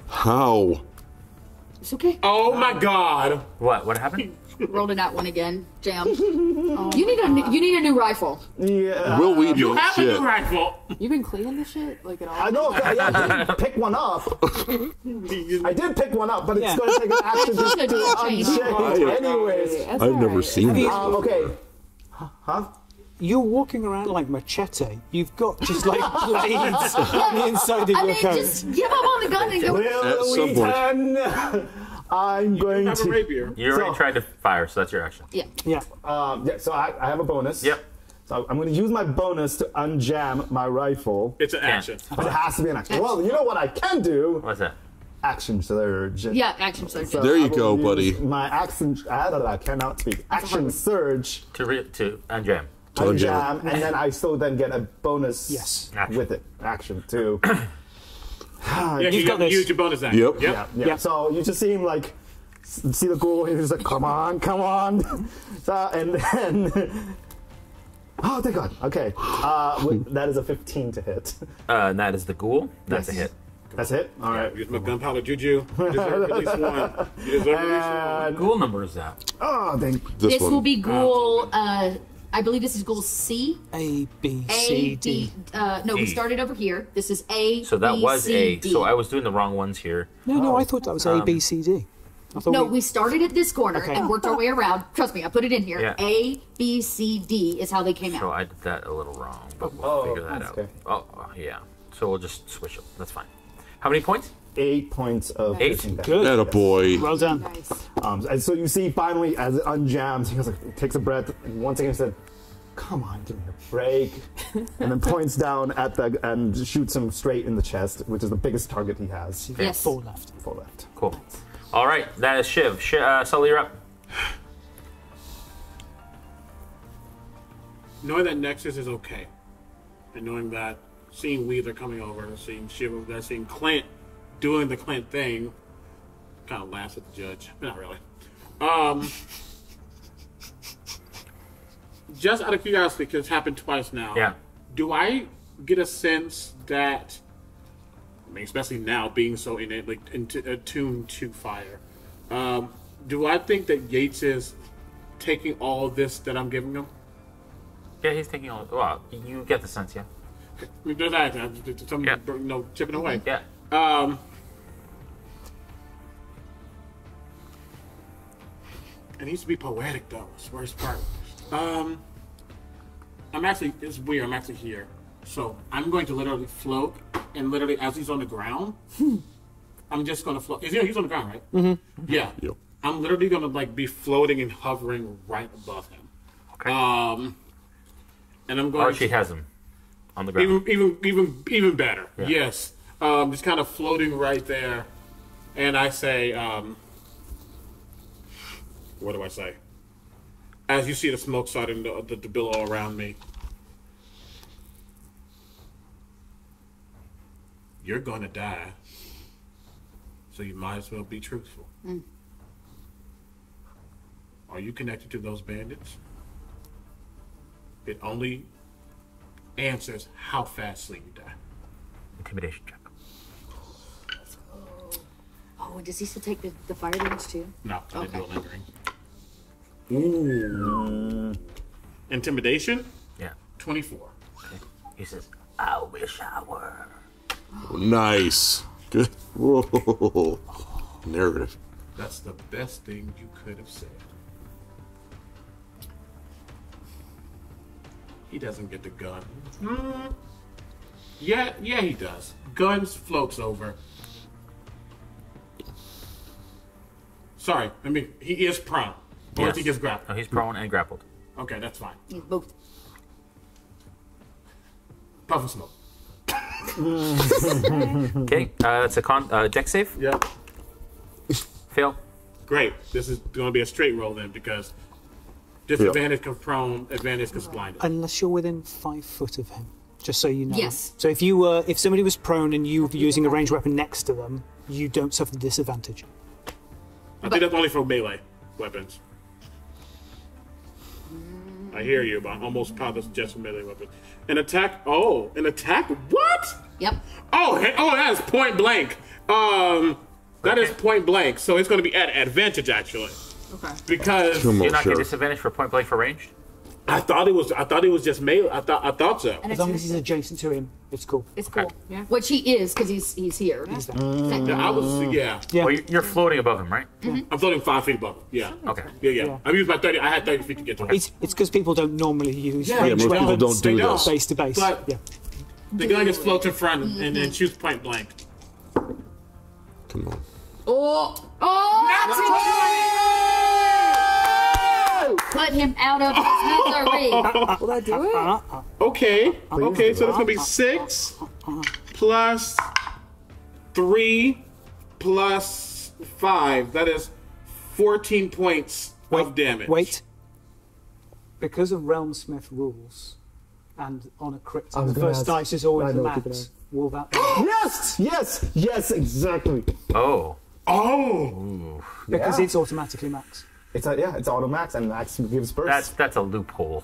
Speaker 12: How?
Speaker 9: It's okay.
Speaker 2: Oh my god.
Speaker 14: What happened?
Speaker 9: Rolled a nat one again. Jam. You need a new rifle.
Speaker 10: Yeah.
Speaker 12: Will we
Speaker 2: You
Speaker 12: do
Speaker 2: have a
Speaker 12: shit?
Speaker 2: new rifle.
Speaker 11: You've been cleaning this shit like at all?
Speaker 10: I know, I did pick one up. I did pick one up, but it's
Speaker 13: Yeah.
Speaker 10: going to take an action to unchain anyways.
Speaker 12: I've never seen that.
Speaker 10: Okay. Huh?
Speaker 13: You're walking around like Machete. You've got just like blades on the inside of your coat.
Speaker 9: Just give up on the gun and go.
Speaker 10: Will we turn? I'm going
Speaker 2: Have a
Speaker 10: to.
Speaker 2: rapier.
Speaker 14: You already tried to fire, so that's your action.
Speaker 9: Yeah.
Speaker 13: Yeah.
Speaker 10: Yeah, so I have a bonus.
Speaker 14: Yep.
Speaker 10: So I'm going to use my bonus to unjam my rifle.
Speaker 2: It's an action.
Speaker 10: But it has to be an action. Well, you know what I can do?
Speaker 14: What's that?
Speaker 10: Action surge.
Speaker 9: Yeah, action surge.
Speaker 10: So
Speaker 12: There you
Speaker 10: I will
Speaker 12: go,
Speaker 10: use
Speaker 12: buddy.
Speaker 10: My action. I cannot speak. Action surge.
Speaker 14: To unjam.
Speaker 10: Unjam, and then I still then get a bonus
Speaker 13: Yes.
Speaker 14: Action.
Speaker 10: with it. Action too.
Speaker 2: Yeah,
Speaker 13: You've got this.
Speaker 2: Use your bonus action.
Speaker 10: Yeah. So you just see him like see the ghoul. He's like, come on. And then, oh, thank God. Okay, that is a 15 to hit.
Speaker 14: And that is the ghoul. That's a hit.
Speaker 10: That's it. All right.
Speaker 2: Use my gunpowder juju. You deserve at least one. You deserve at least one.
Speaker 14: Ghoul number is that?
Speaker 10: Oh, thank.
Speaker 9: This will be ghoul. I believe this is ghoul C.
Speaker 13: A, B, C, D.
Speaker 9: No, we started over here. This is A.
Speaker 14: So that
Speaker 9: B,
Speaker 14: was
Speaker 9: C,
Speaker 14: A.
Speaker 9: D.
Speaker 14: So I was doing the wrong ones here.
Speaker 13: No, I thought that was A, B, C, D. I thought
Speaker 9: No, we started at this corner
Speaker 13: Okay.
Speaker 9: and worked our way around. Trust me, I put it in here.
Speaker 14: Yeah.
Speaker 9: A, B, C, D is how they came
Speaker 14: So
Speaker 9: out.
Speaker 14: I did that a little wrong, but we'll figure that out.
Speaker 10: okay.
Speaker 14: Oh, yeah. So we'll just switch it. That's fine. How many points?
Speaker 10: 8 points of
Speaker 14: Eight?
Speaker 10: piercing damage.
Speaker 12: That a boy.
Speaker 13: Well done.
Speaker 9: Nice.
Speaker 10: And so you see finally as it unjams, he goes like, takes a breath, and once again he said, "Come on, give me a break," and then points down at the and shoots him straight in the chest, which is the biggest target he has.
Speaker 9: Yes.
Speaker 13: 4 left.
Speaker 10: 4 left.
Speaker 14: Cool. All right, that is Shiv. Sully, you're up.
Speaker 2: Knowing that Nexus is okay, and knowing that seeing Weather coming over, seeing Shiv over there, seeing Clint doing the Clint thing, kind of laughs at the judge. Not really. Just out of curiosity, because it's happened twice now.
Speaker 14: Yeah.
Speaker 2: Do I get a sense that, I mean, especially now being so innately attuned to fire, do I think that Yates is taking all this that I'm giving him?
Speaker 14: Yeah, he's taking all. Well, you get the sense, yeah.
Speaker 2: There's that. Some, chipping away.
Speaker 14: Yeah.
Speaker 2: It needs to be poetic, though. It's the worst part. I'm actually, it's weird, I'm actually here. So I'm going to literally float, and literally as he's on the ground, I'm just going to float. He's on the ground, right?
Speaker 13: Mm-hmm.
Speaker 2: Yeah.
Speaker 12: Yep.
Speaker 2: I'm literally going to like be floating and hovering right above him.
Speaker 14: Okay.
Speaker 2: And I'm going
Speaker 14: Archie has him on the ground.
Speaker 2: Even better.
Speaker 14: Yeah.
Speaker 2: Yes. Just kind of floating right there. And I say, what do I say? As you see the smoke starting to billow around me, you're gonna die. So you might as well be truthful.
Speaker 9: Mm.
Speaker 2: Are you connected to those bandits? It only answers how fastly you die.
Speaker 14: Intimidation check.
Speaker 9: Oh, and does he still take the fire damage too?
Speaker 2: No, I didn't
Speaker 9: Okay.
Speaker 2: do a lingering. Ooh. Intimidation?
Speaker 14: Yeah.
Speaker 2: 24.
Speaker 14: Okay. He says, "I wish I were."
Speaker 12: Nice. Good. Whoa. Narrative.
Speaker 2: That's the best thing you could have said. He doesn't get the gun. Yeah, he does. Guns floats over. Sorry, I mean, he is prone. Or
Speaker 14: Yes.
Speaker 2: he gets grappled.
Speaker 14: No, he's prone and grappled.
Speaker 2: Okay, that's fine.
Speaker 9: He's both.
Speaker 2: Puff and smoke.
Speaker 14: Okay, that's a deck save.
Speaker 2: Yeah.
Speaker 14: Fail.
Speaker 2: Great. This is going to be a straight roll then, because disadvantage comes prone, advantage comes blinded.
Speaker 13: Unless you're within 5 foot of him, just so you know.
Speaker 9: Yes.
Speaker 13: So if you were, if somebody was prone and you were using a ranged weapon next to them, you don't suffer the disadvantage.
Speaker 2: I think that's only for melee weapons. I hear you, but I'm almost positive just for melee weapons. An attack? Oh, an attack? What?
Speaker 9: Yep.
Speaker 2: Oh, that is point blank. That is point blank. So it's going to be at advantage actually.
Speaker 9: Okay.
Speaker 2: Because
Speaker 14: Do you not get disadvantage for point blank for ranged?
Speaker 2: I thought it was just melee. I thought so.
Speaker 13: As long as he's adjacent to him, it's cool.
Speaker 9: It's cool. Yeah. Which he is, because he's here.
Speaker 13: He's there.
Speaker 2: Yeah, I was yeah.
Speaker 14: Well, you're floating above him, right?
Speaker 2: I'm floating 5 feet above him. Yeah.
Speaker 14: Okay.
Speaker 2: Yeah. I used my 30. I had 30 feet to get to him.
Speaker 13: It's because people don't normally use
Speaker 2: Yeah,
Speaker 13: ranged
Speaker 2: most people
Speaker 13: weapons
Speaker 2: don't do this.
Speaker 13: base to base.
Speaker 2: But-
Speaker 13: Yeah.
Speaker 2: The guy just floats in front and then shoots point blank.
Speaker 12: Come on.
Speaker 9: Oh! Put him out of his misery.
Speaker 11: Will that do it?
Speaker 2: Okay. Okay, so that's gonna be 6 plus 3 plus 5. That is 14 points of damage.
Speaker 13: Wait. Because of RealmSmith rules, and on a crit,
Speaker 10: I was
Speaker 13: the
Speaker 10: gonna
Speaker 13: first
Speaker 10: ask-
Speaker 13: dice is always
Speaker 10: I
Speaker 13: the
Speaker 10: know what you're
Speaker 13: max. will that?
Speaker 10: Yes, yes, yes, exactly.
Speaker 14: Oh.
Speaker 2: Oh.
Speaker 13: Because it's automatically max.
Speaker 10: It's it's auto max, and max gives burst.
Speaker 14: That's a loophole.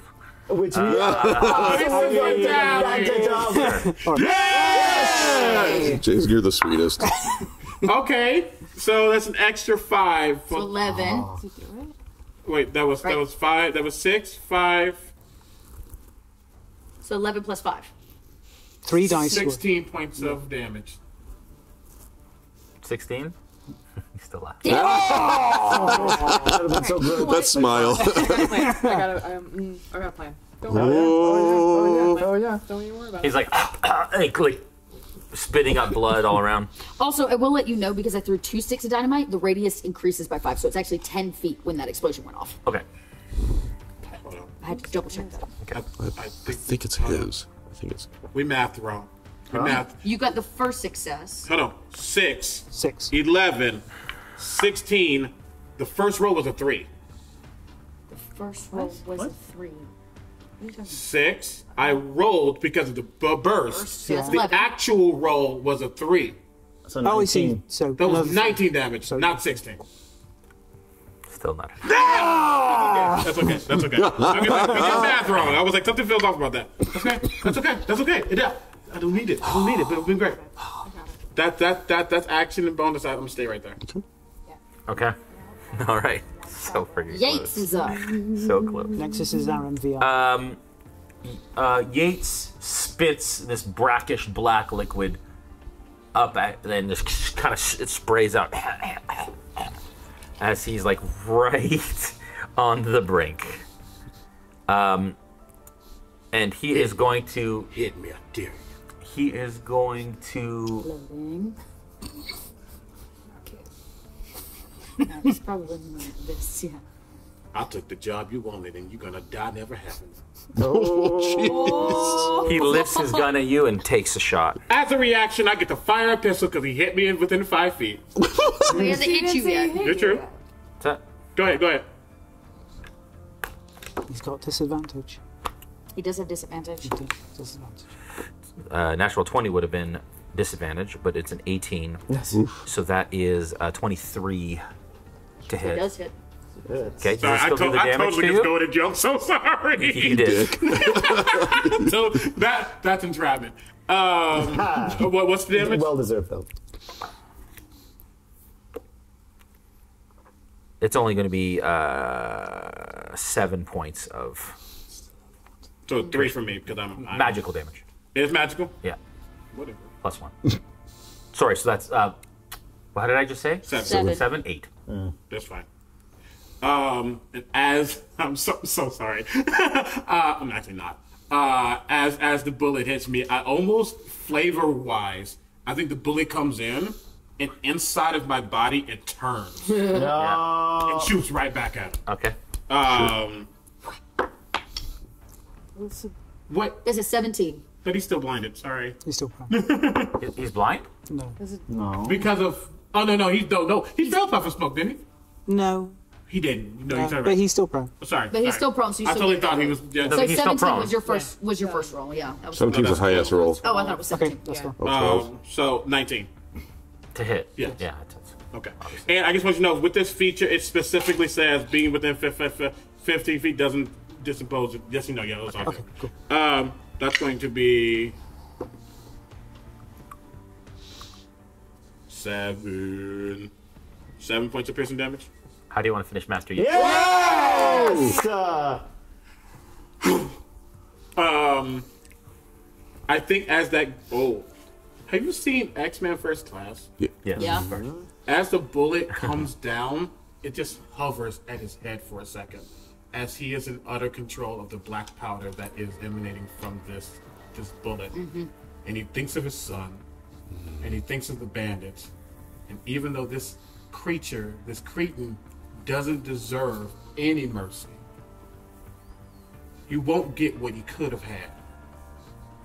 Speaker 10: Which
Speaker 12: James, you're the sweetest.
Speaker 2: Okay, so that's an extra 5.
Speaker 9: So 11.
Speaker 2: Wait, that was 5. That was 6, 5.
Speaker 9: So 11 plus 5.
Speaker 13: 3 dice.
Speaker 2: 16 points of damage.
Speaker 14: 16? He's still laughing.
Speaker 10: That would have been so good.
Speaker 12: That smile.
Speaker 11: I got a plan. Don't even worry about it.
Speaker 14: He's like, spitting up blood all around.
Speaker 9: Also, I will let you know, because I threw 2 sticks of dynamite, the radius increases by 5, so it's actually 10 feet when that explosion went off.
Speaker 14: Okay.
Speaker 9: I had to double check that.
Speaker 14: Okay.
Speaker 12: I think it's his. I think it's.
Speaker 2: We mathed wrong. We mathed.
Speaker 9: You got the first success.
Speaker 2: Hold on. 6. 11. 16. The first roll was a 3.
Speaker 9: The first roll was a 3.
Speaker 2: 6. I rolled because of the burst.
Speaker 9: So that's
Speaker 2: The
Speaker 9: 11.
Speaker 2: actual roll was a 3.
Speaker 10: So
Speaker 13: I see. So
Speaker 2: that was 19 damage, not 16.
Speaker 14: Still not.
Speaker 2: That's okay. That's okay. I did math wrong. I was like, something feels off about that. Okay. That's okay. That's okay. I don't need it. But it's been great. That's action and bonus. I'm gonna stay right there.
Speaker 14: Okay. All right. So freaking
Speaker 9: Yates
Speaker 14: close.
Speaker 9: is up.
Speaker 14: So close.
Speaker 13: Nexus is our MVR.
Speaker 14: Yates spits this brackish black liquid up at, and just kind of it sprays out as he's like right on the brink. And he is going to
Speaker 2: hit me. I dare you.
Speaker 14: He is going to.
Speaker 9: Loading. Okay. It's probably not this, yeah.
Speaker 2: I took the job you wanted, and you're gonna die never having it.
Speaker 14: Oh, he lifts his gun at you and takes a shot.
Speaker 2: As a reaction, I get to fire a pistol because he hit me within 5 feet.
Speaker 9: He hasn't hit you yet.
Speaker 2: You're true. Go ahead.
Speaker 13: He's got disadvantage.
Speaker 9: He does have disadvantage.
Speaker 13: Disadvantage.
Speaker 14: Natural 20 would have been disadvantage, but it's an 18.
Speaker 10: Yes.
Speaker 14: So that is 23 to hit.
Speaker 9: It does hit.
Speaker 14: Okay,
Speaker 2: Sorry, I totally just go to joke. So sorry.
Speaker 14: You did.
Speaker 2: So that's entrapment. What's the damage?
Speaker 10: Well deserved though.
Speaker 14: It's only going to be 7 points of.
Speaker 2: So 3 for me because I'm
Speaker 14: magical damage.
Speaker 2: It's magical.
Speaker 14: Yeah.
Speaker 2: Whatever.
Speaker 14: +1. Sorry, so that's. What did I just say?
Speaker 2: 7.
Speaker 14: 7, 8.
Speaker 2: That's fine. And as I'm so sorry, I'm actually not. As the bullet hits me, I almost flavor-wise, I think the bullet comes in, and inside of my body it turns.
Speaker 10: No.
Speaker 2: It shoots right back at him.
Speaker 14: Okay.
Speaker 2: What?
Speaker 9: This is 17.
Speaker 2: But he's still blinded. Sorry.
Speaker 13: He's still blind.
Speaker 14: He's blind?
Speaker 13: No.
Speaker 10: No.
Speaker 2: Because of no, he fell puff of smoke, didn't he?
Speaker 13: No.
Speaker 2: He didn't. No,
Speaker 13: But he's still prone.
Speaker 2: Sorry.
Speaker 9: But he's still prone, so you
Speaker 2: I
Speaker 9: still
Speaker 2: totally
Speaker 9: get
Speaker 2: thought he
Speaker 9: that.
Speaker 2: was. Yeah,
Speaker 9: So
Speaker 14: he's still
Speaker 9: 17
Speaker 14: prone.
Speaker 9: was your first roll, yeah. That was
Speaker 12: 17's a high ass roll.
Speaker 9: Oh, I thought it was 17.
Speaker 13: Okay, that's fine.
Speaker 2: So 19.
Speaker 14: To hit.
Speaker 2: Yes.
Speaker 14: Yeah.
Speaker 2: Okay. And I just want you to know, with this feature, it specifically says being within 15 feet doesn't dispose it. Yes, you know, yeah, that's all.
Speaker 13: Okay, cool.
Speaker 2: That's going to be 7 points of piercing damage.
Speaker 14: How do you want to finish Master Yi?
Speaker 10: Yes!
Speaker 2: I think as that. Oh, have you seen X-Men First Class?
Speaker 14: Yes.
Speaker 9: Yeah.
Speaker 2: As the bullet comes down, it just hovers at his head for a second, as he is in utter control of the black powder that is emanating from this bullet.
Speaker 9: Mm-hmm.
Speaker 2: And he thinks of his son, and he thinks of the bandits, and even though this creature, this cretin, doesn't deserve any mercy, he won't get what he could have had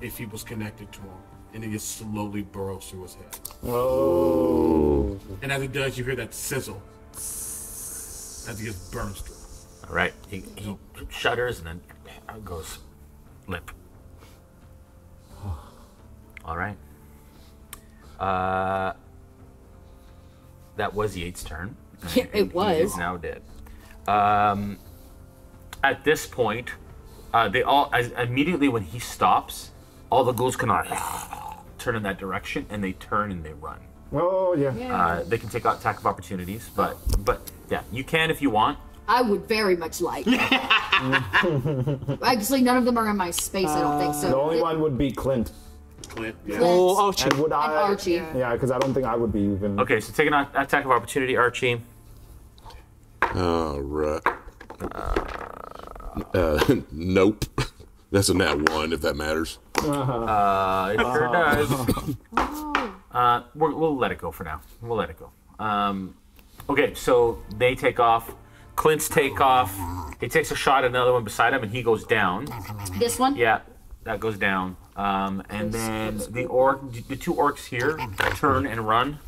Speaker 2: if he was connected to him. And it just slowly burrows through his head.
Speaker 10: Oh.
Speaker 2: And as he does, you hear that sizzle as he just burns through.
Speaker 14: All right. He shudders and then goes limp. All right. That was Yates' turn.
Speaker 9: Yeah, it was.
Speaker 14: He is now dead. At this point, they all immediately when he stops, all the ghouls can turn in that direction, and they turn and they run.
Speaker 10: Oh yeah.
Speaker 14: They can take out attack of opportunities, but yeah, you can if you want.
Speaker 9: I would very much like. Actually, none of them are in my space. I don't think so.
Speaker 10: The only one would be Clint.
Speaker 2: Clint.
Speaker 13: Or Archie.
Speaker 10: And would I?
Speaker 9: And Archie.
Speaker 10: Yeah, because I don't think I would be even.
Speaker 14: Okay, so take an attack of opportunity, Archie.
Speaker 12: Right. Nope. That's a nat 1, if that matters.
Speaker 14: It sure does. We'll let it go for now. We'll let it go. Okay, so they take off. Clint's take off. He takes a shot at another one beside him, and he goes down.
Speaker 9: This one?
Speaker 14: Yeah, that goes down. And then the two orcs here turn and run.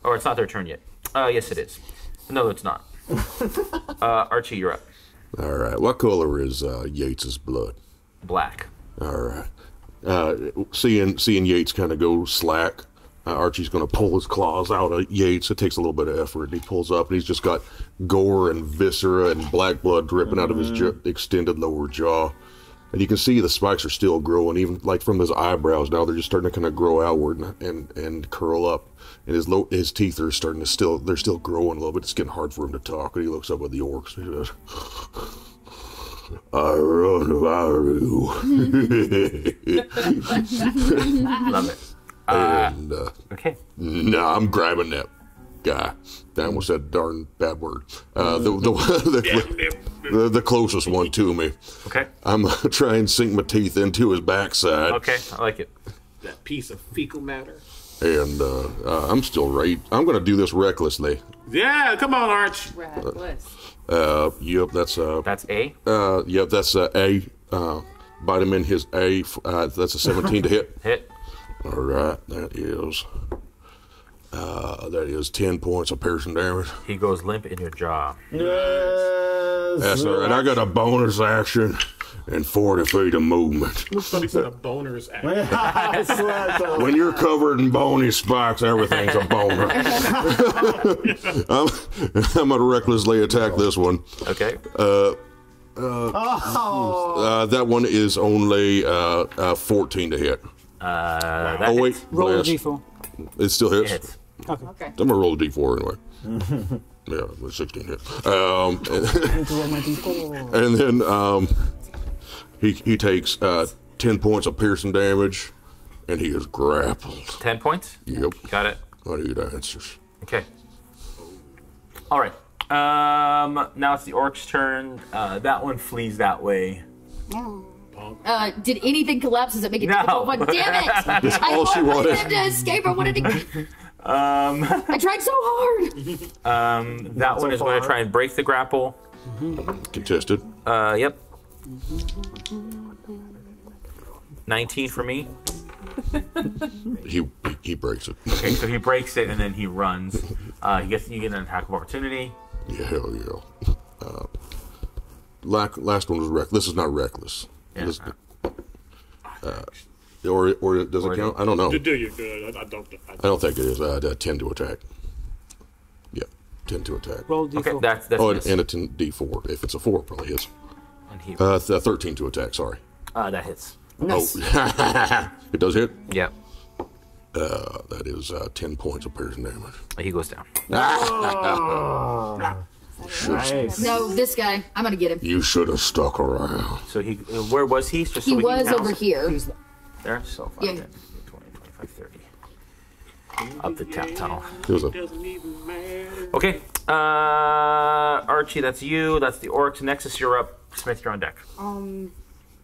Speaker 14: Or it's not their turn yet. Yes, it is. No, it's not. Archie, you're up.
Speaker 12: All right. What color is Yates's blood?
Speaker 14: Black.
Speaker 12: All right. Seeing Yates kind of go slack, Archie's going to pull his claws out of Yates. It takes a little bit of effort. He pulls up, and he's just got gore and viscera and black blood dripping out of his extended lower jaw. And you can see the spikes are still growing, even like from his eyebrows. Now they're just starting to kind of grow outward and curl up. And his teeth are starting to they're still growing a little bit. It's getting hard for him to talk. And he looks up at the orcs. He says,
Speaker 14: Love it.
Speaker 12: And,
Speaker 14: okay.
Speaker 12: No, I'm grabbing that guy. I almost said a darn bad word. The closest one to me.
Speaker 14: Okay.
Speaker 12: I'm going to try and sink my teeth into his backside.
Speaker 14: Okay, I like it.
Speaker 2: That piece of fecal matter.
Speaker 12: And I'm still right. I'm going to do this recklessly.
Speaker 2: Yeah, come on, Arch.
Speaker 11: Reckless.
Speaker 12: Yep, that's A. Yep, that's A. Bite him in his A. That's a 17 to hit.
Speaker 14: Hit.
Speaker 12: All right, that is 10 points of piercing damage.
Speaker 14: He goes limp in your jaw.
Speaker 10: Yes.
Speaker 12: That's all right. I got a bonus action and 40 feet of movement.
Speaker 2: Looks like a boner's action.
Speaker 12: When you're covered in bony spikes, everything's a boner. I'm going to recklessly attack this one.
Speaker 14: Okay.
Speaker 12: That one is only 14 to hit. Wait.
Speaker 13: Roll a d4.
Speaker 12: It still hits?
Speaker 13: It hits. Okay.
Speaker 12: I'm going to roll a d4 anyway. Yeah, with 16 hit. And then he takes 10 points of piercing damage, and he is grappled.
Speaker 14: 10 points?
Speaker 12: Yep.
Speaker 14: Got it.
Speaker 12: I need answers.
Speaker 14: Okay. All right. Now it's the orc's turn. That one flees that way.
Speaker 9: Did anything collapse? Does it make it difficult? But damn it!
Speaker 12: That's
Speaker 9: I
Speaker 12: all she
Speaker 9: wanted
Speaker 12: wanted.
Speaker 9: him to escape. I wanted to. I tried so hard.
Speaker 14: That one is going to try and break the grapple.
Speaker 12: Contested.
Speaker 14: Yep. 19 for me.
Speaker 12: He breaks it.
Speaker 14: Okay, so he breaks it and then he runs. You get an attack of opportunity.
Speaker 12: Yeah, hell yeah. Last one was reckless. This is not reckless.
Speaker 14: Yeah.
Speaker 12: Or does it count? I don't know.
Speaker 2: You do, you're good. I don't
Speaker 12: think it is. 10 to attack. Yeah, 10 to attack.
Speaker 13: Roll d4.
Speaker 14: Okay, that's
Speaker 12: and a 10 d4. If it's a 4, it probably hits.
Speaker 14: And he
Speaker 12: 13 to attack. Sorry.
Speaker 14: that hits.
Speaker 9: Nice.
Speaker 12: Oh, it does hit.
Speaker 14: Yep.
Speaker 12: That is 10 points of piercing damage.
Speaker 14: He goes down.
Speaker 10: Nice.
Speaker 9: No, this guy. I'm gonna get him.
Speaker 12: You should have stuck around.
Speaker 14: So he, where was he? Just
Speaker 9: He
Speaker 14: so
Speaker 9: was
Speaker 14: can count.
Speaker 9: over here.
Speaker 14: There. So 5,
Speaker 9: Yeah.
Speaker 14: 10, 20, 25, 30. Up the tap tunnel. Okay. Archie, that's you. That's the orcs. Nexus, you're up. Smith, you're on deck.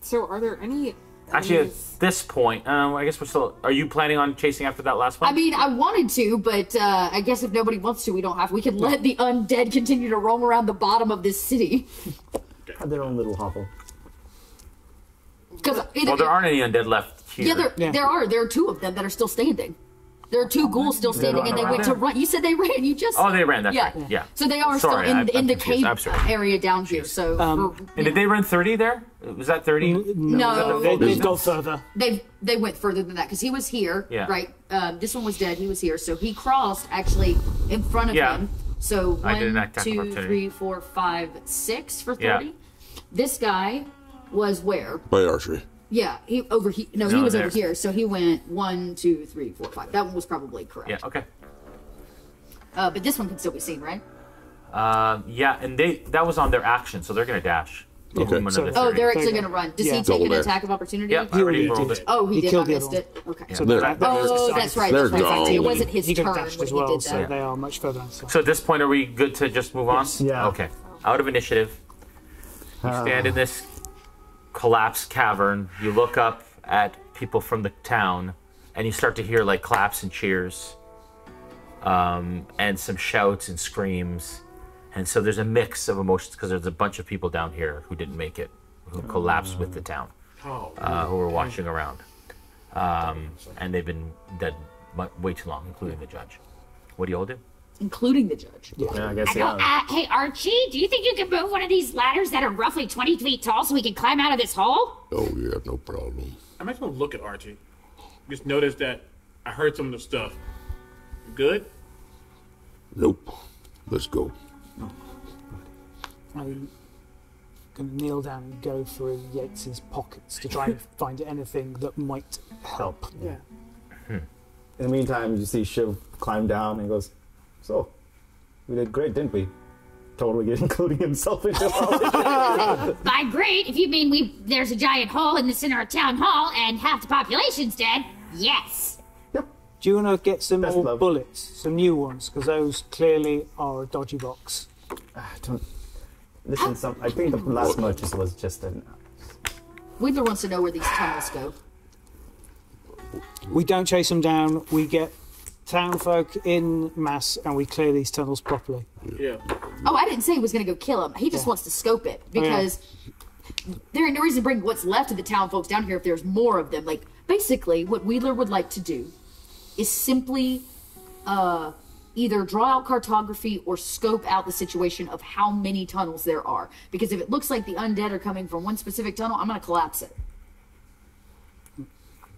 Speaker 11: So are there any?
Speaker 14: Actually, at this point, I guess we're still. Are you planning on chasing after that last one?
Speaker 9: I mean, I wanted to, but I guess if nobody wants to, we don't have. We can let the undead continue to roam around the bottom of this city.
Speaker 10: Have their own little hovel.
Speaker 9: Because
Speaker 14: well, there aren't any undead left here.
Speaker 9: there are 2 of them that are still standing. There are 2 ghouls still standing, and they went to run. You said they ran. You just.
Speaker 14: Oh, they ran. That's right. Yeah.
Speaker 9: So they are
Speaker 14: Sorry,
Speaker 9: still in
Speaker 14: I'm
Speaker 9: the
Speaker 14: confused.
Speaker 9: cave area down here. So.
Speaker 14: And did they run 30 there? Was that 30?
Speaker 9: No.
Speaker 13: They've gone further.
Speaker 9: They went further than that because he was here,
Speaker 14: Yeah.
Speaker 9: right? This one was dead. He was here, so he crossed actually in front of him. So
Speaker 14: I did an
Speaker 9: 1,
Speaker 14: attack
Speaker 9: 2,
Speaker 14: opportunity.
Speaker 9: 3, 4, 5, 6 for 30.
Speaker 14: Yeah.
Speaker 9: This guy was where?
Speaker 12: By Archie.
Speaker 9: Yeah, he was
Speaker 14: there.
Speaker 9: over here. So he went 1, 2, 3, 4, 5. That one was probably correct.
Speaker 14: Yeah. Okay.
Speaker 9: But this one can still be seen, right?
Speaker 14: Yeah, and that was on their action, so they're gonna dash.
Speaker 12: Okay.
Speaker 9: Oh, they're actually going to run. Does he take
Speaker 12: Double
Speaker 9: an
Speaker 12: dash.
Speaker 9: attack of opportunity?
Speaker 14: Yeah, I already rolled it.
Speaker 9: Oh, he did.
Speaker 13: killed
Speaker 9: I
Speaker 13: the
Speaker 9: missed
Speaker 13: other
Speaker 9: it. Okay.
Speaker 13: So
Speaker 9: Oh, that's right.
Speaker 12: They're
Speaker 9: That's right.
Speaker 12: gone.
Speaker 9: It wasn't his
Speaker 13: He
Speaker 9: turn
Speaker 13: got
Speaker 9: when
Speaker 13: dashed
Speaker 9: he
Speaker 13: as well,
Speaker 9: did
Speaker 13: so
Speaker 9: that.
Speaker 13: they are much further outside.
Speaker 14: So at this point, are we good to just move on?
Speaker 10: Yeah.
Speaker 14: Okay. Out of initiative. You stand in this collapsed cavern. You look up at people from the town, and you start to hear like claps and cheers, and some shouts and screams. And so there's a mix of emotions because there's a bunch of people down here who didn't make it, who collapsed with the town, who were watching around. And they've been dead way too long, including the judge. What do you all do?
Speaker 9: Including the judge.
Speaker 10: Yeah, I guess
Speaker 15: Hey, Archie, do you think you can move one of these ladders that are roughly 20 feet tall so we can climb out of this hole?
Speaker 12: Oh, yeah, no problem.
Speaker 2: I'm actually gonna look at Archie. Just notice that I heard some of the stuff. You good?
Speaker 12: Nope. Let's go.
Speaker 13: I'm going to kneel down and go through Yates's pockets to try and find anything that might help.
Speaker 10: Yeah. In the meantime, you see Shiv climb down and goes, "So, we did great, didn't we?" Totally including himself into all this.
Speaker 15: By great, if you mean there's a giant hole in the center of town hall and half the population's dead, yes.
Speaker 13: Do you want to get some more bullets, some new ones? Because those clearly are a dodgy box.
Speaker 10: Listen, I think the last purchase was just an...
Speaker 9: Wedler wants to know where these tunnels go.
Speaker 13: We don't chase them down. We get townfolk in mass and we clear these tunnels properly.
Speaker 2: Yeah.
Speaker 9: Oh, I didn't say he was going to go kill him. He just wants to scope it because there ain't no reason to bring what's left of the town folks down here if there's more of them. Like, basically, what Wedler would like to do is simply either draw out cartography or scope out the situation of how many tunnels there are. Because if it looks like the undead are coming from one specific tunnel, I'm going to collapse it.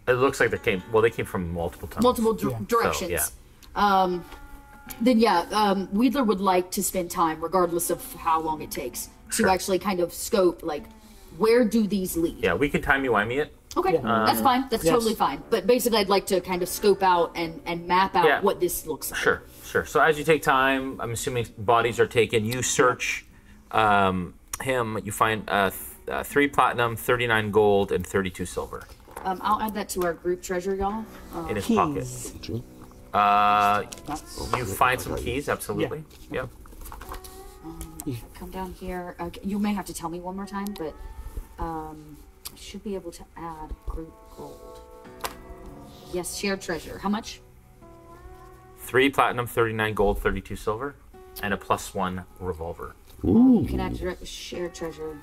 Speaker 14: It looks like they came from multiple tunnels.
Speaker 9: Multiple directions.
Speaker 14: So, yeah.
Speaker 9: Wedler would like to spend time, regardless of how long it takes, to actually kind of scope, like, where do these lead?
Speaker 14: Yeah, we can timey-wimey it.
Speaker 9: Okay, that's fine. That's totally fine. But basically, I'd like to kind of scope out and map out what this looks like.
Speaker 14: Sure. So as you take time, I'm assuming bodies are taken. You search him. You find 3 platinum, 39 gold, and 32 silver.
Speaker 9: I'll add that to our group treasure, y'all.
Speaker 14: In his pocket. You find some keys, absolutely. Yeah. Yep.
Speaker 9: Come down here. You may have to tell me one more time, but I should be able to add group gold. Yes, shared treasure. How much?
Speaker 14: 3 platinum, 39 gold, 32 silver, and a +1 revolver.
Speaker 9: You can add shared treasure.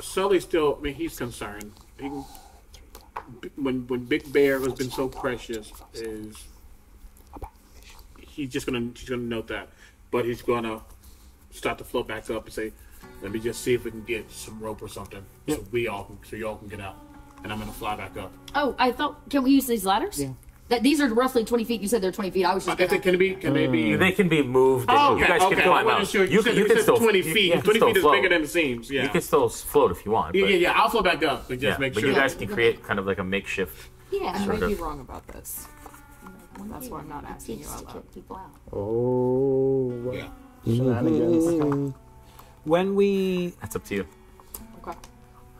Speaker 2: Sully still, I mean, he's concerned. When Big Bear has been so precious, she's gonna note that, but he's gonna start to float back up and say, "Let me just see if we can get some rope or something, so y'all can get out." And I'm gonna fly back up.
Speaker 9: Oh, I thought, can we use these ladders? Yeah. These are roughly 20 feet. You said they're 20 feet. I was just
Speaker 2: Can they be?
Speaker 14: They can be moved. You guys can climb out.
Speaker 2: Sure. You can still 20 feet. 20 feet is bigger than it seems. Yeah.
Speaker 14: You can still float if you want.
Speaker 2: Yeah. I'll float back up, but just make sure.
Speaker 14: But you guys can create kind of like a makeshift.
Speaker 11: Yeah, I might be wrong about this. That's why I'm not asking you out loud.
Speaker 10: Oh,
Speaker 2: yeah.
Speaker 10: Shenanigans.
Speaker 13: When we...
Speaker 14: That's up to you.
Speaker 11: Okay.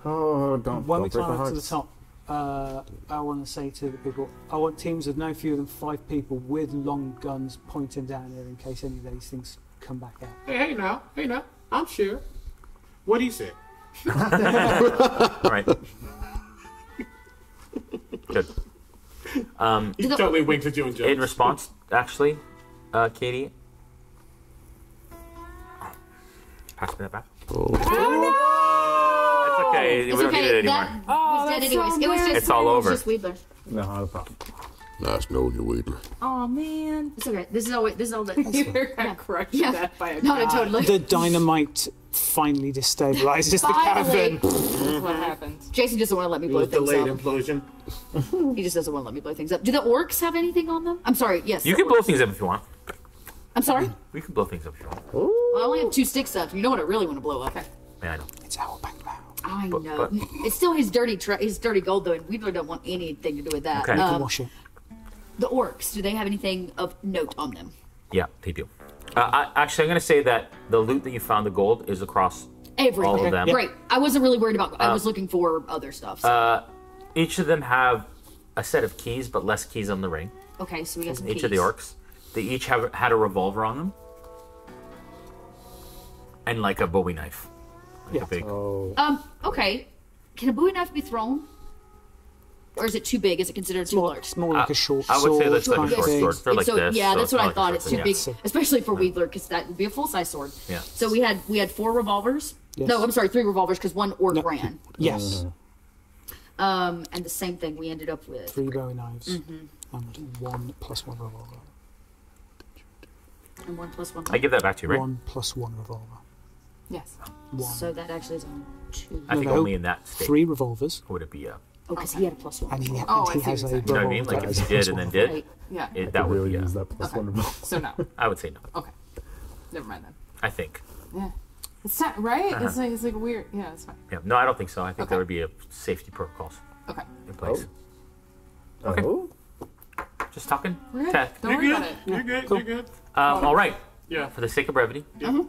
Speaker 10: Oh, don't
Speaker 13: When we
Speaker 10: break
Speaker 13: climb
Speaker 10: my
Speaker 13: up to the
Speaker 10: hearts.
Speaker 13: top, I want to say to the people, I want teams of no fewer than 5 people with long guns pointing down here in case any of these things come back out.
Speaker 2: Hey now, I'm sure. What he said.
Speaker 14: Right. Good.
Speaker 2: He totally winked at you and Joe.
Speaker 14: In response, actually, Catie. Pass me that back.
Speaker 12: Oh.
Speaker 14: It's okay. We don't need it anymore.
Speaker 9: dead anyways. It was just.
Speaker 14: It's all over.
Speaker 9: It was just Wedler.
Speaker 10: No, not a problem.
Speaker 12: Nice knowing you, Wedler.
Speaker 11: Oh man.
Speaker 9: It's okay. This is all that.
Speaker 11: You're crushed to death by a
Speaker 9: No,
Speaker 11: god.
Speaker 9: totally.
Speaker 13: The dynamite finally destabilizes the cavern.
Speaker 11: That's what happens.
Speaker 9: Jason doesn't want to let me blow
Speaker 2: It was
Speaker 9: things
Speaker 2: delayed
Speaker 9: up.
Speaker 2: implosion.
Speaker 9: He just doesn't want to let me blow things up. Do the orcs have anything on them? I'm sorry. Yes.
Speaker 14: You
Speaker 9: the
Speaker 14: can blow
Speaker 9: orcs.
Speaker 14: things up if you want.
Speaker 9: I'm sorry.
Speaker 14: We can blow things up if you want.
Speaker 9: Well, I only have 2 sticks left. You know what I really want to blow up?
Speaker 14: Yeah, I know.
Speaker 13: It's our bank now.
Speaker 9: I know. It's still his dirty gold though, and we really don't want anything to do with that.
Speaker 14: Okay.
Speaker 13: You can wash it.
Speaker 9: The orcs, do they have anything of note on them?
Speaker 14: Yeah, they do. Actually, I'm going to say that the loot that you found, the gold, is across
Speaker 9: Everything.
Speaker 14: all of them.
Speaker 9: Great. I wasn't really worried about. I was looking for other stuff. So.
Speaker 14: Each of them have a set of keys, but less keys on the ring.
Speaker 9: Okay, so we got some
Speaker 14: Each
Speaker 9: keys.
Speaker 14: of the orcs. They each had a revolver on them. And like a Bowie knife. Like a big...
Speaker 9: Okay. Can a Bowie knife be thrown? Or is it too big? Is it considered too large?
Speaker 13: It's more like a short
Speaker 14: I
Speaker 13: sword.
Speaker 14: would say that's like a
Speaker 13: kind of
Speaker 14: short
Speaker 13: thing.
Speaker 14: sword. They're like
Speaker 9: So,
Speaker 14: this.
Speaker 9: yeah,
Speaker 14: so
Speaker 9: that's what
Speaker 14: not
Speaker 9: I
Speaker 14: like a
Speaker 9: thought.
Speaker 14: short
Speaker 9: It's
Speaker 14: sword,
Speaker 9: too
Speaker 14: yeah.
Speaker 9: big, especially for Wedler, because that would be a full-size sword.
Speaker 14: Yeah.
Speaker 9: So we had 4 revolvers.
Speaker 13: Yes.
Speaker 9: No, I'm sorry, 3 revolvers because 1 orc ran.
Speaker 13: Yes.
Speaker 9: And the same thing we ended up with.
Speaker 13: 3 Bowie knives and 1 plus 1 revolver.
Speaker 9: And 1 plus 1.
Speaker 14: I give that back to you, right?
Speaker 13: 1 plus 1 revolver.
Speaker 9: Yes.
Speaker 13: 1.
Speaker 9: So that actually is on 2.
Speaker 14: I think only in that state
Speaker 13: 3 revolvers.
Speaker 14: would it be a...
Speaker 9: Oh, because he had a plus 1.
Speaker 13: And he
Speaker 11: I
Speaker 13: has
Speaker 11: see
Speaker 13: a
Speaker 11: what you're
Speaker 14: You know what I mean?
Speaker 13: revolver
Speaker 14: Like
Speaker 13: that
Speaker 14: if
Speaker 13: has
Speaker 14: you
Speaker 13: a plus
Speaker 14: did and then
Speaker 13: 1
Speaker 14: did,
Speaker 9: Right.
Speaker 11: Yeah.
Speaker 14: that would
Speaker 10: really
Speaker 14: be a...
Speaker 10: use that plus
Speaker 11: Okay.
Speaker 10: 1 revolver.
Speaker 11: So no.
Speaker 14: I would say no.
Speaker 11: Okay. Never mind then.
Speaker 14: I think.
Speaker 11: Yeah. It's not right. It's like weird. Yeah, it's fine.
Speaker 14: Yeah. No, I don't think so. I think there would be a safety protocols
Speaker 11: Okay.
Speaker 14: in place.
Speaker 10: Oh.
Speaker 14: Just talking.
Speaker 11: We're good.
Speaker 14: Tech.
Speaker 11: Don't worry about it.
Speaker 2: You're good. You're good.
Speaker 14: All right.
Speaker 2: Yeah.
Speaker 14: For the sake of brevity, is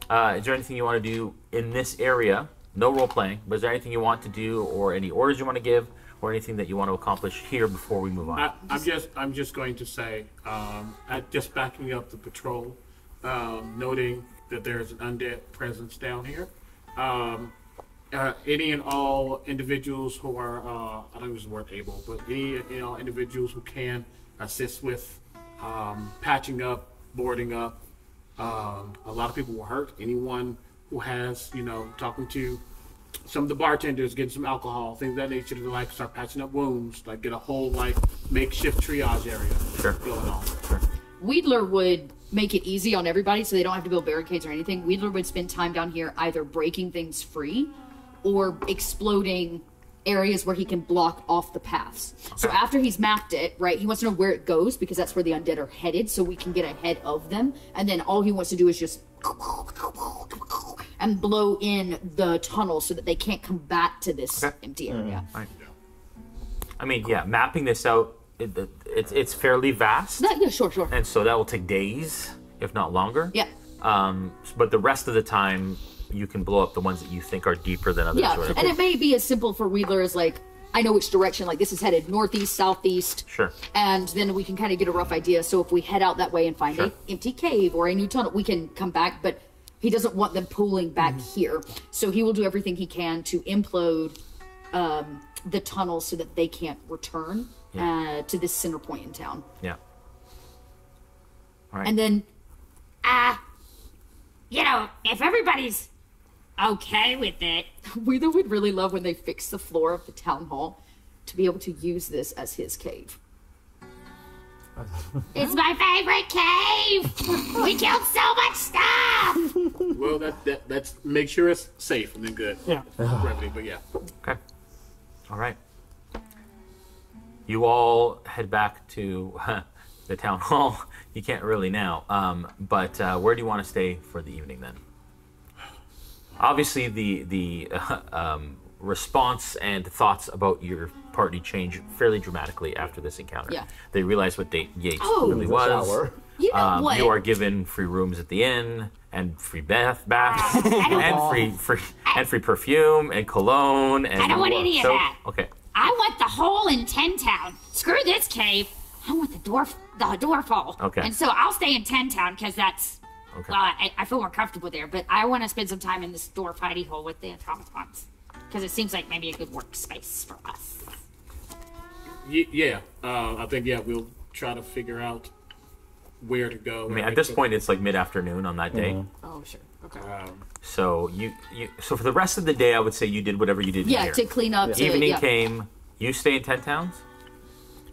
Speaker 14: there anything you want to do in this area? No role playing, but is there anything you want to do, or any orders you want to give, or anything that you want to accomplish here before we move on?
Speaker 2: I'm just going to say, just backing up the patrol, noting that there's an undead presence down here. Any and all individuals who are, I don't use the word able, but any and all individuals who can assist with patching up, boarding up. A lot of people were hurt. Anyone who has, talking to some of the bartenders, getting some alcohol, things of that nature, to like start patching up wounds, like get a whole like makeshift triage area going on.
Speaker 14: Sure.
Speaker 9: Wedler would make it easy on everybody so they don't have to build barricades or anything. Wedler would spend time down here either breaking things free or exploding areas where he can block off the paths. So after he's mapped it, right, he wants to know where it goes because that's where the undead are headed so we can get ahead of them. And then all he wants to do is just and blow in the tunnel so that they can't come back to this empty area.
Speaker 14: Right. I mean, yeah, mapping this out, it's fairly vast.
Speaker 9: Yeah, sure.
Speaker 14: And so that will take days, if not longer.
Speaker 9: Yeah.
Speaker 14: But the rest of the time, you can blow up the ones that you think are deeper than others.
Speaker 9: Yeah, and it may be as simple for Wedler as like, I know which direction, like this is headed northeast, southeast.
Speaker 14: Sure.
Speaker 9: And then we can kind of get a rough idea. So if we head out that way and find an empty cave or a new tunnel, we can come back, but he doesn't want them pulling back here. So he will do everything he can to implode the tunnel so that they can't return to this center point in town.
Speaker 14: Yeah. All right.
Speaker 9: And then,
Speaker 15: if everybody's okay with it.
Speaker 9: Wedler would really love when they fix the floor of the town hall to be able to use this as his cave.
Speaker 15: It's my favorite cave. We killed so much stuff.
Speaker 2: Well, that's make sure it's safe and then good.
Speaker 13: Yeah.
Speaker 2: Brevity, but yeah.
Speaker 14: Okay. All right. You all head back to the town hall. You can't really now. But where do you want to stay for the evening then? Obviously, the response and thoughts about your party change fairly dramatically after this encounter.
Speaker 9: Yeah.
Speaker 14: They realize what Yates
Speaker 9: Oh,
Speaker 14: really was.
Speaker 9: You know what?
Speaker 14: You are given free rooms at the inn and free baths and free perfume and cologne and
Speaker 15: I don't want any of
Speaker 14: soap.
Speaker 15: that.
Speaker 14: Okay.
Speaker 15: I want the hole in Ten Town. Screw this cave. I want the dwarf hole.
Speaker 14: Okay.
Speaker 15: And so I'll stay in Ten Town because that's.
Speaker 14: Okay.
Speaker 15: Well, I feel more comfortable there, but I want to spend some time in this dwarf hidey hole with the automatons because it seems like maybe a good workspace for us.
Speaker 2: Yeah. I think we'll try to figure out where to go.
Speaker 14: I mean, at this point, it's like mid-afternoon on that day.
Speaker 11: Oh, sure.
Speaker 14: Okay. So so for the rest of the day, I would say you did whatever you did.
Speaker 9: Yeah,
Speaker 14: here.
Speaker 9: to clean up.
Speaker 14: Evening came. You stay in Tent Towns.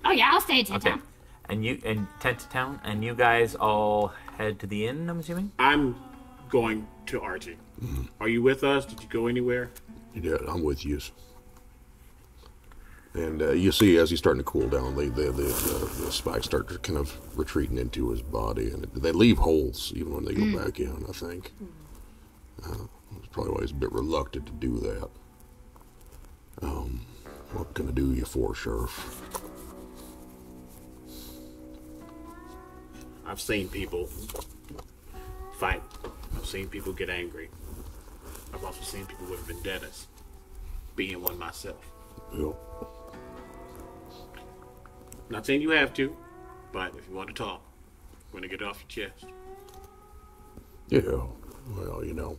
Speaker 15: Oh yeah, I'll stay in Town.
Speaker 14: And you in Tent Town, and you guys all head to the inn. I'm assuming.
Speaker 2: I'm going to Archie. Are you with us? Did you go anywhere?
Speaker 12: Yeah, I'm with you. And you see, as he's starting to cool down, the spikes start to kind of retreating into his body, and they leave holes even when they go back in. I think that's probably why he's a bit reluctant to do that. What can I do you for, Sheriff?
Speaker 2: I've seen people fight. I've seen people get angry. I've also seen people with vendettas. Being one myself.
Speaker 12: Yep.
Speaker 2: Not saying you have to, but if you want to talk, I'm going to get it off your chest.
Speaker 12: Yeah, well, you know,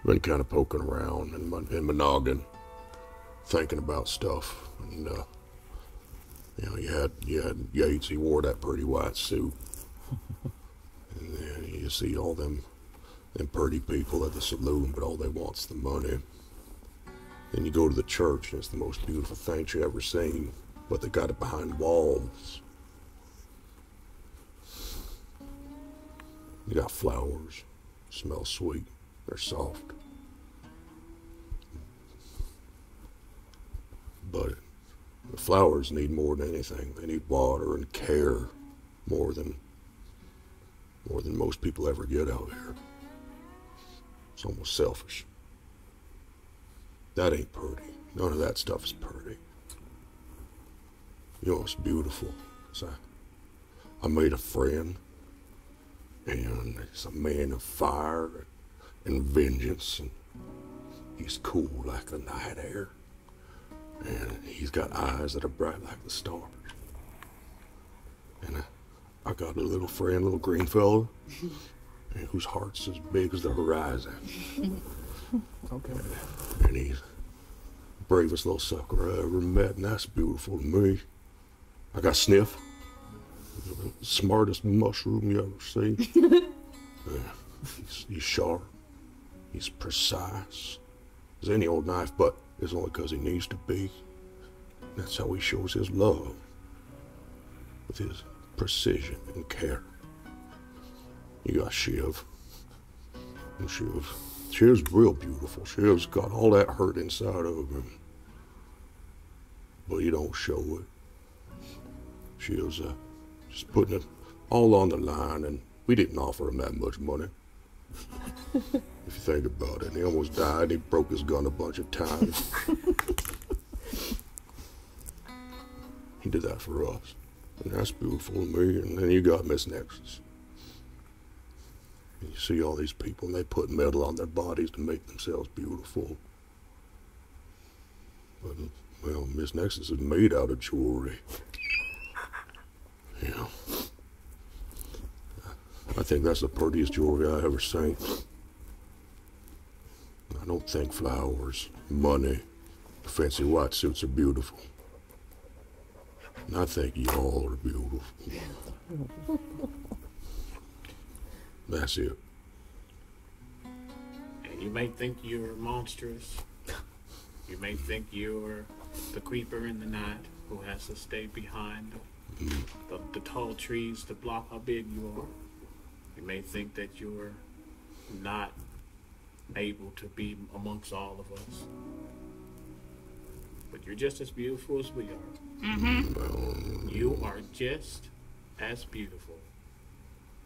Speaker 12: been kind of poking around in my noggin, thinking about stuff, and you know, you had Yates. He wore that pretty white suit, and then you see all them pretty people at the saloon, but all they want's the money. Then you go to the church, and it's the most beautiful thing you ever seen, but they got it behind walls. You got flowers, smell sweet, they're soft. But the flowers need more than anything. They need water and care more than most people ever get out here. It's almost selfish. That ain't pretty. None of that stuff is pretty. You know what's beautiful? I made a friend, and he's a man of fire and vengeance, and he's cool like the night air, and he's got eyes that are bright like the stars. And I got a little friend, little green fella, and whose heart's as big as the horizon.
Speaker 10: Okay.
Speaker 12: And he's the bravest little sucker I ever met, and that's beautiful to me. I got Sniff, the smartest mushroom you ever see. He's sharp, he's precise as any old knife, but it's only because he needs to be. That's how he shows his love, with his precision and care. You got Shiv. And Shiv's real beautiful. Shiv's got all that hurt inside of him, but he don't show it. Shiv's just putting it all on the line, and we didn't offer him that much money. If you think about it, he almost died. He broke his gun a bunch of times. He did that for us, and that's beautiful to me. And then you got Miss Nexus. And you see all these people, and they put metal on their bodies to make themselves beautiful. But, well, Miss Nexus is made out of jewelry. Yeah. I think that's the prettiest jewelry I ever seen. I don't think flowers, money, fancy white suits are beautiful. And I think y'all are beautiful. That's it.
Speaker 2: And you may think you're monstrous. You may think you're the creeper in the night who has to stay behind the tall trees to block how big you are. You may think that you're not able to be amongst all of us. But you're just as beautiful as we are.
Speaker 15: Mm-hmm.
Speaker 2: You are just as beautiful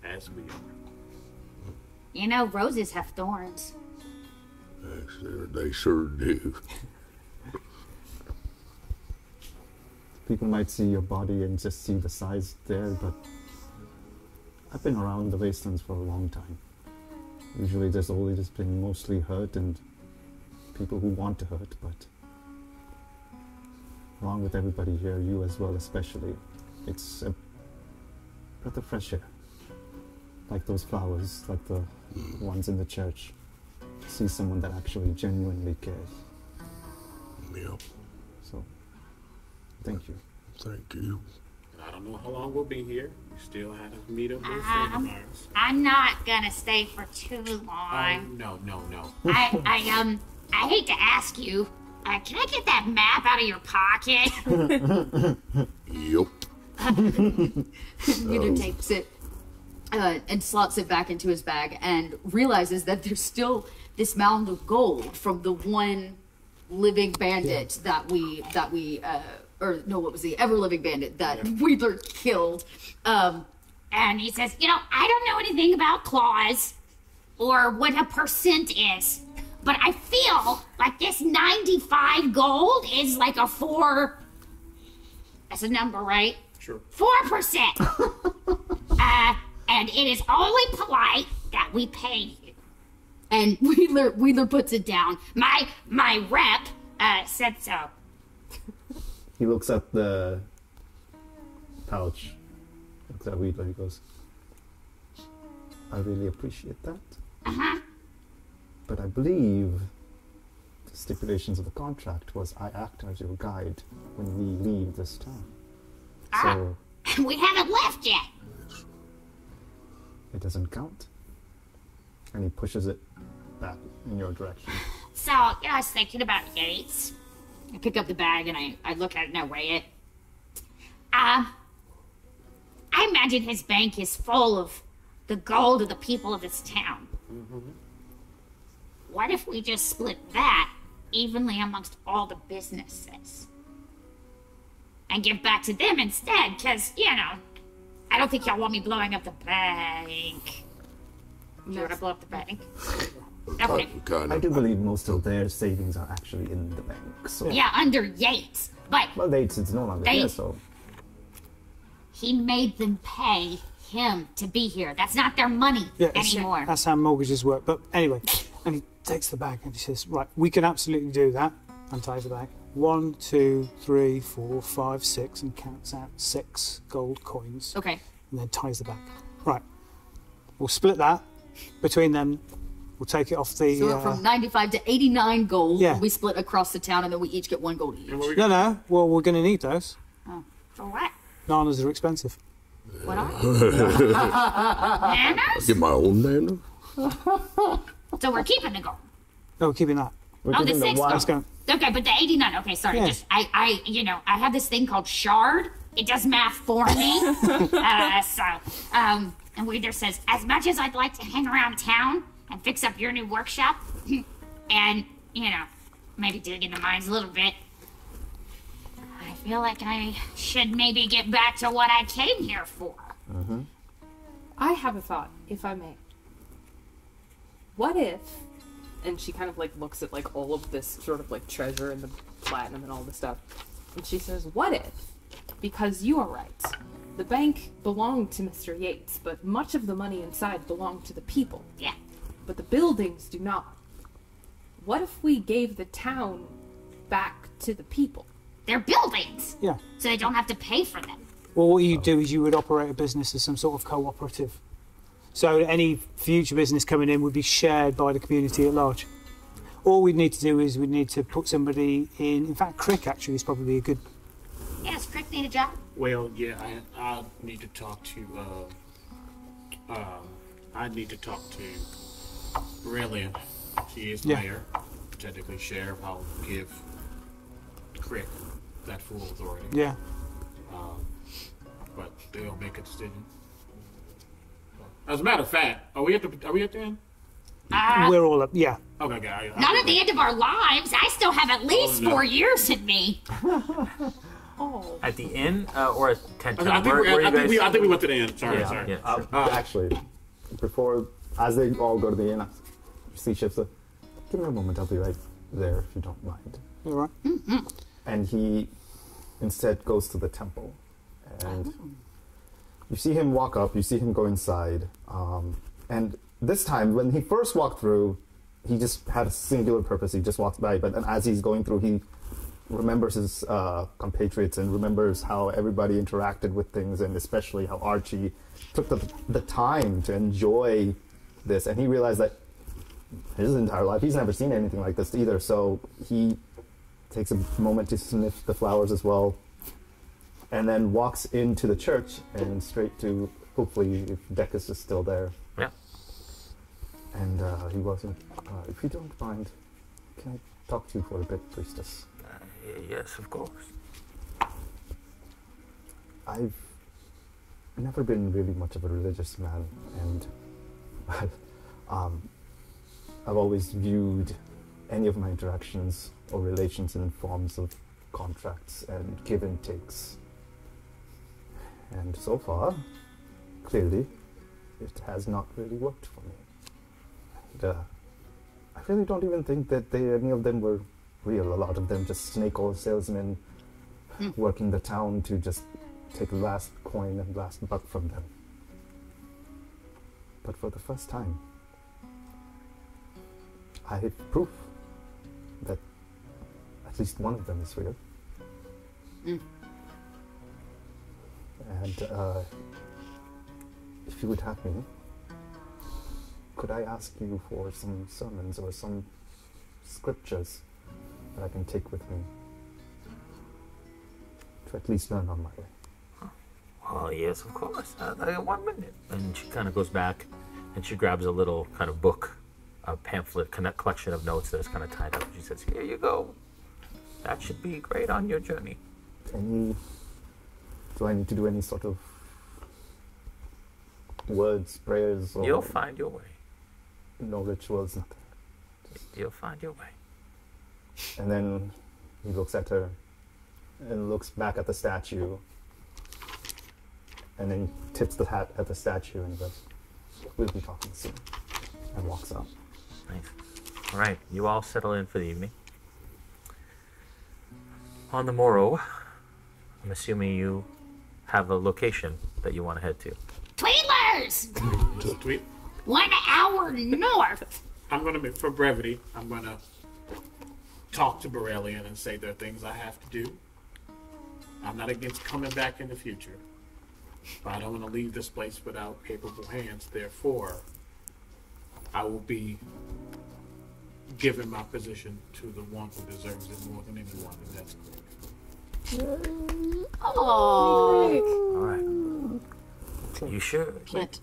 Speaker 2: as we are.
Speaker 15: You know, roses have thorns.
Speaker 12: They sure do.
Speaker 10: People might see your body and just see the size there, but I've been around the Wastelands for a long time. Usually there's always been mostly hurt and people who want to hurt, but along with everybody here, you as well especially, it's a breath of fresh air. Like those flowers, like the ones in the church. To see someone that actually genuinely cares.
Speaker 12: Yep.
Speaker 10: So, thank you.
Speaker 12: Thank you.
Speaker 2: And I don't know how long we'll be here. We still had to meet up with a friend of ours.
Speaker 15: I'm not gonna stay for too long.
Speaker 2: No.
Speaker 15: I hate to ask you, can I get that map out of your pocket?
Speaker 12: Yup.
Speaker 7: Peter takes it and slots it back into his bag and realizes that there's still this mound of gold from the one living bandit that we or no, what was the ever-living bandit that Wedler killed.
Speaker 15: And he says, you know, I don't know anything about claws or what a percent is, but I feel like this 95 gold is like a 4. That's a number, right?
Speaker 2: Sure.
Speaker 15: 4%. And it is only polite that we pay you.
Speaker 7: And Wedler puts it down.
Speaker 15: My rep said so.
Speaker 10: He looks at the pouch. Looks at Wedler. He goes, I really appreciate that.
Speaker 15: Uh-huh.
Speaker 10: But I believe the stipulations of the contract was I act as your guide when we leave this town. So
Speaker 15: We haven't left yet.
Speaker 10: it doesn't count. And he pushes it back in your direction.
Speaker 15: So, I was thinking about Yates.
Speaker 7: I pick up the bag and I look at it and I weigh it.
Speaker 15: I imagine his bank is full of the gold of the people of this town.
Speaker 2: Mm-hmm.
Speaker 15: What if we just split that evenly amongst all the businesses? And give back to them instead, because, I don't think y'all want me blowing up the bank. You want to blow up the bank? Okay.
Speaker 10: I do believe most of their savings are actually in the bank. So.
Speaker 15: Yeah, under Yates. But
Speaker 10: Well, it's no longer there, so.
Speaker 15: He made them pay him to be here. That's not their money anymore.
Speaker 13: That's how mortgages work. But anyway, and he takes the bag and he says, right, we can absolutely do that. And ties the bag. 1, 2, 3, 4, 5, 6, and counts out 6 gold coins.
Speaker 7: Okay.
Speaker 13: And then ties the bag. Right. We'll split that between them. We'll take it off the.
Speaker 7: So from 95 to 89 gold,
Speaker 13: Yeah.
Speaker 7: we split across the town, and then we each get 1 gold each.
Speaker 13: No. Well, we're going to need those.
Speaker 7: Oh.
Speaker 15: For what?
Speaker 13: Nanas are expensive.
Speaker 15: What are
Speaker 12: I'll get my own nana.
Speaker 15: So we're keeping the gold.
Speaker 13: No, we're keeping that.
Speaker 15: Oh, the 6
Speaker 13: Let's
Speaker 15: gold.
Speaker 13: go.
Speaker 15: Okay, but the 89. Okay, sorry.
Speaker 13: Yeah.
Speaker 15: Just I have this thing called shard. It does math for me. And Weeder says, as much as I'd like to hang around town and fix up your new workshop, and maybe dig in the mines a little bit, I feel like I should maybe get back to what I came here for.
Speaker 11: Mm-hmm. I have a thought, if I may. What if, and she kind of looks at all of this sort of treasure and the platinum and all this stuff, and she says, what if, because you are right, the bank belonged to Mr. Yates, but much of the money inside belonged to the people.
Speaker 15: Yeah.
Speaker 11: But the buildings do not. What if we gave the town back to the people?
Speaker 15: They're buildings,
Speaker 13: Yeah.
Speaker 15: so they don't have to pay for them.
Speaker 13: Well, what you do is you would operate a business as some sort of cooperative. So any future business coming in would be shared by the community at large. All we'd need to do is we'd need to put somebody in fact, Crick actually is probably a good...
Speaker 15: Yeah, does Crick need a job?
Speaker 2: Well, yeah, I need to talk to, Brilliant. She is mayor, technically sheriff. I'll give Crick that full authority.
Speaker 13: Yeah.
Speaker 2: But they'll make a decision. As a matter of fact, are we at the end?
Speaker 13: We're all up, yeah.
Speaker 2: Okay, guys.
Speaker 15: Not at the end of our lives. I still have at least 4 years in me.
Speaker 14: At the inn or at 10
Speaker 2: I think we went to the end. Sorry.
Speaker 14: Yeah.
Speaker 10: Actually, before, as they all go to the inn, you see Shiv say, give me a moment, I'll be right there if you don't mind.
Speaker 13: All right.
Speaker 15: Mm-hmm.
Speaker 10: And he instead goes to the temple. And you see him walk up, you see him go inside. And this time, when he first walked through, he just had a singular purpose. He just walked by. But then as he's going through, he remembers his compatriots and remembers how everybody interacted with things, and especially how Archie took the time to enjoy this. And he realized that his entire life, he's never seen anything like this either. So he takes a moment to sniff the flowers as well. and then walks into the church and straight to, hopefully, if Decus is still there.
Speaker 14: Yeah.
Speaker 10: And he wasn't. If you don't mind, can I talk to you for a bit, priestess?
Speaker 14: Yes, of course.
Speaker 10: I've never been really much of a religious man, and I've always viewed any of my interactions or relations in forms of contracts and give and takes. And so far, clearly, it has not really worked for me. And I really don't even think that any of them were real. A lot of them just snake oil salesmen working the town to just take last coin and last buck from them. But for the first time, I have proof that at least one of them is real. And if you would have me, could I ask you for some sermons or some scriptures that I can take with me to at least learn on my way?
Speaker 14: Oh, yes, of course. I got 1 minute. And she kind of goes back and she grabs a little kind of book, a pamphlet, collection of notes that is kind of tied up. She says, here you go. That should be great on your journey.
Speaker 10: Do I need to do any sort of words, prayers? Or
Speaker 14: you'll find your way.
Speaker 10: No rituals, nothing.
Speaker 14: You'll find your way.
Speaker 10: And then he looks at her and looks back at the statue and then tips the hat at the statue and goes, we'll be talking soon, and walks out.
Speaker 14: Nice. All right, you all settle in for the evening. On the morrow, I'm assuming you have a location that you want to head to.
Speaker 15: Tweedlers!
Speaker 2: Just tweet.
Speaker 15: 1 hour north.
Speaker 2: I'm going to, for brevity, I'm going to talk to Borellian and say there are things I have to do. I'm not against coming back in the future, but I don't want to leave this place without capable hands. Therefore, I will be giving my position to the one who deserves it more than anyone, and that's Crick.
Speaker 15: Oh.
Speaker 14: All right. You sure?
Speaker 15: Clint.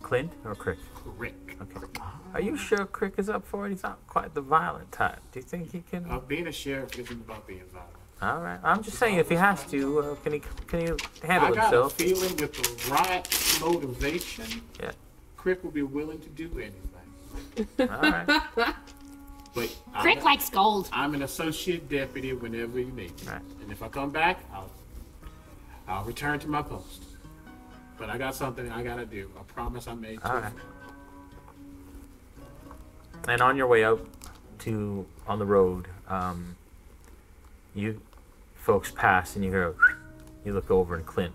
Speaker 14: Clint or Crick?
Speaker 2: Crick.
Speaker 14: Okay. Are you sure Crick is up for it? He's not quite the violent type. Do you think he can?
Speaker 2: Being a sheriff isn't about being violent.
Speaker 14: All right. I'm just saying, if he has to, can he handle
Speaker 2: I got
Speaker 14: himself?
Speaker 2: a feeling with the right motivation,
Speaker 14: yeah,
Speaker 2: Crick will be willing to do anything.
Speaker 14: All right.
Speaker 2: But
Speaker 15: Crick likes gold.
Speaker 2: I'm an associate deputy whenever you need me. Right. And if I come back, I'll return to my post. But I got something I gotta do. A promise I made to
Speaker 14: All right. And on your way out on the road, you folks pass and you look over and Clint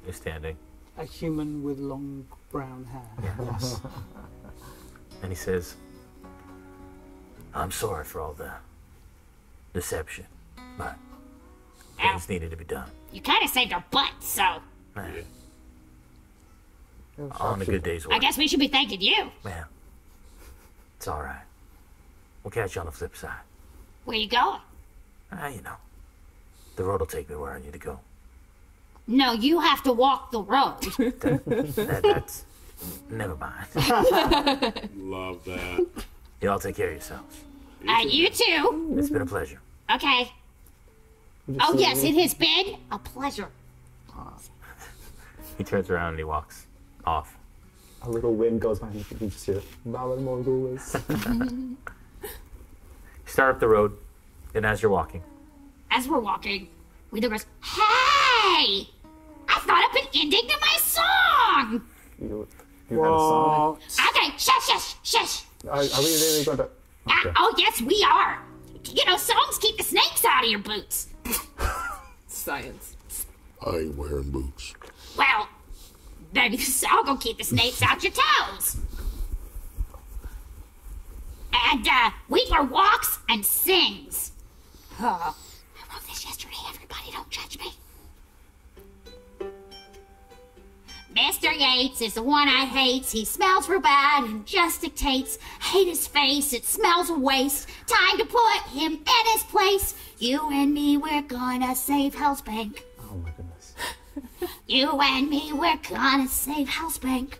Speaker 14: is standing.
Speaker 13: A human with long brown hair.
Speaker 14: Yes. And he says, I'm sorry for all the deception, but things needed to be done.
Speaker 15: You kind of saved our butt, so.
Speaker 14: On a good day's work.
Speaker 15: I guess we should be thanking you.
Speaker 14: Man, it's all right. We'll catch you on the flip side.
Speaker 15: Where you going?
Speaker 14: You know, the road will take me where I need to go.
Speaker 15: No, you have to walk the road.
Speaker 14: That's never mind.
Speaker 2: Love that.
Speaker 14: Y'all take care of yourselves.
Speaker 15: You too.
Speaker 14: It's been a pleasure.
Speaker 15: Okay. Oh yes, it has been a pleasure.
Speaker 14: He turns around and he walks off.
Speaker 10: A little wind goes by and you just hear Valor Morgulis.
Speaker 14: Start up the road, and as you're walking.
Speaker 15: As we're walking, Wedler goes, "Hey! I thought up an ending to my song!"
Speaker 10: You had a song?
Speaker 15: Okay, shush.
Speaker 10: Are we really going to... Okay.
Speaker 15: Oh, yes, we are. You know, songs keep the snakes out of your boots.
Speaker 11: Science.
Speaker 12: I ain't wearing boots.
Speaker 15: Well, maybe the song will keep the snakes out your toes. And, Wedler walks and sings. I wrote this yesterday, everybody, don't judge me. Mr. Yates is the one I hate. He smells real bad and just dictates. Hate his face, it smells of waste. Time to put him in his place. You and me, we're gonna save Hell's Bank.
Speaker 10: Oh my goodness.
Speaker 15: You and me, we're gonna save Housebank.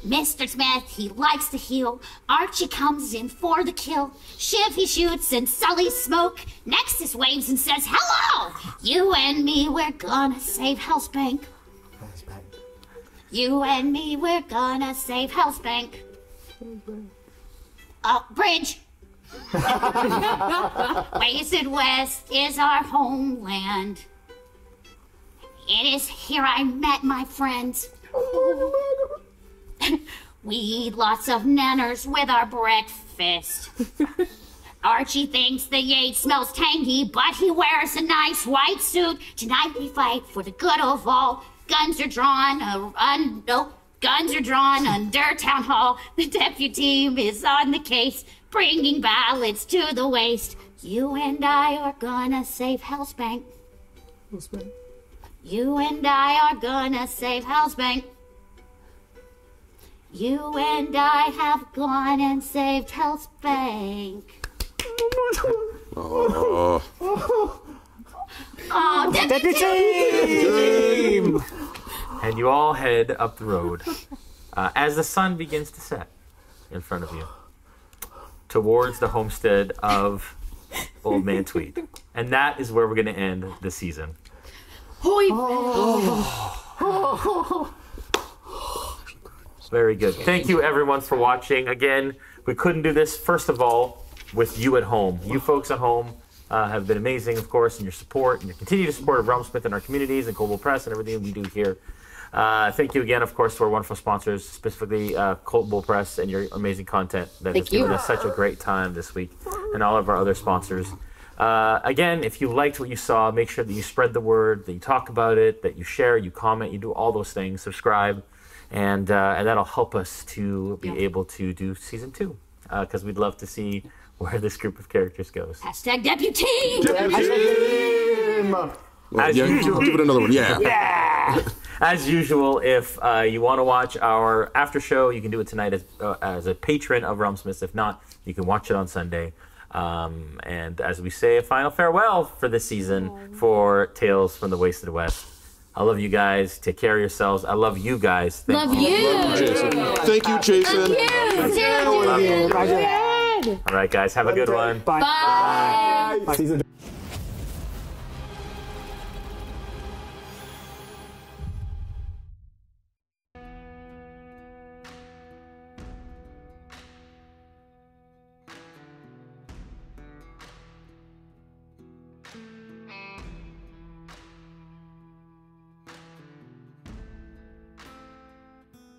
Speaker 15: Mr. Smith, he likes to heal. Archie comes in for the kill. Shiv, he shoots and Sully smoke. Nexus waves and says, hello! You and me, we're gonna save Housebank. You and me, we're gonna save Housebank. Bridge. Wasted West is our homeland. It is here I met my friends. We eat lots of nanners with our breakfast. Archie thinks the Yates smells tangy, but he wears a nice white suit. Tonight we fight for the good of all. Guns are drawn, guns are drawn under Town Hall. The deputy team is on the case, bringing ballots to the waist. You and I are gonna save Housebank. You and I are gonna save Housebank. You and I have gone and saved Housebank. Oh, deputy team!
Speaker 14: And you all head up the road as the sun begins to set in front of you towards the homestead of Old Man Tweed. And that is where we're going to end the season. Very good. Thank you, everyone, for watching. Again, we couldn't do this, first of all, with you at home. You folks at home have been amazing, of course, in your support and your continued support of RealmSmith and our communities and Cowgirl Press and everything we do here. Thank you again, of course, to our wonderful sponsors, specifically Cowgirl Press and your amazing content that has given us such a great time this week, and all of our other sponsors. Again, if you liked what you saw, make sure that you spread the word, that you talk about it, that you share, you comment, you do all those things, subscribe, and that'll help us to be able to do season 2, because we'd love to see where this group of characters goes.
Speaker 15: Hashtag deputy!
Speaker 12: Well, give it another one, yeah.
Speaker 14: As usual, if you want to watch our after show, you can do it tonight as a patron of RealmSmith. If not, you can watch it on Sunday. And as we say, a final farewell for this season for Tales from the Wasted West. I love you guys. Take care of yourselves. I love you guys.
Speaker 12: Thank you, Jason. Thank you, Jason.
Speaker 14: All right, guys. Have a good one.
Speaker 10: Bye. Bye. Bye.